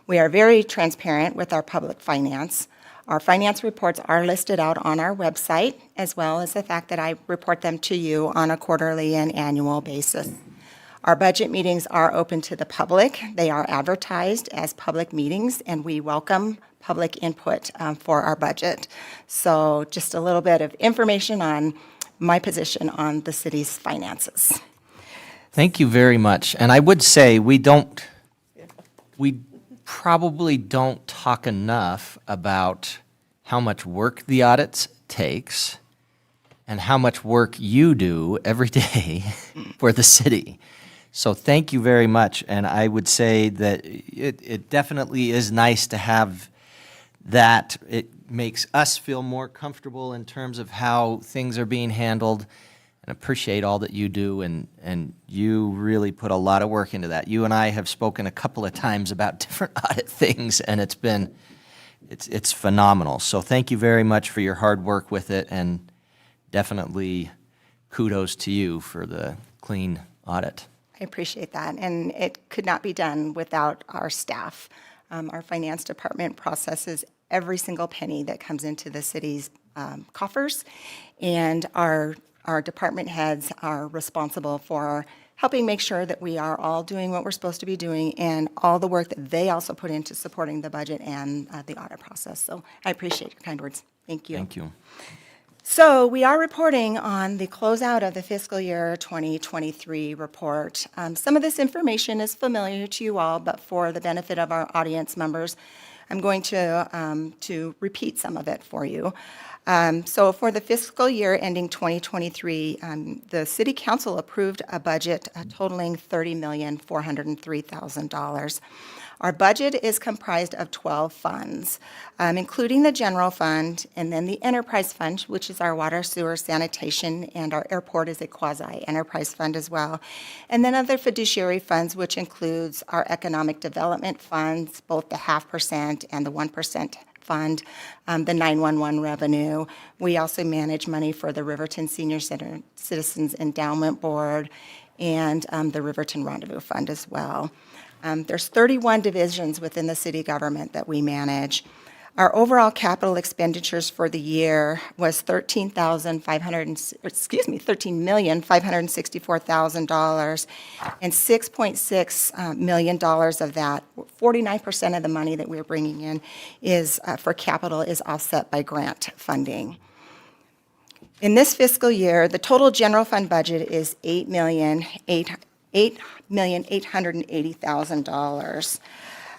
We are very transparent with our public finance. Our finance reports are listed out on our website, as well as the fact that I report them to you on a quarterly and annual basis. Our budget meetings are open to the public. They are advertised as public meetings, and we welcome public input for our budget. So just a little bit of information on my position on the city's finances. Thank you very much. And I would say we probably don't talk enough about how much work the audits takes and how much work you do every day for the city. So thank you very much, and I would say that it definitely is nice to have that. It makes us feel more comfortable in terms of how things are being handled, and appreciate all that you do, and you really put a lot of work into that. You and I have spoken a couple of times about different audit things, and it's phenomenal. So thank you very much for your hard work with it, and definitely kudos to you for the clean audit. I appreciate that, and it could not be done without our staff. Our finance department processes every single penny that comes into the city's coffers, and our department heads are responsible for helping make sure that we are all doing what we're supposed to be doing, and all the work that they also put into supporting the budget and the audit process. So I appreciate your kind words. Thank you. Thank you. So we are reporting on the closeout of the fiscal year 2023 report. Some of this information is familiar to you all, but for the benefit of our audience members, I'm going to repeat some of it for you. So for the fiscal year ending 2023, the City Council approved a budget totaling $30,403,000. Our budget is comprised of 12 funds, including the general fund, and then the enterprise fund, which is our water, sewer, sanitation, and our airport is a quasi-enterprise fund as well. And then other fiduciary funds, which includes our economic development funds, both the 0.5% and the 1% fund, the 911 revenue. We also manage money for the Riverton Senior Citizens Endowment Board and the Riverton Rendezvous Fund as well. There's 31 divisions within the city government that we manage. Our overall capital expenditures for the year was $13,564,000, and $6.6 million of that, 49% of the money that we're bringing in is for capital is offset by grant funding. In this fiscal year, the total general fund budget is $8,880,000.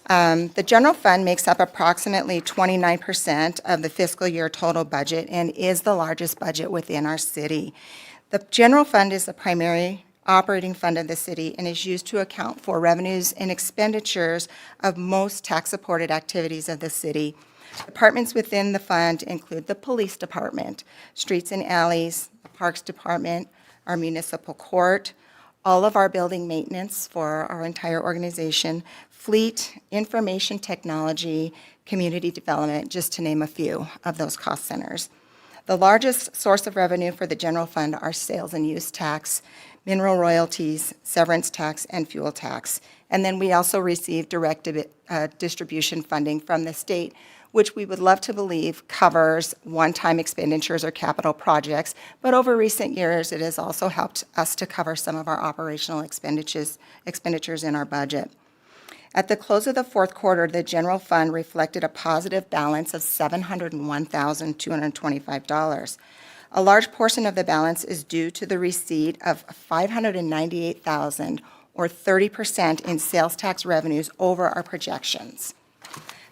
The general fund makes up approximately 29% of the fiscal year total budget and is the largest budget within our city. The general fund is the primary operating fund of the city and is used to account for revenues and expenditures of most tax-supported activities of the city. Departments within the fund include the police department, streets and alleys, the parks department, our municipal court, all of our building maintenance for our entire organization, fleet, information technology, community development, just to name a few of those cost centers. The largest source of revenue for the general fund are sales and use tax, mineral royalties, severance tax, and fuel tax. And then we also receive direct distribution funding from the state, which we would love to believe covers one-time expenditures or capital projects. But over recent years, it has also helped us to cover some of our operational expenditures in our budget. At the close of the fourth quarter, the general fund reflected a positive balance of $701,225. A large portion of the balance is due to the receipt of $598,000, or 30% in sales tax revenues over our projections.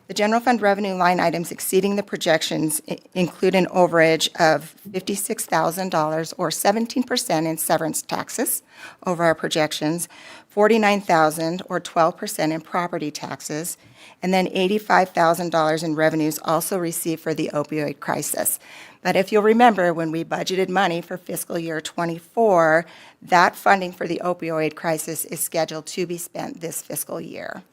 The general fund revenue line items exceeding the projections include an overage of $56,000, or 17% in severance taxes over our projections, $49,000, or 12% in property taxes, and then $85,000 in revenues also received for the opioid crisis. But if you'll remember, when we budgeted money for fiscal year '24, that funding for the opioid crisis is scheduled to be spent this fiscal year.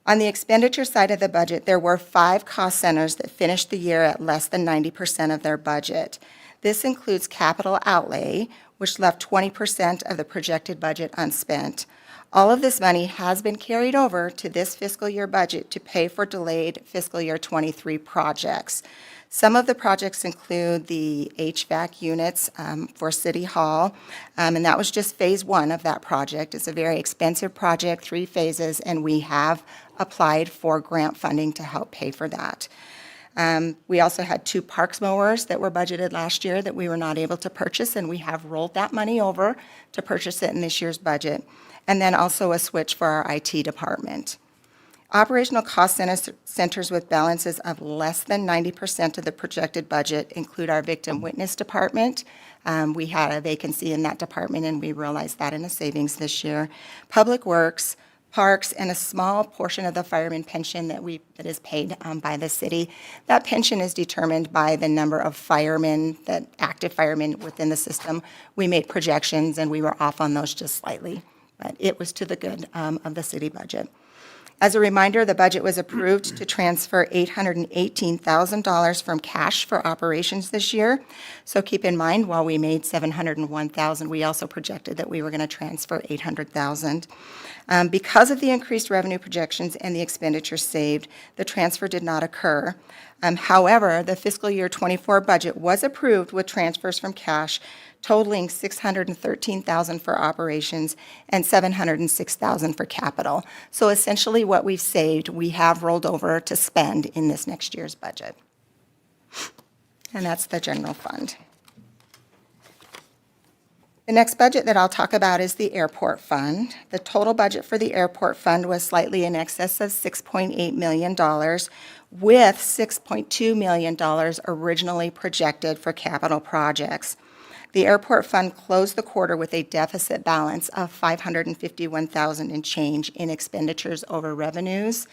On the expenditure side of the budget, there were 5 cost centers that finished the year at less than 90% of their budget. This includes capital outlay, which left 20% of the projected budget unspent. All of this money has been carried over to this fiscal year budget to pay for delayed fiscal year '23 projects. Some of the projects include the HVAC units for City Hall, and that was just phase 1 of that project. It's a very expensive project, 3 phases, and we have applied for grant funding to help pay for that. We also had 2 parks mowers that were budgeted last year that we were not able to purchase, and we have rolled that money over to purchase it in this year's budget. And then also a switch for our IT department. Operational cost centers with balances of less than 90% of the projected budget include our victim witness department. We had a vacancy in that department, and we realized that in a savings this year. Public Works, Parks, and a small portion of the fireman pension that is paid by the city. That pension is determined by the number of firemen, the active firemen within the system. We made projections, and we were off on those just slightly, but it was to the good of the city budget. As a reminder, the budget was approved to transfer $818,000 from cash for operations this year. So keep in mind, while we made $701,000, we also projected that we were going to transfer $800,000. Because of the increased revenue projections and the expenditures saved, the transfer did not occur. However, the fiscal year '24 budget was approved with transfers from cash totaling $613,000 for operations and $706,000 for capital. So essentially what we've saved, we have rolled over to spend in this next year's budget. And that's the general fund. The next budget that I'll talk about is the airport fund. The total budget for the airport fund was slightly in excess of $6.8 million, with $6.2 million originally projected for capital projects. The airport fund closed the quarter with a deficit balance of $551,000 and change in expenditures over revenues.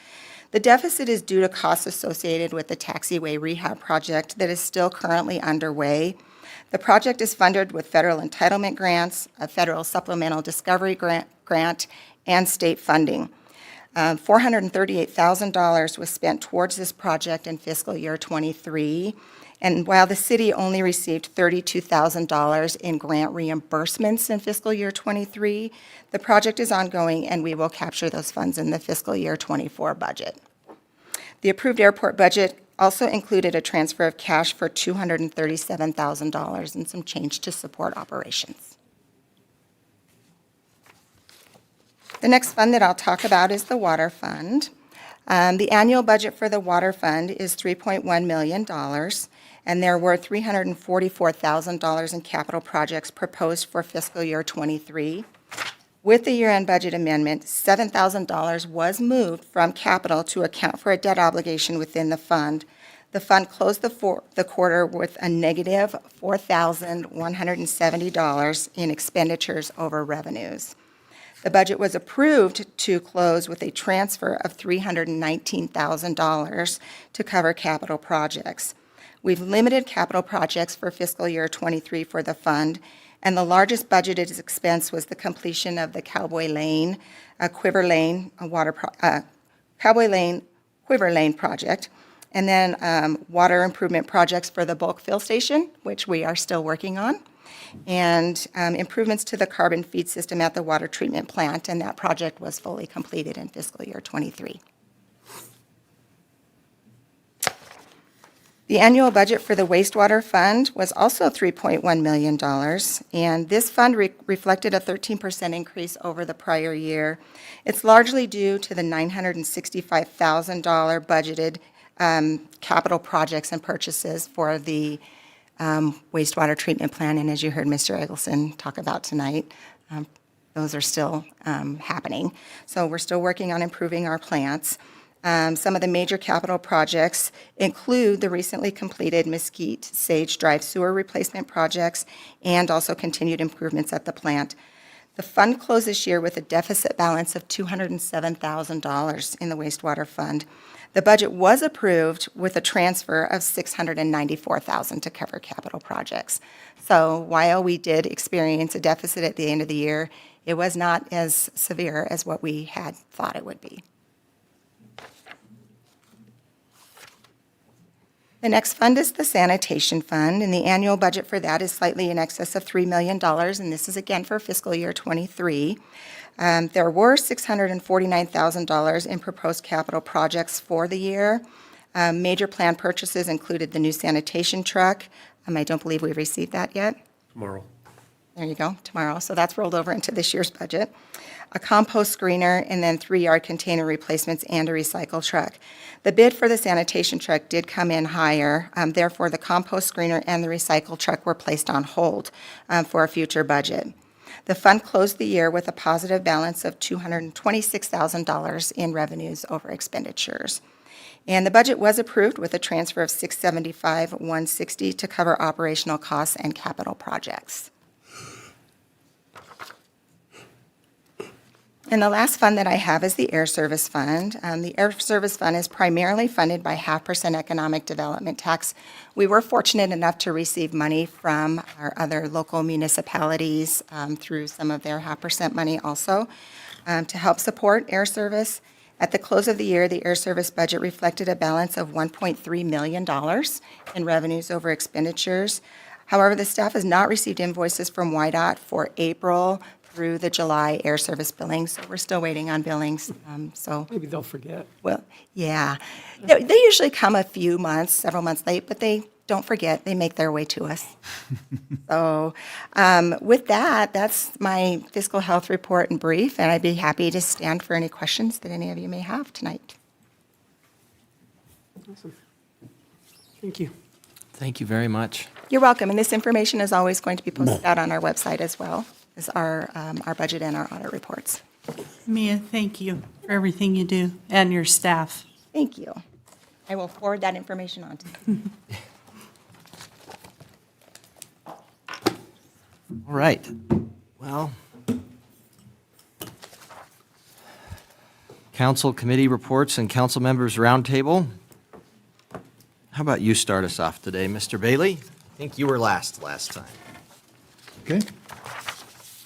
The deficit is due to costs associated with the taxiway rehab project that is still currently underway. The project is funded with federal entitlement grants, a federal supplemental discovery grant, and state funding. $438,000 was spent towards this project in fiscal year '23. And while the city only received $32,000 in grant reimbursements in fiscal year '23, the project is ongoing, and we will capture those funds in the fiscal year '24 budget. The approved airport budget also included a transfer of cash for $237,000 and some change to support operations. The next fund that I'll talk about is the water fund. The annual budget for the water fund is $3.1 million. And there were $344,000 in capital projects proposed for fiscal year '23. With the year-end budget amendment, $7,000 was moved from capital to account for a debt obligation within the fund. The fund closed the quarter with a negative $4,170 in expenditures over revenues. The budget was approved to close with a transfer of $319,000 to cover capital projects. We've limited capital projects for fiscal year '23 for the fund, and the largest budgeted expense was the completion of the Cowboy Lane, Quiver Lane project, and then water improvement projects for the bulk fill station, which we are still working on, and improvements to the carbon feed system at the water treatment plant, and that project was fully completed in fiscal year '23. The annual budget for the wastewater fund was also $3.1 million, and this fund reflected a 13% increase over the prior year. It's largely due to the $965,000 budgeted capital projects and purchases for the wastewater treatment plant, and as you heard Mr. Eggleston talk about tonight, those are still happening. So we're still working on improving our plants. Some of the major capital projects include the recently completed Mesquite Sage Drive sewer replacement projects and also continued improvements at the plant. The fund closed this year with a deficit balance of $207,000 in the wastewater fund. The budget was approved with a transfer of $694,000 to cover capital projects. So while we did experience a deficit at the end of the year, it was not as severe as what we had thought it would be. The next fund is the sanitation fund, and the annual budget for that is slightly in excess of $3 million, and this is again for fiscal year '23. There were $649,000 in proposed capital projects for the year. Major planned purchases included the new sanitation truck. I don't believe we've received that yet. Tomorrow. There you go, tomorrow. So that's rolled over into this year's budget. A compost screener, and then 3 yard container replacements and a recycle truck. The bid for the sanitation truck did come in higher. Therefore, the compost screener and the recycle truck were placed on hold for a future budget. The fund closed the year with a positive balance of $226,000 in revenues over expenditures. And the budget was approved with a transfer of $675,160 to cover operational costs and capital projects. And the last fund that I have is the Air Service Fund. The Air Service Fund is primarily funded by 0.5% economic development tax. We were fortunate enough to receive money from our other local municipalities through some of their 0.5% money also to help support air service. At the close of the year, the Air Service budget reflected a balance of $1.3 million in revenues over expenditures. However, the staff has not received invoices from WYDOT for April through the July air service billing, so we're still waiting on billings. Maybe they'll forget. Well, yeah. They usually come a few months, several months late, but they don't forget. They make their way to us. So with that, that's my fiscal health report in brief, and I'd be happy to stand for any questions that any of you may have tonight. Awesome. Thank you. Thank you very much. You're welcome, and this information is always going to be posted out on our website as well as our budget and our audit reports. Mia, thank you for everything you do, and your staff. Thank you. I will forward that information on to you. All right. Well, council committee reports and council members roundtable. How about you start us off today, Mr. Bailey? I think you were last time. Okay.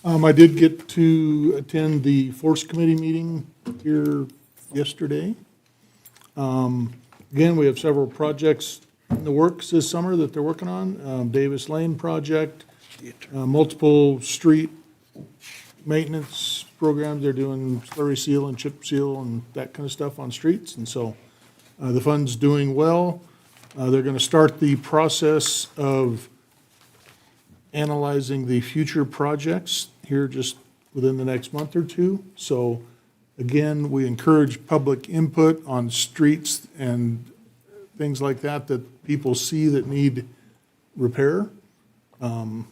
I did get to attend the Force Committee meeting here yesterday. Again, we have several projects in the works this summer that they're working on. Davis Lane project, multiple street maintenance programs. They're doing slurry seal and chip seal and that kind of stuff on streets. And so the fund's doing well. They're going to start the process of analyzing the future projects here just within the next month or two. So again, we encourage public input on streets and things like that people see that need repair. And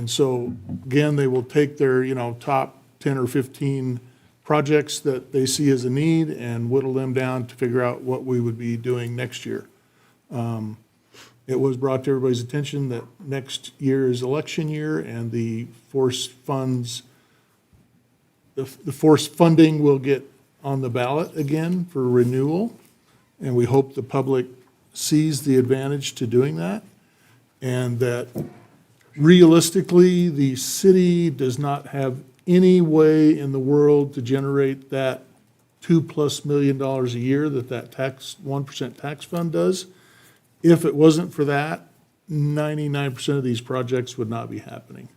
so again, they will take their, top 10 or 15 projects that they see as a need and whittle them down to figure out what we would be doing next year. It was brought to everybody's attention that next year is election year and the force funds, the force funding will get on the ballot again for renewal. And we hope the public sees the advantage to doing that, and that realistically, the city does not have any way in the world to generate that $2+ million a year that 1% tax fund does. If it wasn't for that, 99% of these projects would not be happening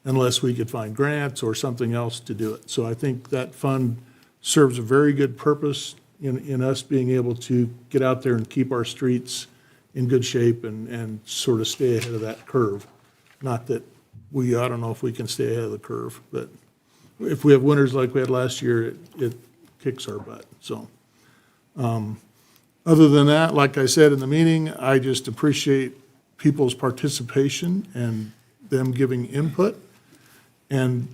unless we could find grants or something else to do it. So I think that fund serves a very good purpose in us being able to get out there and keep our streets in good shape and sort of stay ahead of that curve. Not that I don't know if we can stay ahead of the curve, but if we have winters like we had last year, it kicks our butt, so. Other than that, like I said in the meeting, I just appreciate people's participation and them giving input. And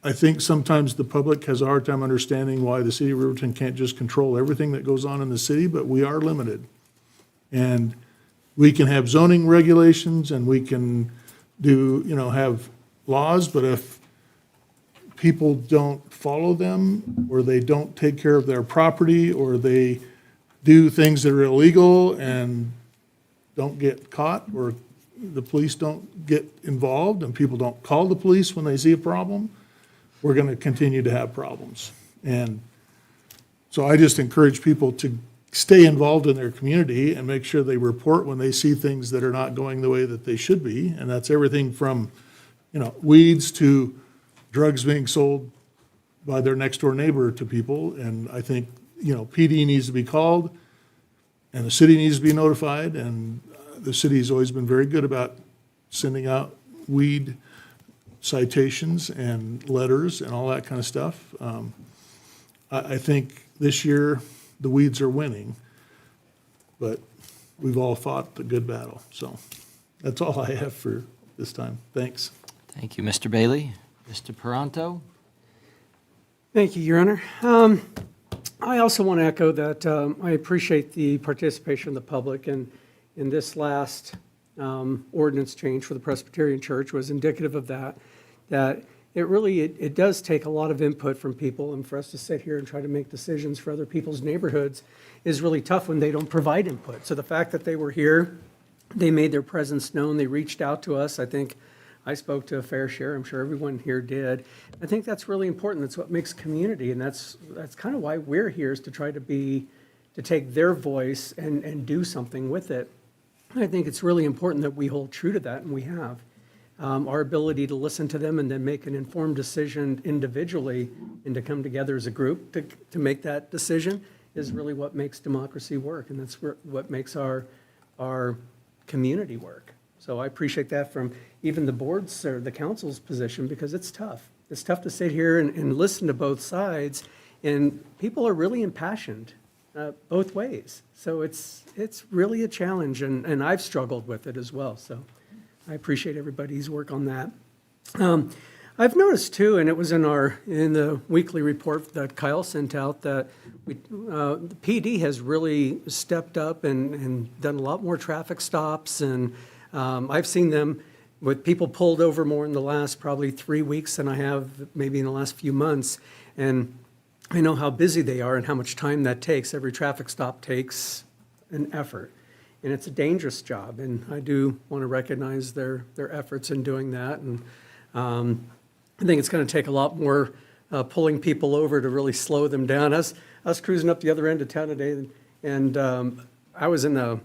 I think sometimes the public has a hard time understanding why the city of Riverton can't just control everything that goes on in the city, but we are limited. And we can have zoning regulations and we can have laws, but if people don't follow them, or they don't take care of their property, or they do things that are illegal and don't get caught, or the police don't get involved and people don't call the police when they see a problem, we're going to continue to have problems. And so I just encourage people to stay involved in their community and make sure they report when they see things that are not going the way that they should be. And that's everything from, weeds to drugs being sold by their next door neighbor to people. And I think, PD needs to be called and the city needs to be notified. And the city's always been very good about sending out weed citations and letters and all that kind of stuff. I think this year the weeds are winning, but we've all fought the good battle. So that's all I have for this time. Thanks. Thank you, Mr. Bailey. Mr. Peranto? Thank you, Your Honor. I also want to echo that I appreciate the participation of the public, and in this last ordinance change for the Presbyterian Church was indicative of that it does take a lot of input from people, and for us to sit here and try to make decisions for other people's neighborhoods is really tough when they don't provide input. So the fact that they were here, they made their presence known, they reached out to us. I think I spoke to a fair share. I'm sure everyone here did. I think that's really important. That's what makes community, and that's kind of why we're here, is to try to take their voice and do something with it. I think it's really important that we hold true to that, and we have. Our ability to listen to them and then make an informed decision individually and to come together as a group to make that decision is really what makes democracy work, and that's what makes our community work. So I appreciate that from even the board's or the council's position, because it's tough. It's tough to sit here and listen to both sides, and people are really impassioned both ways. So it's really a challenge, and I've struggled with it as well. So I appreciate everybody's work on that. I've noticed too, and it was in the weekly report that Kyle sent out, that the PD has really stepped up and done a lot more traffic stops, and I've seen them with people pulled over more in the last probably 3 weeks than I have maybe in the last few months. And I know how busy they are and how much time that takes. Every traffic stop takes an effort, and it's a dangerous job. And I do want to recognize their efforts in doing that. And I think it's going to take a lot more pulling people over to really slow them down. I was cruising up the other end of town today, and I was I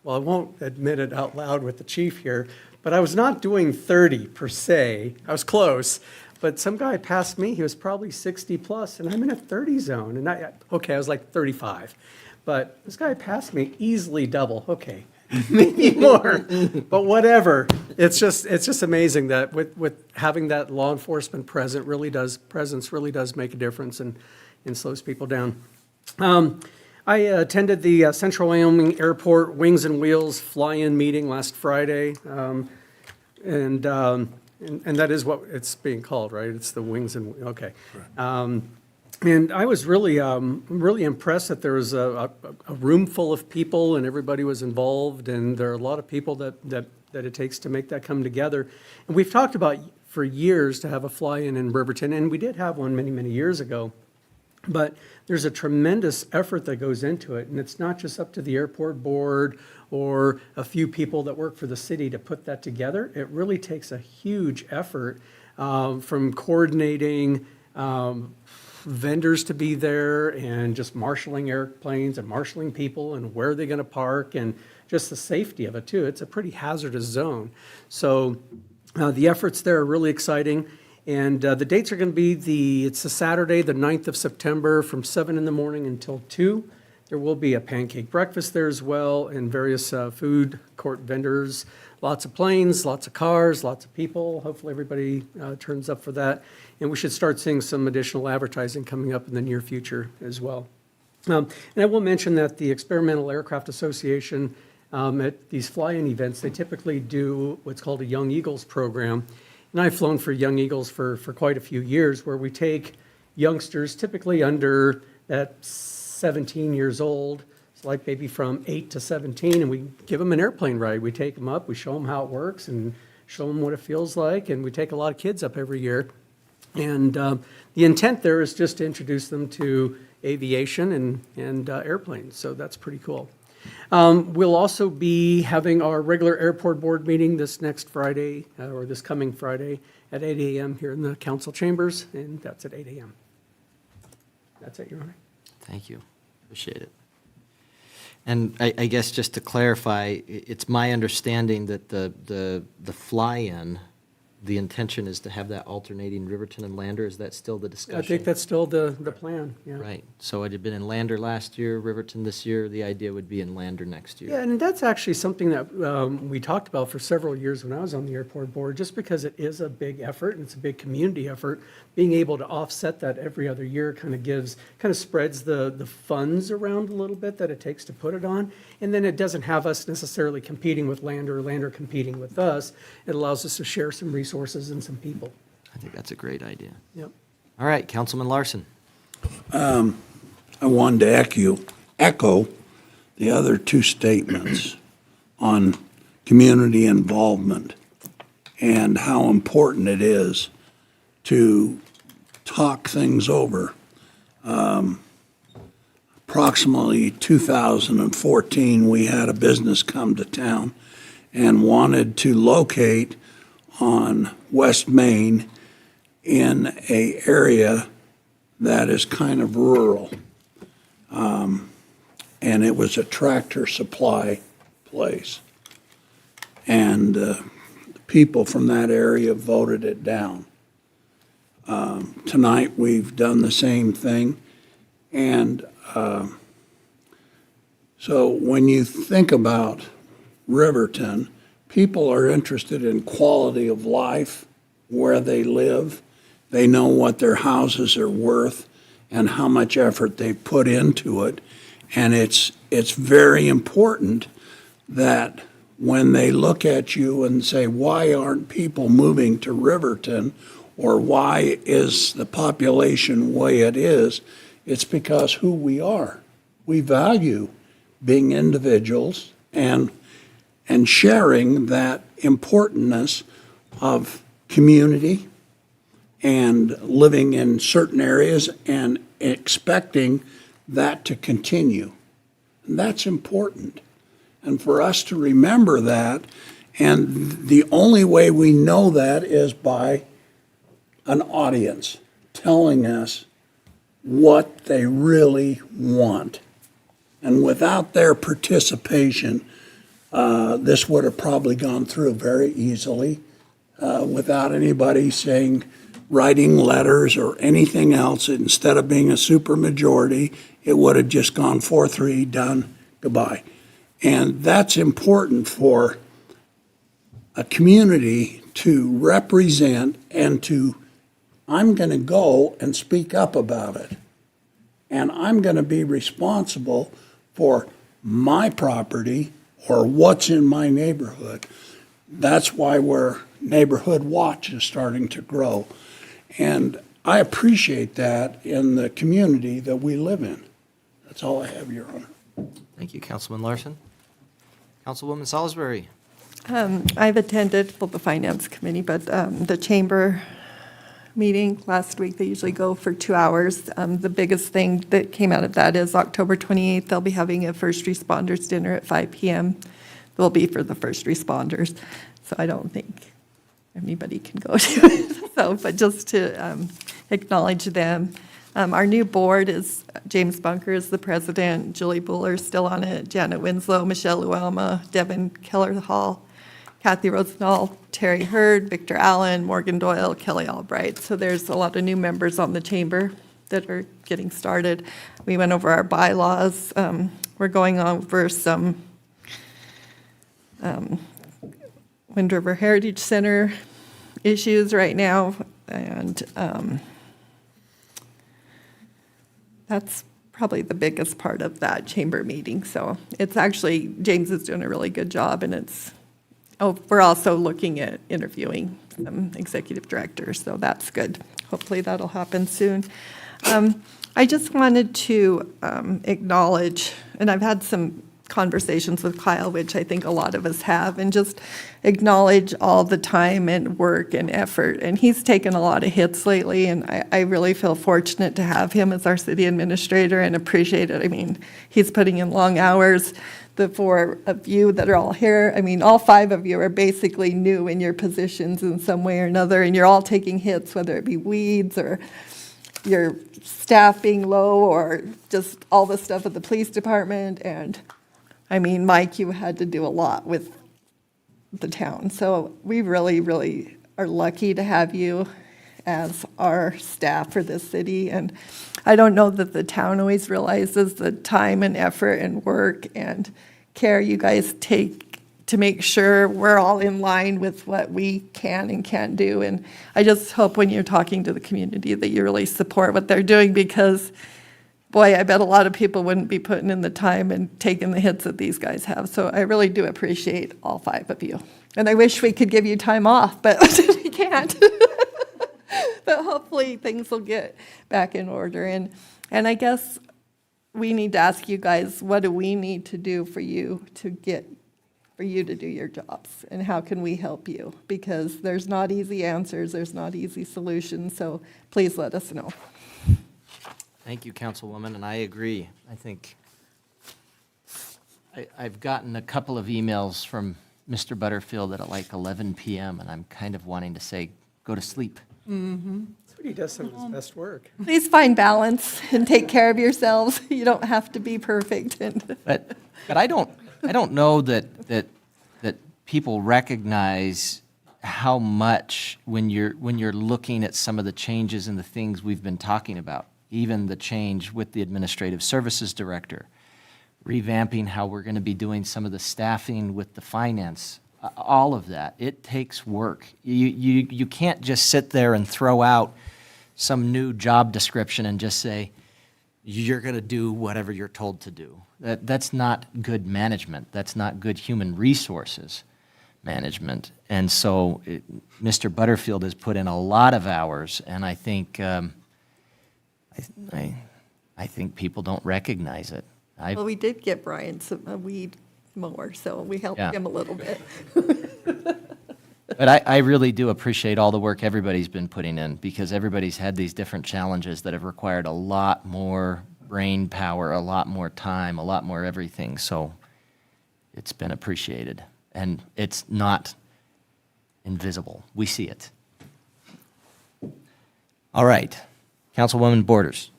won't admit it out loud with the chief here, but I was not doing 30 per se. I was close. But some guy passed me, he was probably 60 plus, and I'm in a 30 zone. And I was like 35. But this guy passed me easily double. Okay, maybe more, but whatever. It's just amazing that with having that law enforcement presence really does make a difference and slows people down. I attended the Central Wyoming Airport Wings and Wheels fly-in meeting last Friday, and that is what it's being called, right? It's the Wings and, okay. And I was really impressed that there was a room full of people and everybody was involved, and there are a lot of people that it takes to make that come together. And we've talked about for years to have a fly-in Riverton, and we did have one many, many years ago. But there's a tremendous effort that goes into it, and it's not just up to the airport board or a few people that work for the city to put that together. It really takes a huge effort from coordinating vendors to be there and just marshaling airplanes and marshaling people and where they're going to park and just the safety of it too. It's a pretty hazardous zone. So the efforts there are really exciting. And the dates are going to be it's a Saturday, the 9th of September from 7 in the morning until 2. There will be a pancake breakfast there as well and various food court vendors, lots of planes, lots of cars, lots of people. Hopefully everybody turns up for that. And we should start seeing some additional advertising coming up in the near future as well. And I will mention that the Experimental Aircraft Association at these fly-in events, they typically do what's called a Young Eagles program. And I've flown for Young Eagles for quite a few years, where we take youngsters, typically under that 17 years old, it's like maybe from 8 to 17, and we give them an airplane ride. We take them up, we show them how it works, and show them what it feels like, and we take a lot of kids up every year. And the intent there is just to introduce them to aviation and airplanes, so that's pretty cool. We'll also be having our regular airport board meeting this next Friday, or this coming Friday, at 8 a.m. here in the council chambers, and that's at 8 a.m. That's it, Your Honor. Thank you. Appreciate it. And I guess just to clarify, it's my understanding that the fly-in, the intention is to have that alternating Riverton and Lander. Is that still the discussion? I think that's still the plan, yeah. Right. So it had been in Lander last year, Riverton this year. The idea would be in Lander next year. Yeah, and that's actually something that we talked about for several years when I was on the airport board, just because it is a big effort and it's a big community effort. Being able to offset that every other year kind of spreads the funds around a little bit that it takes to put it on. And then it doesn't have us necessarily competing with Lander or Lander competing with us. It allows us to share some resources and some people. I think that's a great idea. Yep. All right, Councilman Larson. I wanted to echo the other two statements on community involvement and how important it is to talk things over. Approximately 2014, we had a business come to town and wanted to locate on West Main in an area that is kind of rural. And it was a tractor supply place. And the people from that area voted it down. Tonight, we've done the same thing. And so when you think about Riverton, people are interested in quality of life, where they live. They know what their houses are worth and how much effort they put into it. And it's very important that when they look at you and say, why aren't people moving to Riverton, or why is the population the way it is, it's because who we are. We value being individuals and sharing that importance of community and living in certain areas and expecting that to continue. And that's important. And for us to remember that, and the only way we know that is by an audience telling us what they really want. And without their participation, this would have probably gone through very easily without anybody writing letters or anything else. Instead of being a supermajority, it would have just gone 4-3, done, goodbye. And that's important for a community to represent and to, I'm going to go and speak up about it. And I'm going to be responsible for my property or what's in my neighborhood. That's why Neighborhood Watch is starting to grow. And I appreciate that in the community that we live in. That's all I have, Your Honor. Thank you, Councilman Larson. Councilwoman Salisbury. I've attended the Finance Committee, but the Chamber meeting last week. They usually go for 2 hours. The biggest thing that came out of that is October 28th, they'll be having a first responders dinner at 5 p.m. Will be for the first responders. So I don't think anybody can go to it. So, but just to acknowledge them. Our new board is James Bunker is the president, Julie Buller is still on it, Janet Winslow, Michelle Uelma, Devin Keller Hall, Kathy Rosenthal, Terry Hurd, Victor Allen, Morgan Doyle, Kelly Albright. So there's a lot of new members on the chamber that are getting started. We went over our bylaws. We're going over some Wind River Heritage Center issues right now, and that's probably the biggest part of that chamber meeting. So it's actually, James is doing a really good job, and it's, we're also looking at interviewing some executive directors, so that's good. Hopefully that'll happen soon. I just wanted to acknowledge, and I've had some conversations with Kyle, which I think a lot of us have, and just acknowledge all the time and work and effort. And he's taken a lot of hits lately, and I really feel fortunate to have him as our city administrator and appreciate it. I mean, he's putting in long hours. The 4 of you that are all here, I mean, all 5 of you are basically new in your positions in some way or another, and you're all taking hits, whether it be weeds or your staff being low or just all the stuff at the police department. And I mean, Mike, you had to do a lot with the town. So we really, really are lucky to have you as our staff for this city. And I don't know that the town always realizes the time and effort and work and care you guys take to make sure we're all in line with what we can and can't do. And I just hope when you're talking to the community that you really support what they're doing, because boy, I bet a lot of people wouldn't be putting in the time and taking the hits that these guys have. So I really do appreciate all 5 of you. And I wish we could give you time off, but we can't. But hopefully things will get back in order. And I guess we need to ask you guys, what do we need to do for you to do your jobs? And how can we help you? Because there's not easy answers, there's not easy solutions. So please let us know. Thank you, Councilwoman, and I agree. I think I've gotten a couple of emails from Mr. Butterfield at like 11 p.m., and I'm kind of wanting to say, go to sleep. Mm-hmm. That's what he does some of his best work. Please find balance and take care of yourselves. You don't have to be perfect. But I don't know that people recognize how much when you're looking at some of the changes and the things we've been talking about, even the change with the administrative services director, revamping how we're going to be doing some of the staffing with the finance, all of that. It takes work. You can't just sit there and throw out some new job description and just say, you're going to do whatever you're told to do. That's not good management. That's not good human resources management. And so Mr. Butterfield has put in a lot of hours, and I think I think people don't recognize it. Well, we did get Brian a weed mower, so we helped him a little bit. But I really do appreciate all the work everybody's been putting in, because everybody's had these different challenges that have required a lot more brain power, a lot more time, a lot more everything. So it's been appreciated. And it's not invisible. We see it. All right. Councilwoman Borders.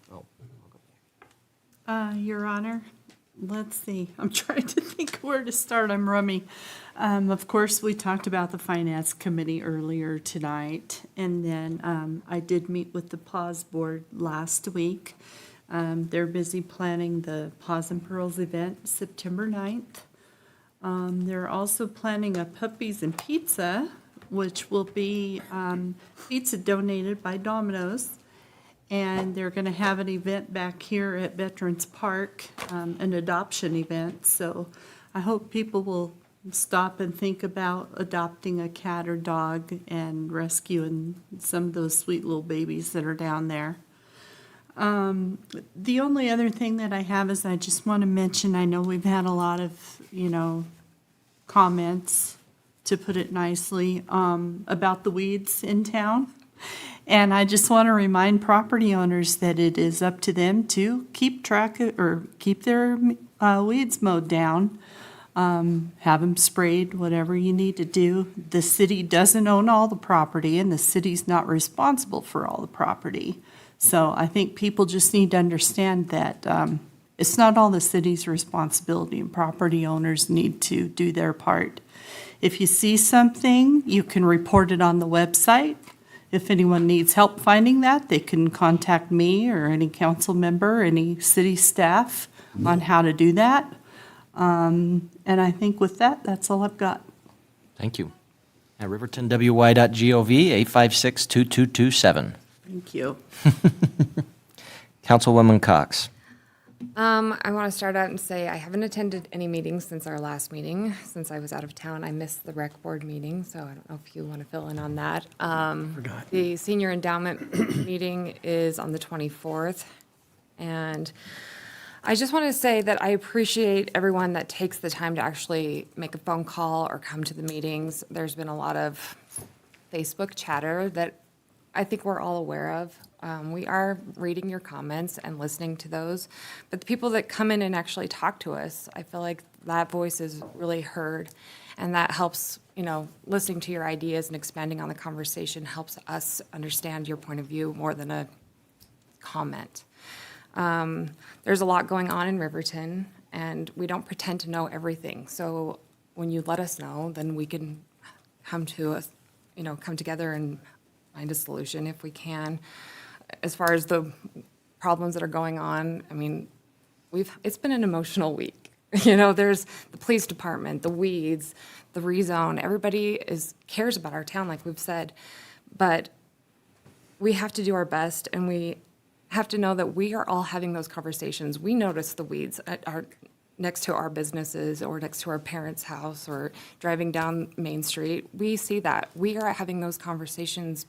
Your Honor, let's see. I'm trying to think where to start. I'm rummy. Of course, we talked about the Finance Committee earlier tonight, and then I did meet with the Paws Board last week. They're busy planning the Paws and Pearls event September 9th. They're also planning a Puppies and Pizza, which will be pizza donated by Domino's. And they're going to have an event back here at Veterans Park, an adoption event. So I hope people will stop and think about adopting a cat or dog and rescuing some of those sweet little babies that are down there. The only other thing that I have is I just want to mention, I know we've had a lot of, comments, to put it nicely, about the weeds in town. And I just want to remind property owners that it is up to them to keep track of, or keep their weeds mowed down, have them sprayed, whatever you need to do. The city doesn't own all the property, and the city's not responsible for all the property. So I think people just need to understand that it's not all the city's responsibility, and property owners need to do their part. If you see something, you can report it on the website. If anyone needs help finding that, they can contact me or any council member, any city staff on how to do that. And I think with that, that's all I've got. Thank you. At rivertonwy.gov, 856-2227. Thank you. Councilwoman Cox. I want to start out and say I haven't attended any meetings since our last meeting. Since I was out of town, I missed the rec board meeting, so I don't know if you want to fill in on that. The senior endowment meeting is on the 24th, and I just want to say that I appreciate everyone that takes the time to actually make a phone call or come to the meetings. There's been a lot of Facebook chatter that I think we're all aware of. We are reading your comments and listening to those, but the people that come in and actually talk to us, I feel like that voice is really heard, and that helps, listening to your ideas and expanding on the conversation helps us understand your point of view more than a comment. There's a lot going on in Riverton, and we don't pretend to know everything. So when you let us know, then we can come together and find a solution if we can. As far as the problems that are going on, I mean, it's been an emotional week. There's the police department, the weeds, the rezone. Everybody cares about our town, like we've said, but we have to do our best, and we have to know that we are all having those conversations. We notice the weeds next to our businesses or next to our parents' house or driving down Main Street. We see that. We are having those conversations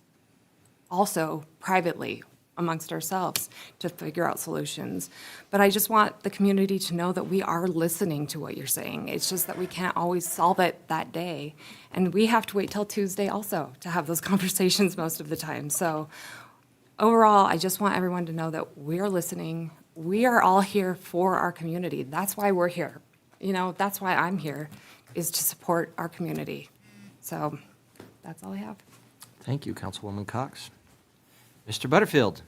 also privately amongst ourselves to figure out solutions. But I just want the community to know that we are listening to what you're saying. It's just that we can't always solve it that day. And we have to wait till Tuesday also to have those conversations most of the time. So overall, I just want everyone to know that we are listening. We are all here for our community. That's why we're here. That's why I'm here, is to support our community. So that's all I have. Thank you, Councilwoman Cox. Mr. Butterfield.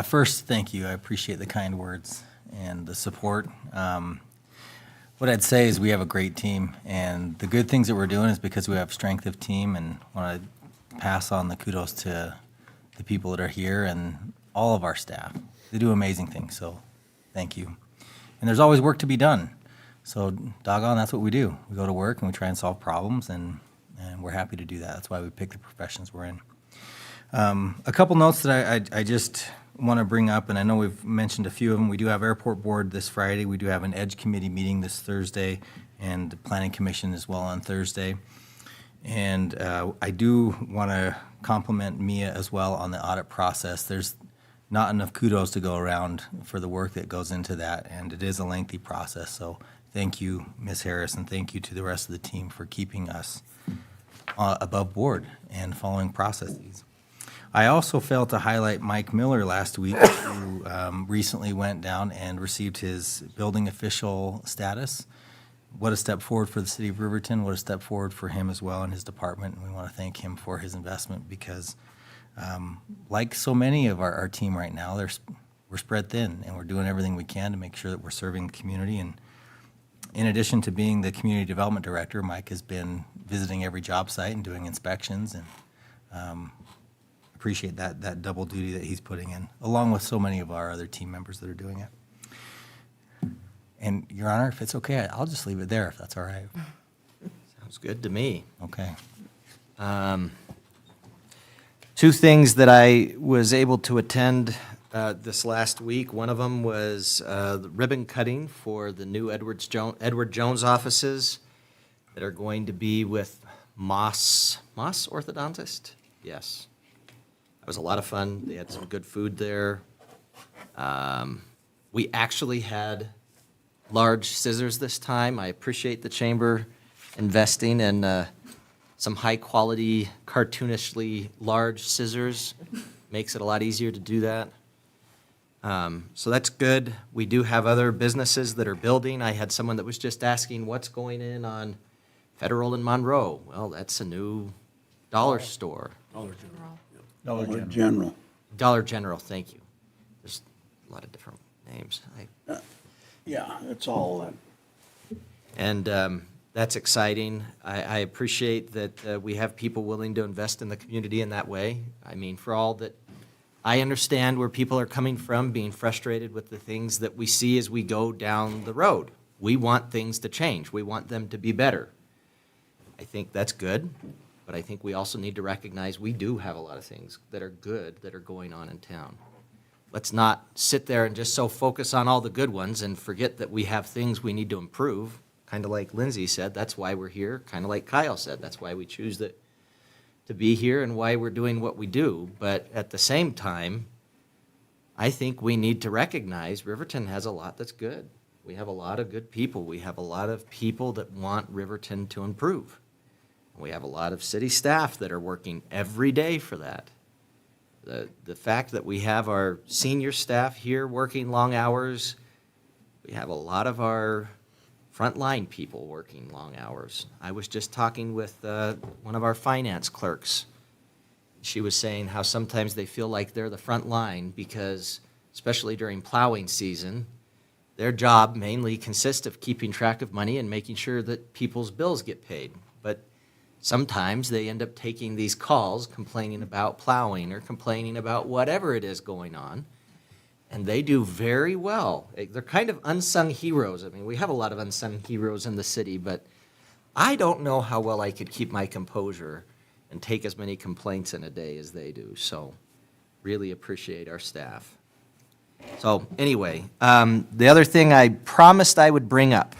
First, thank you. I appreciate the kind words and the support. What I'd say is we have a great team, and the good things that we're doing is because we have strength of team, and want to pass on the kudos to the people that are here and all of our staff. They do amazing things, so thank you. And there's always work to be done. So doggone, that's what we do. We go to work and we try and solve problems, and we're happy to do that. That's why we pick the professions we're in. A couple notes that I just want to bring up, and I know we've mentioned a few of them. We do have Airport Board this Friday. We do have an EDGE Committee meeting this Thursday, and the Planning Commission as well on Thursday. And I do want to compliment Mia as well on the audit process. There's not enough kudos to go around for the work that goes into that, and it is a lengthy process. So thank you, Ms. Harris, and thank you to the rest of the team for keeping us above board and following processes. I also failed to highlight Mike Miller last week, who recently went down and received his building official status. What a step forward for the city of Riverton. What a step forward for him as well and his department. And we want to thank him for his investment because, like so many of our team right now, we're spread thin, and we're doing everything we can to make sure that we're serving the community. And in addition to being the community development director, Mike has been visiting every job site and doing inspections, and appreciate that double duty that he's putting in, along with so many of our other team members that are doing it. And, Your Honor, if it's okay, I'll just leave it there, if that's all right. Sounds good to me. Okay. Two things that I was able to attend this last week. One of them was the ribbon cutting for the new Edward Jones offices that are going to be with Moss Orthodontist? Yes. That was a lot of fun. They had some good food there. We actually had large scissors this time. I appreciate the chamber investing in some high-quality, cartoonishly large scissors. Makes it a lot easier to do that. So that's good. We do have other businesses that are building. I had someone that was just asking what's going in on Federal and Monroe. Well, that's a new dollar store. Dollar General. Dollar General, thank you. There's a lot of different names. Yeah, it's all that. And that's exciting. I appreciate that we have people willing to invest in the community in that way. I mean, for all that, I understand where people are coming from, being frustrated with the things that we see as we go down the road. We want things to change. We want them to be better. I think that's good, but I think we also need to recognize we do have a lot of things that are good that are going on in town. Let's not sit there and just so focus on all the good ones and forget that we have things we need to improve. Kind of like Lindsay said, that's why we're here. Kind of like Kyle said, that's why we choose to be here and why we're doing what we do. But at the same time, I think we need to recognize Riverton has a lot that's good. We have a lot of good people. We have a lot of people that want Riverton to improve. We have a lot of city staff that are working every day for that. The fact that we have our senior staff here working long hours, we have a lot of our frontline people working long hours. I was just talking with one of our finance clerks. She was saying how sometimes they feel like they're the front line because, especially during plowing season, their job mainly consists of keeping track of money and making sure that people's bills get paid. But sometimes they end up taking these calls complaining about plowing or complaining about whatever it is going on. And they do very well. They're kind of unsung heroes. I mean, we have a lot of unsung heroes in the city, but I don't know how well I could keep my composure and take as many complaints in a day as they do. So really appreciate our staff. So anyway, the other thing I promised I would bring up,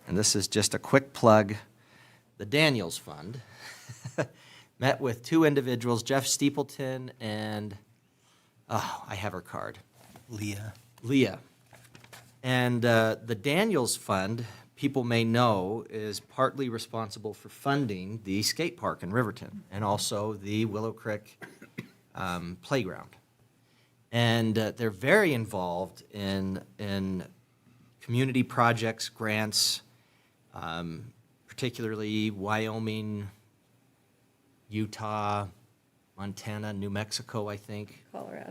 and this is just a quick plug, the Daniels Fund met with two individuals, Jeff Steepleton and I have her card. Leah. And the Daniels Fund, people may know, is partly responsible for funding the skate park in Riverton and also the Willow Creek playground. And they're very involved in community projects, grants, particularly Wyoming, Utah, Montana, New Mexico, I think.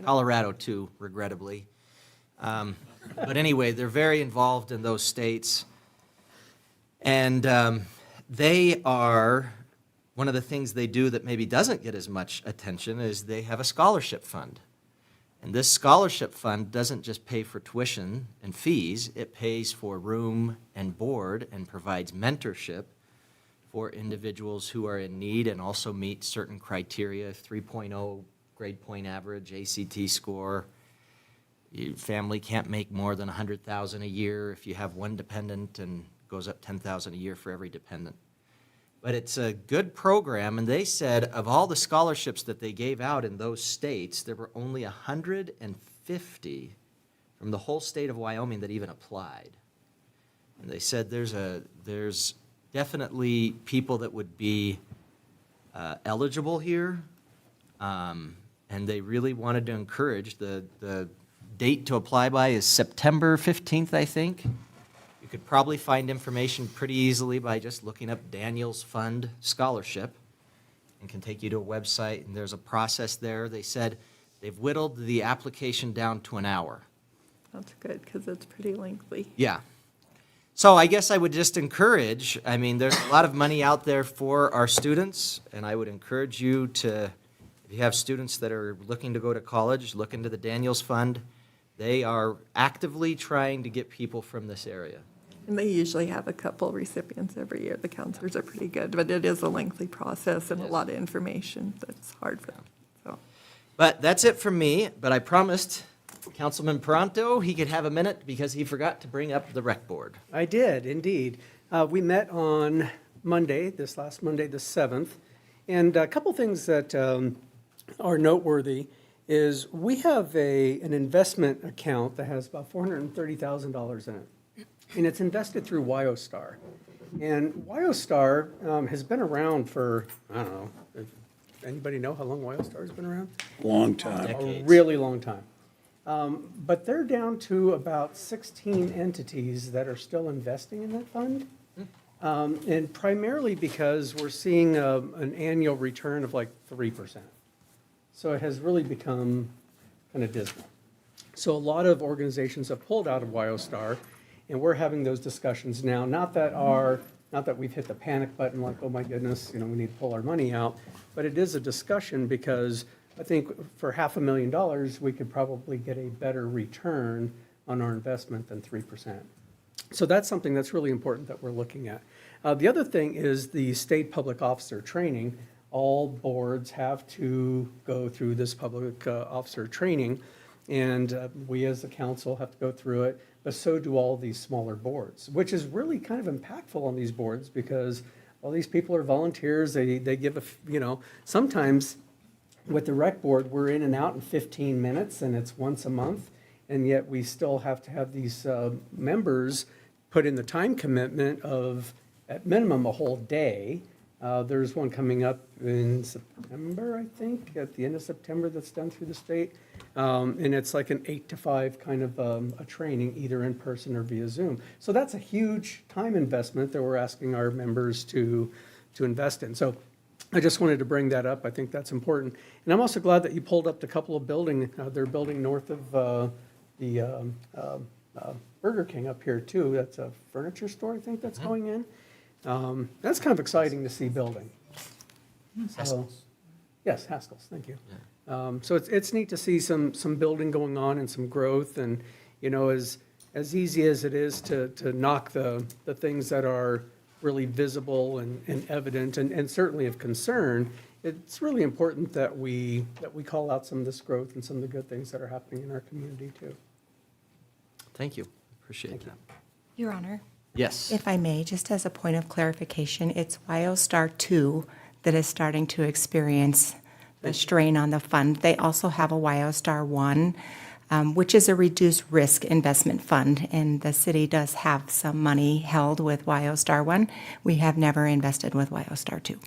Colorado, too, regrettably. But anyway, they're very involved in those states. And they are, one of the things they do that maybe doesn't get as much attention is they have a scholarship fund. And this scholarship fund doesn't just pay for tuition and fees, it pays for room and board and provides mentorship for individuals who are in need and also meet certain criteria, 3.0 grade point average, ACT score. Your family can't make more than $100,000 a year if you have one dependent, and goes up $10,000 a year for every dependent. But it's a good program, and they said of all the scholarships that they gave out in those states, there were only 150 from the whole state of Wyoming that even applied. And they said there's definitely people that would be eligible here, and they really wanted to encourage. The date to apply by is September 15th, I think. You could probably find information pretty easily by just looking up Daniels Fund Scholarship, and can take you to a website, and there's a process there. They said they've whittled the application down to an hour. That's good, because it's pretty lengthy. Yeah. So I guess I would just encourage, I mean, there's a lot of money out there for our students, and I would encourage you to, if you have students that are looking to go to college, look into the Daniels Fund. They are actively trying to get people from this area. And they usually have a couple recipients every year. The counselors are pretty good, but it is a lengthy process and a lot of information that's hard for them. So. But that's it from me, but I promised Councilman Paranto he could have a minute because he forgot to bring up the rec board. I did, indeed. We met on Monday, this last Monday, the 7th, and a couple things that are noteworthy is we have an investment account that has about $430,000 in it, and it's invested through WyoStar. And WyoStar has been around for, I don't know, anybody know how long WyoStar's been around? Long time. A really long time. But they're down to about 16 entities that are still investing in that fund. And primarily because we're seeing an annual return of like 3%. So it has really become kind of dismal. So a lot of organizations have pulled out of WyoStar, and we're having those discussions now. Not that we've hit the panic button like, oh my goodness, we need to pull our money out, but it is a discussion because I think for $500,000, we could probably get a better return on our investment than 3%. So that's something that's really important that we're looking at. The other thing is the state public officer training. All boards have to go through this public officer training, and we as the council have to go through it, but so do all these smaller boards, which is really kind of impactful on these boards because all these people are volunteers. They give sometimes with the rec board, we're in and out in 15 minutes, and it's once a month, and yet we still have to have these members put in the time commitment of, at minimum, a whole day. There's one coming up in September, I think, at the end of September that's done through the state. And it's like an 8 to 5 kind of a training, either in person or via Zoom. So that's a huge time investment that we're asking our members to invest in. So I just wanted to bring that up. I think that's important. And I'm also glad that you pulled up the couple of buildings. They're building north of the Burger King up here, too. That's a furniture store, I think, that's going in. That's kind of exciting to see building. Haskell's. Yes, Haskell's, thank you. So it's neat to see some building going on and some growth, and, as easy as it is to knock the things that are really visible and evident and certainly of concern, it's really important that we call out some of this growth and some of the good things that are happening in our community, too. Thank you. Appreciate that. Your Honor. Yes. If I may, just as a point of clarification, it's WyoStar 2 that is starting to experience the strain on the fund. They also have a WyoStar 1, which is a reduced risk investment fund, and the city does have some money held with WyoStar 1. We have never invested with WyoStar 2.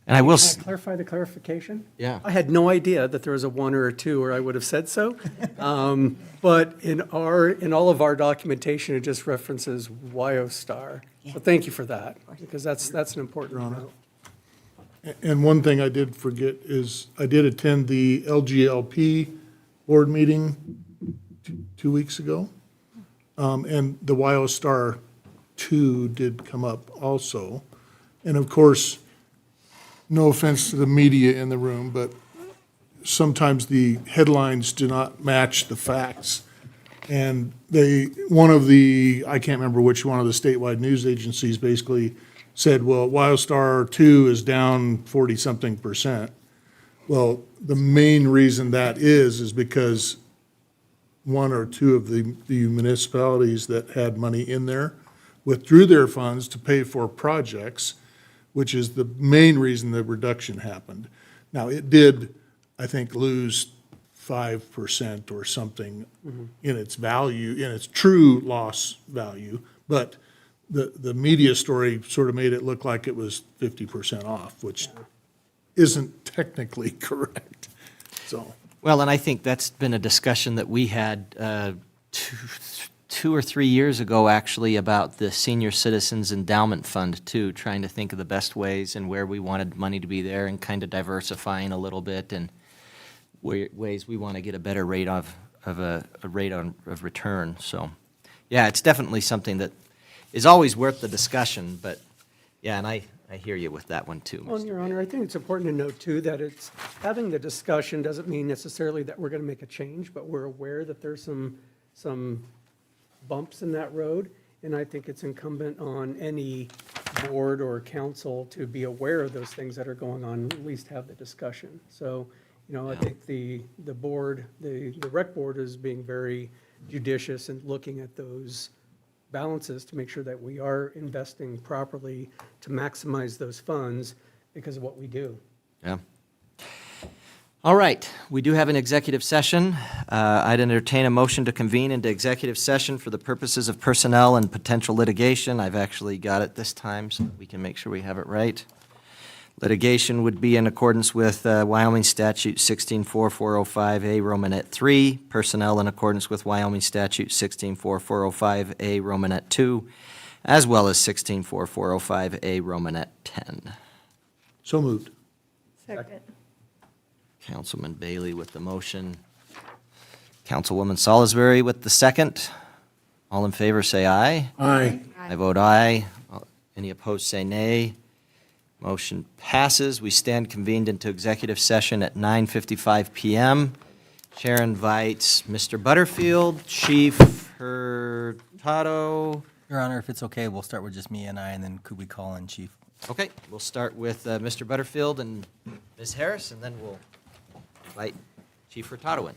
And I will. Can I clarify the clarification? Yeah. I had no idea that there was a 1 or a 2, or I would have said so. But in all of our documentation, it just references WyoStar. So thank you for that, because that's an important note. And one thing I did forget is I did attend the LGLP board meeting 2 weeks ago. And the WyoStar 2 did come up also. And of course, no offense to the media in the room, but sometimes the headlines do not match the facts. And I can't remember which one of the statewide news agencies basically said, well, WyoStar 2 is down 40-something%. Well, the main reason that is because one or two of the municipalities that had money in there withdrew their funds to pay for projects, which is the main reason the reduction happened. Now, it did, I think, lose 5% or something in its value, in its true loss value, but the media story sort of made it look like it was 50% off, which isn't technically correct, so. Well, and I think that's been a discussion that we had 2 or 3 years ago, actually, about the Senior Citizens Endowment Fund, too, trying to think of the best ways and where we wanted money to be there and kind of diversifying a little bit and ways we want to get a better rate of return. So, yeah, it's definitely something that is always worth the discussion, but, yeah, and I hear you with that one, too. Well, Your Honor, I think it's important to note, too, that it's having the discussion doesn't mean necessarily that we're going to make a change, but we're aware that there's some bumps in that road, and I think it's incumbent on any board or council to be aware of those things that are going on, and at least have the discussion. So, I think the board, the rec board is being very judicious in looking at those balances to make sure that we are investing properly to maximize those funds because of what we do. Yeah. All right, we do have an executive session. I'd entertain a motion to convene into executive session for the purposes of personnel and potential litigation. I've actually got it this time, so we can make sure we have it right. Litigation would be in accordance with Wyoming Statute 164405A Romanet 3, personnel in accordance with Wyoming Statute 164405A Romanet 2, as well as 164405A Romanet 10. So moved. Second. Councilman Bailey with the motion. Councilwoman Salisbury with the second. All in favor, say aye. Aye. I vote aye. Any opposed, say nay. Motion passes. We stand convened into executive session at 9:55 PM. Chair invites Mr. Butterfield, Chief Hurtado. Your Honor, if it's okay, we'll start with just me and I, and then could we call in Chief? Okay, we'll start with Mr. Butterfield and Ms. Harris, and then we'll invite Chief Hurtado in.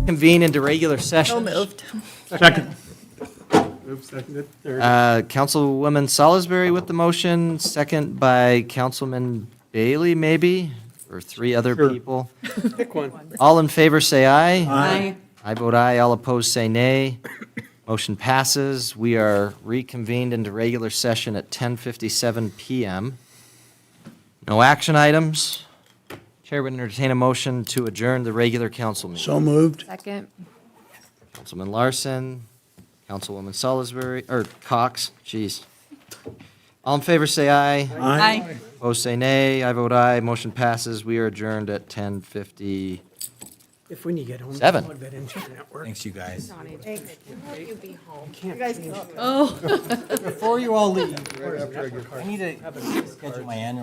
Convene into regular session. So moved. Second. Move seconded. There it is. Councilwoman Salisbury with the motion, second by Councilman Bailey, maybe, or three other Sure. people. Pick one. All in favor, say aye. Aye. I vote aye. All opposed, say nay. Motion passes. We are reconvened into regular session at 10:57 PM. No action items. Chair would entertain a motion to adjourn the regular council meeting. So moved. Second. Councilman Larson, Councilwoman Salisbury, or Cox, jeez. All in favor, say aye. Aye. Opposed, say nay. I vote aye. Motion passes. We are adjourned at 10:50. If when you get home, Seven. download that internet work. Thanks, you guys. Donnie, you be home. Before you all leave, Right after I get I need to schedule my annual